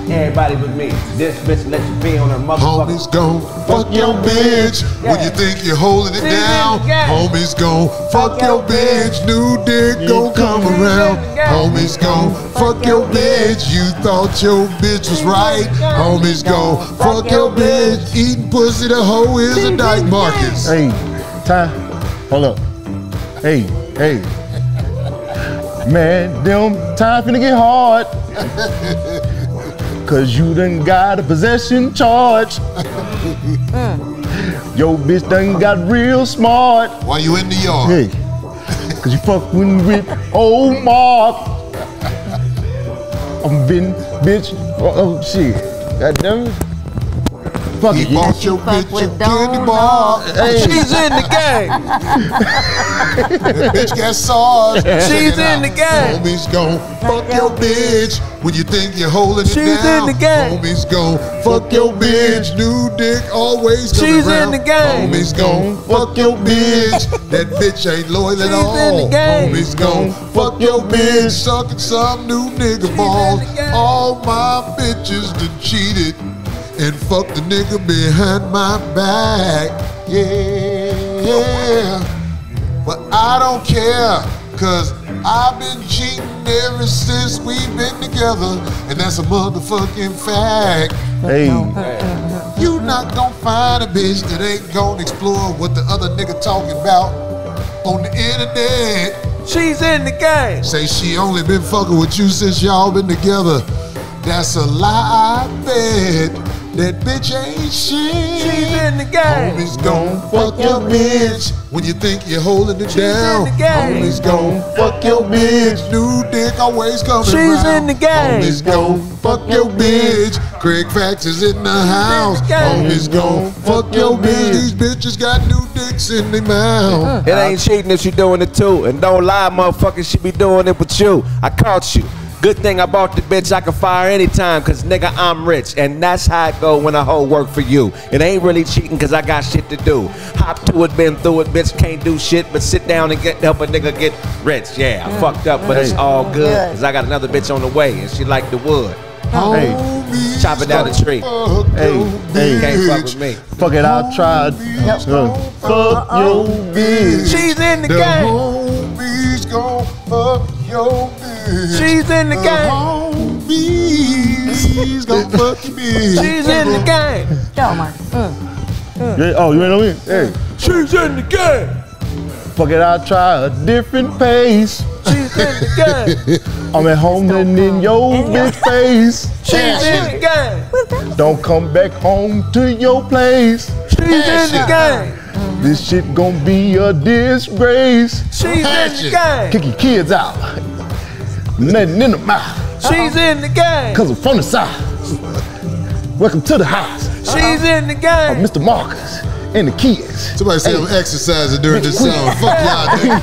S6: everybody but me. This bitch let you be on her motherfucker.
S3: Homies gon' fuck your bitch. When you think you're holding it down, homies gon' fuck your bitch. New dick gon' come around, homies gon' fuck your bitch. You thought your bitch was right, homies gon' fuck your bitch. Eating pussy, the hoe is a Dyke Marcus.
S5: Hey, time, hold up. Hey, man, them time finna get hard. Cause you done got a possession charge. Yo bitch done got real smart.
S3: Why you in the yard?
S5: Hey, cause you fucking with old Mark. I'm been bitch, oh shit. God damn it. Fuck
S3: he
S5: it.
S3: bought your bitch a candy bar.
S5: Hey.
S6: She's in the game.
S3: That bitch got sauce.
S6: She's in the game.
S3: Homies gon' fuck your bitch. When you think you're holding it down,
S6: She's in the game.
S3: homies gon' fuck your bitch. New dick always coming
S6: She's
S3: around.
S6: in the game.
S3: Homies gon' fuck your bitch. That bitch ain't loyal at all.
S6: in the game.
S3: Homies gon' fuck your bitch. Sucking some new nigga balls. All my bitches done cheated and fuck the nigga behind my back, yeah. But I don't care, cause I've been cheating ever since we've been together, and that's a motherfucking fact.
S5: Hey.
S3: You not gonna find a bitch that ain't gonna explore what the other nigga talking about on the internet.
S6: She's in the game.
S3: Say she only been fucking with you since y'all been together. That's a lie, I bet. That bitch ain't shit.
S6: She's in the game.
S3: Homies gon' fuck your bitch. When you think you're holding it down, homies gon' fuck your bitch. New dick always coming
S6: She's
S3: around.
S6: in the game.
S3: Homies gon' fuck your bitch. Craig Facts is in the house. Homies gon' fuck your bitch. These bitches got new dicks in their mouth.
S6: It ain't cheating if she doing it too. And don't lie, motherfucker, she be doing it with you. I caught you. Good thing I bought the bitch I can fire anytime, cause nigga I'm rich, and that's how it go when a hoe work for you. It ain't really cheating cause I got shit to do. Hop to it, been through it, bitch can't do shit but sit down and help a nigga get rich. Yeah, I fucked up, but it's all good, cause I got another bitch on the way and she like the wood.
S3: Homies
S6: Chop it down the tree.
S5: Hey,
S6: can't fuck with me.
S5: Fuck it, I tried. Fuck your bitch.
S6: She's in the
S3: The
S6: game.
S3: homies gon' fuck your bitch.
S6: She's in the
S3: The
S6: game.
S3: homies gon' fuck your bitch.
S6: She's in the game.
S4: Go, Mark.
S5: Yeah, oh, you ain't know me? Hey.
S6: She's in the game.
S5: Fuck it, I try a different pace.
S6: She's in the game.
S5: I'm at home and in your bitch face.
S6: She's in the game.
S5: Don't come back home to your place.
S6: She's in the game.
S5: This shit gon' be a disgrace.
S6: She's in the game.
S5: Kick your kids out. Nothing in the mouth.
S6: She's in the game.
S5: Cause I'm from the south. Welcome to the house.
S6: She's in the game.
S5: Mr. Marcus and the kids.
S3: Somebody said I'm exercising during this song. Fuck y'all, nigga.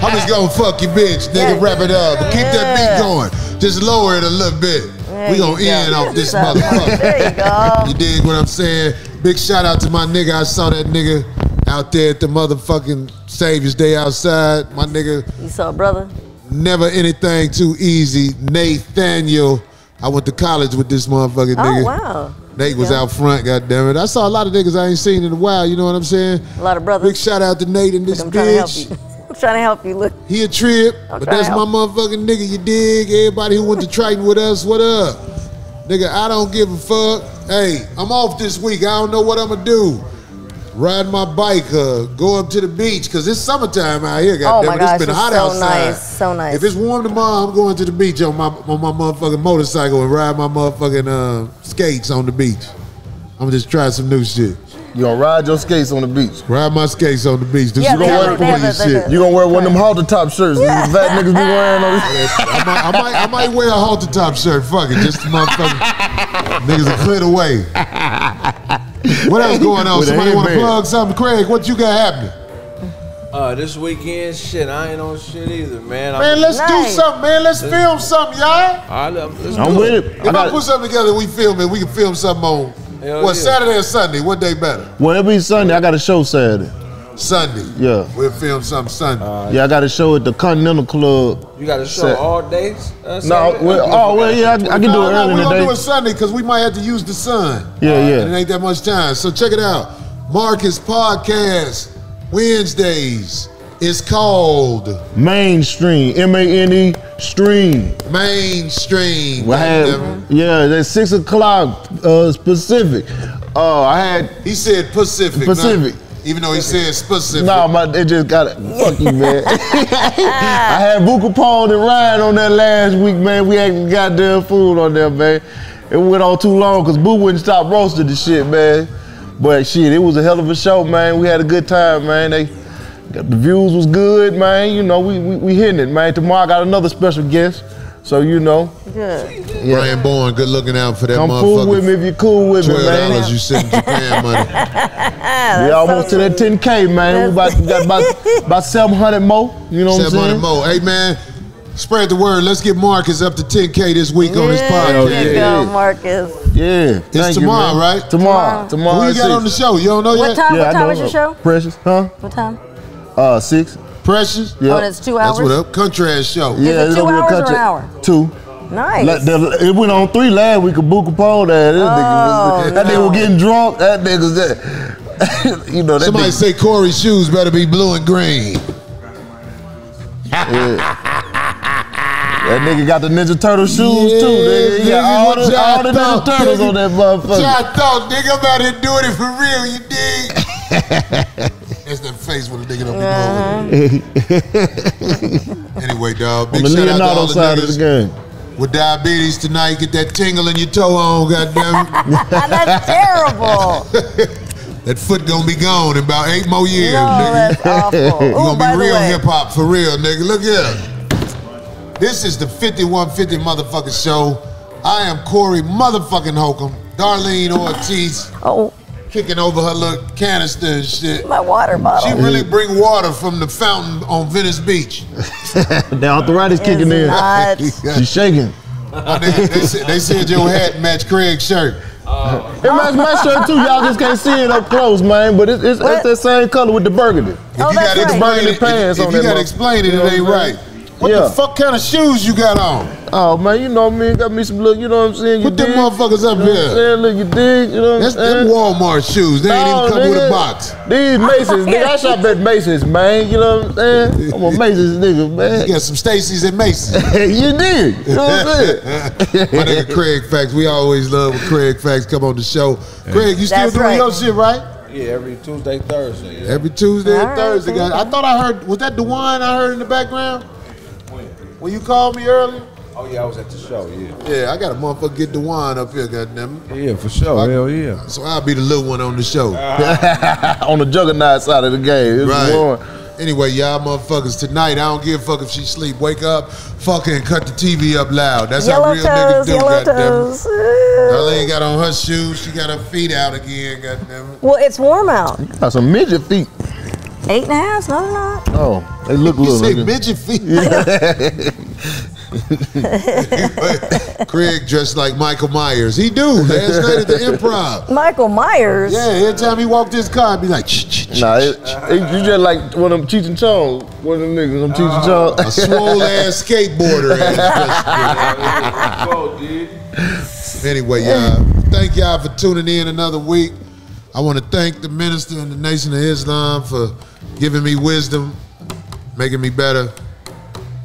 S3: I'm just gonna fuck your bitch, nigga. Wrap it up. But keep that beat going. Just lower it a little bit. We gonna end off this motherfucker.
S4: There you go.
S3: You dig what I'm saying? Big shout out to my nigga. I saw that nigga out there at the motherfucking Savior's Day outside. My nigga.
S4: You saw, brother?
S3: Never anything too easy. Nathaniel. I went to college with this motherfucking nigga.
S4: Oh, wow.
S3: Nate was out front, goddammit. I saw a lot of niggas I ain't seen in a while, you know what I'm saying?
S4: A lot of brothers.
S3: Big shout out to Nate and this
S4: I'm trying to help
S3: bitch.
S4: you. I'm trying to help you. Look.
S3: He a trip, but that's my motherfucking nigga, you dig? Everybody who went to Triton with us, what up? Nigga, I don't give a fuck. Hey, I'm off this week. I don't know what I'm gonna do. Ride my bike, go up to the beach, because it's summertime out here, goddammit.
S4: Oh my gosh,
S3: it's been hot
S4: so
S3: outside.
S4: nice, so nice.
S3: If it's warm tomorrow, I'm going to the beach on my motherfucking motorcycle and ride my motherfucking skates on the beach. I'm gonna just try some new shit.
S5: You gonna ride your skates on the beach?
S3: Ride my skates on the beach. Do some shit.
S5: You gonna wear one of them halter top shirts that fat niggas be wearing on the
S3: I might wear a halter top shirt. Fuck it, just the motherfucking niggas will clear the way. What else going on? Somebody want to plug something? Craig, what you got happening?
S6: This weekend, shit, I ain't on shit either, man.
S3: Man, let's do something, man. Let's film something, y'all.
S6: All right,
S5: I'm with it.
S3: If I put something together, we film it. We can film something on Saturday or Sunday? What day better?
S5: Well, it'll be Sunday. I got a show Saturday.
S3: Sunday.
S5: Yeah.
S3: We'll film something Sunday.
S5: Yeah, I got a show at the Continental Club.
S6: You got a show all days?
S5: I can do it early in the day.
S3: We're gonna do it Sunday because we might have to use the sun.
S5: Yeah.
S3: And it ain't that much time. So check it out. Marcus Podcast Wednesdays. It's called
S5: Mainstream. M-A-N-E Stream.
S3: Mainstream.
S5: That's 6 o'clock Pacific.
S3: He said Pacific.
S5: Pacific.
S3: Even though he said specific.
S5: No, it just got it. Fuck you, man. I had Buka Paul and Ryan on that last week, man. We acting goddamn fool on there, man. It went on too long because Boo wouldn't stop roasting the shit, man. But shit, it was a hell of a show, man. We had a good time, man. The views was good, man. You know, we hitting it, man. Tomorrow I got another special guest. So, you know.
S4: Good.
S5: Yeah.
S3: Brian Bourne, good looking out for that
S5: Come
S3: motherfucker.
S5: fool with me if you're cool with me, man.
S3: $12 you sent Japan money.
S5: We almost to that 10K, man. We got about 700 more. You know what I'm saying?
S3: 700 more. Hey, man, spread the word. Let's get Marcus up to 10K this week on his podcast.
S4: There you go, Marcus.
S5: Yeah.
S3: It's tomorrow, right?
S5: Tomorrow.
S3: Who you got on the show? You don't know
S4: What
S3: yet?
S4: time? What time is your show?
S5: Precious, huh?
S4: What time?
S5: 6.
S3: Precious?
S5: Yeah.
S4: Oh, it's 2 hours?
S3: That's what up. Country ass show.
S5: Yeah,
S4: Is it 2
S5: it'll be a
S4: hours or
S5: country.
S4: an hour?
S5: 2.
S4: Nice.
S5: It went on 3 last week. Buka Paul that nigga was getting drunk. That nigga's that. You know that.
S3: Somebody say Corey's shoes better be blue and green.
S5: That nigga got the Ninja Turtle shoes too. Nigga. He got all the Ninja Turtles on that motherfucker.
S3: I thought, nigga, I'm out here doing it for real. You dig? That's that face with a nigga don't be going. Anyway, dog. Big
S5: on the
S3: shout out to all
S5: Leonardo
S3: the
S5: side of the
S3: niggas
S5: game.
S3: with diabetes tonight. Get that tingle in your toe on, goddamn.
S4: That's terrible.
S3: That foot gonna be gone in about 8 more years,
S4: No,
S3: nigga.
S4: that's awful.
S3: You
S4: Ooh,
S3: gonna
S4: by
S3: be
S4: the
S3: real
S4: way,
S3: hip hop for real, nigga. Look here. This is the 5150 motherfucking show. I am Corey motherfucking Holcomb. Darlene Ortiz. Kicking over her little canister and shit.
S4: My water bottle.
S3: She really bring water from the fountain on Venice Beach.
S5: The arthritis kicking in. She's shaking.
S3: They said your hat match Craig's shirt.
S5: It matches my shirt too. Y'all just can't see it up close, man. But it's that same color with the burgundy.
S3: If you gotta explain it, it ain't right. What the fuck kind of shoes you got on?
S5: Oh man, you know me, got me some look, you know what I'm saying?
S3: Put them motherfuckers up here.
S5: Look, you dig, you know what I'm saying?
S3: Them Walmart shoes, they ain't even come with a box.
S5: These Macy's, nigga, I shop at Macy's, man, you know what I'm saying? I'm a Macy's nigga, man.
S3: You got some Stacy's and Macy's.
S5: You dig, you know what I'm saying?
S3: My nigga Craig Facts, we always love when Craig Facts come on the show. Craig, you still doing your shit, right?
S6: Yeah, every Tuesday, Thursday. Yeah.
S3: Every Tuesday and Thursday. Guys. I thought I heard, was that DeWine I heard in the background? When you called me earlier?
S6: Oh yeah, I was at the show, yeah.
S3: Yeah, I got a motherfucker get DeWine up here, goddamn it.
S6: Yeah, for sure, hell yeah.
S3: So I'll be the little one on the show.
S5: On the juggernaut side of the game.
S3: Right. Anyway, y'all motherfuckers, tonight, I don't give a fuck if she sleep. Wake up, fuck her and cut the TV up loud. That's how real niggas do, goddamn it. Girl ain't got on her shoes. She got her feet out again, goddamn it.
S4: Well, it's warm out.
S5: You got some midget feet.
S4: 8.5? No, they're not.
S5: Oh, they look little.
S3: You say midget feet? Craig dressed like Michael Myers. He do. Last night at the Improv.
S4: Michael Myers?
S3: Yeah, every time he walked his car, I'd be like,
S5: nah, you just like one of them Cheech and Chong. One of them niggas, them Cheech and Chong.
S3: A swole ass skateboarder. Anyway, y'all, thank y'all for tuning in another week. I want to thank the minister and the Nation of Islam for giving me wisdom, making me better,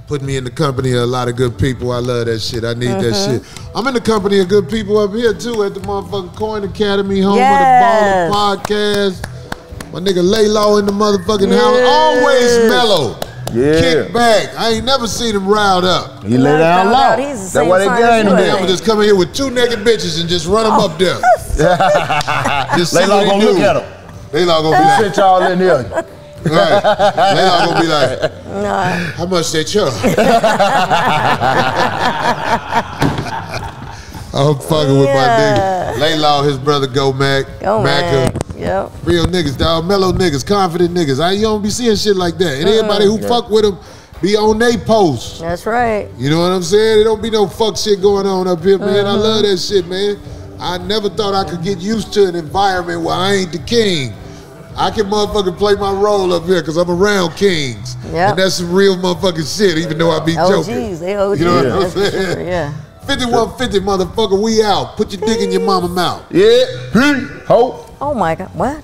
S3: putting me in the company of a lot of good people. I love that shit. I need that shit. I'm in the company of good people up here, too, at the motherfucking Coin Academy, home of the Baller Podcast. My nigga Laylaw in the motherfucking house. Always mellow.
S5: Yeah.
S3: Kick back. I ain't never seen him riled up.
S5: He lay down low. That's why they gang him there.
S3: I'm just come in here with 2 naked bitches and just run them up there. Just
S5: Laylaw gonna look at him.
S3: Laylaw gonna be like,
S5: sit y'all in here.
S3: Right. Laylaw gonna be like, how much they charge? I'm fucking with my nigga. Laylaw, his brother Go Mac. Macca.
S4: Yep.
S3: Real niggas, dog. Mellow niggas, confident niggas. You don't be seeing shit like that. And everybody who fuck with them be on they posts.
S4: That's right.
S3: You know what I'm saying? There don't be no fuck shit going on up here, man. I love that shit, man. I never thought I could get used to an environment where I ain't the king. I can motherfucking play my role up here because I'm around kings.
S4: Yep.
S3: And that's some real motherfucking shit, even though I be joking.
S4: OGs, they OGs.
S3: You know what I'm saying?
S4: Sure, yeah.
S3: 5150, motherfucker, we out. Put your dick in your mama mouth.
S5: Yeah. Ho.
S4: Oh my God, what?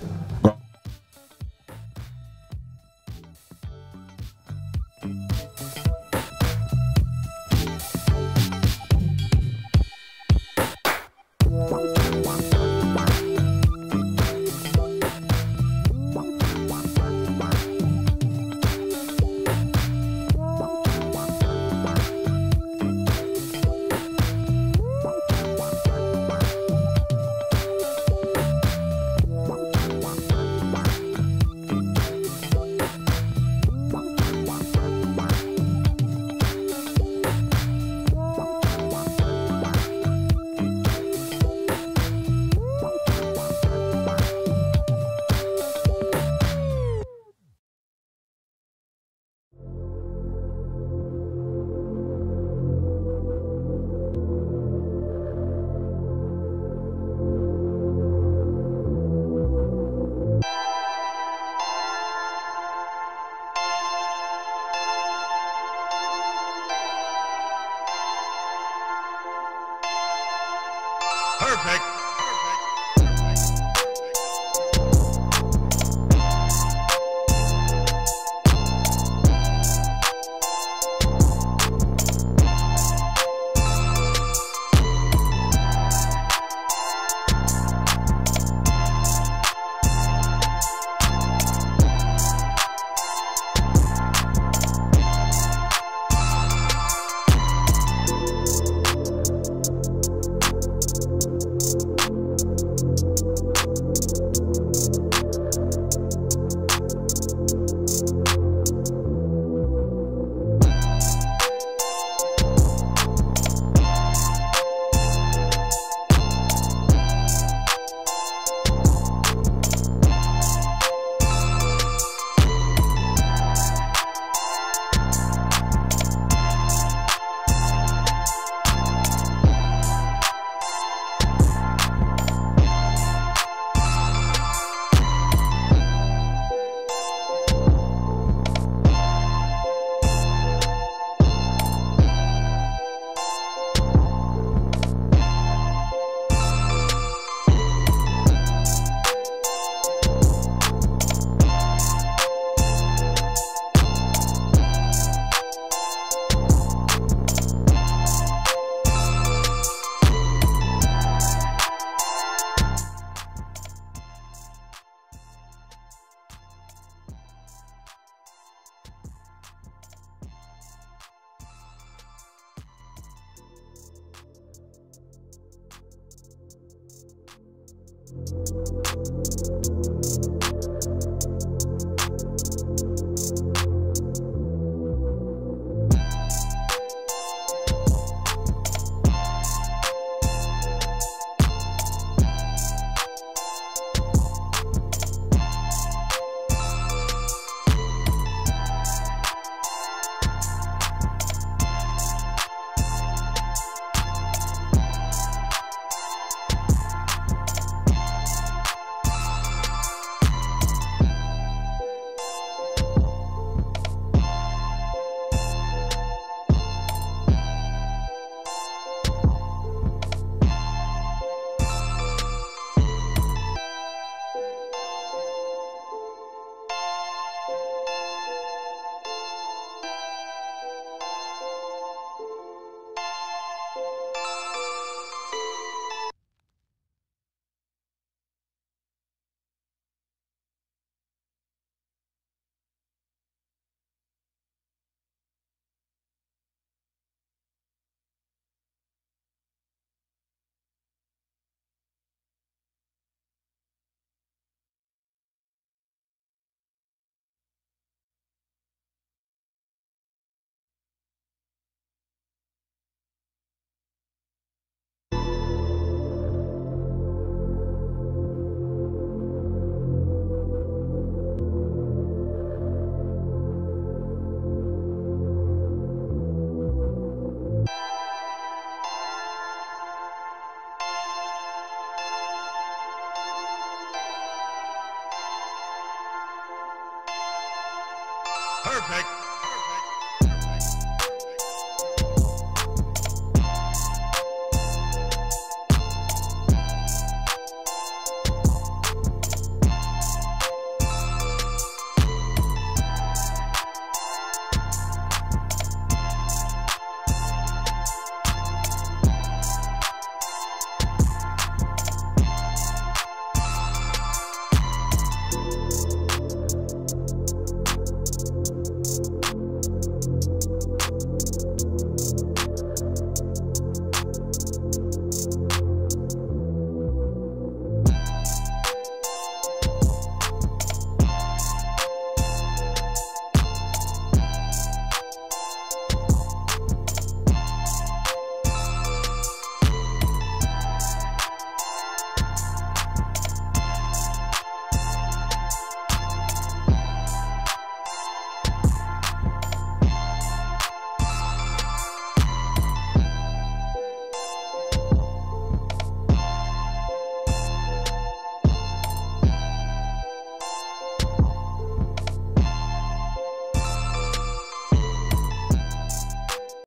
S1: Perfect.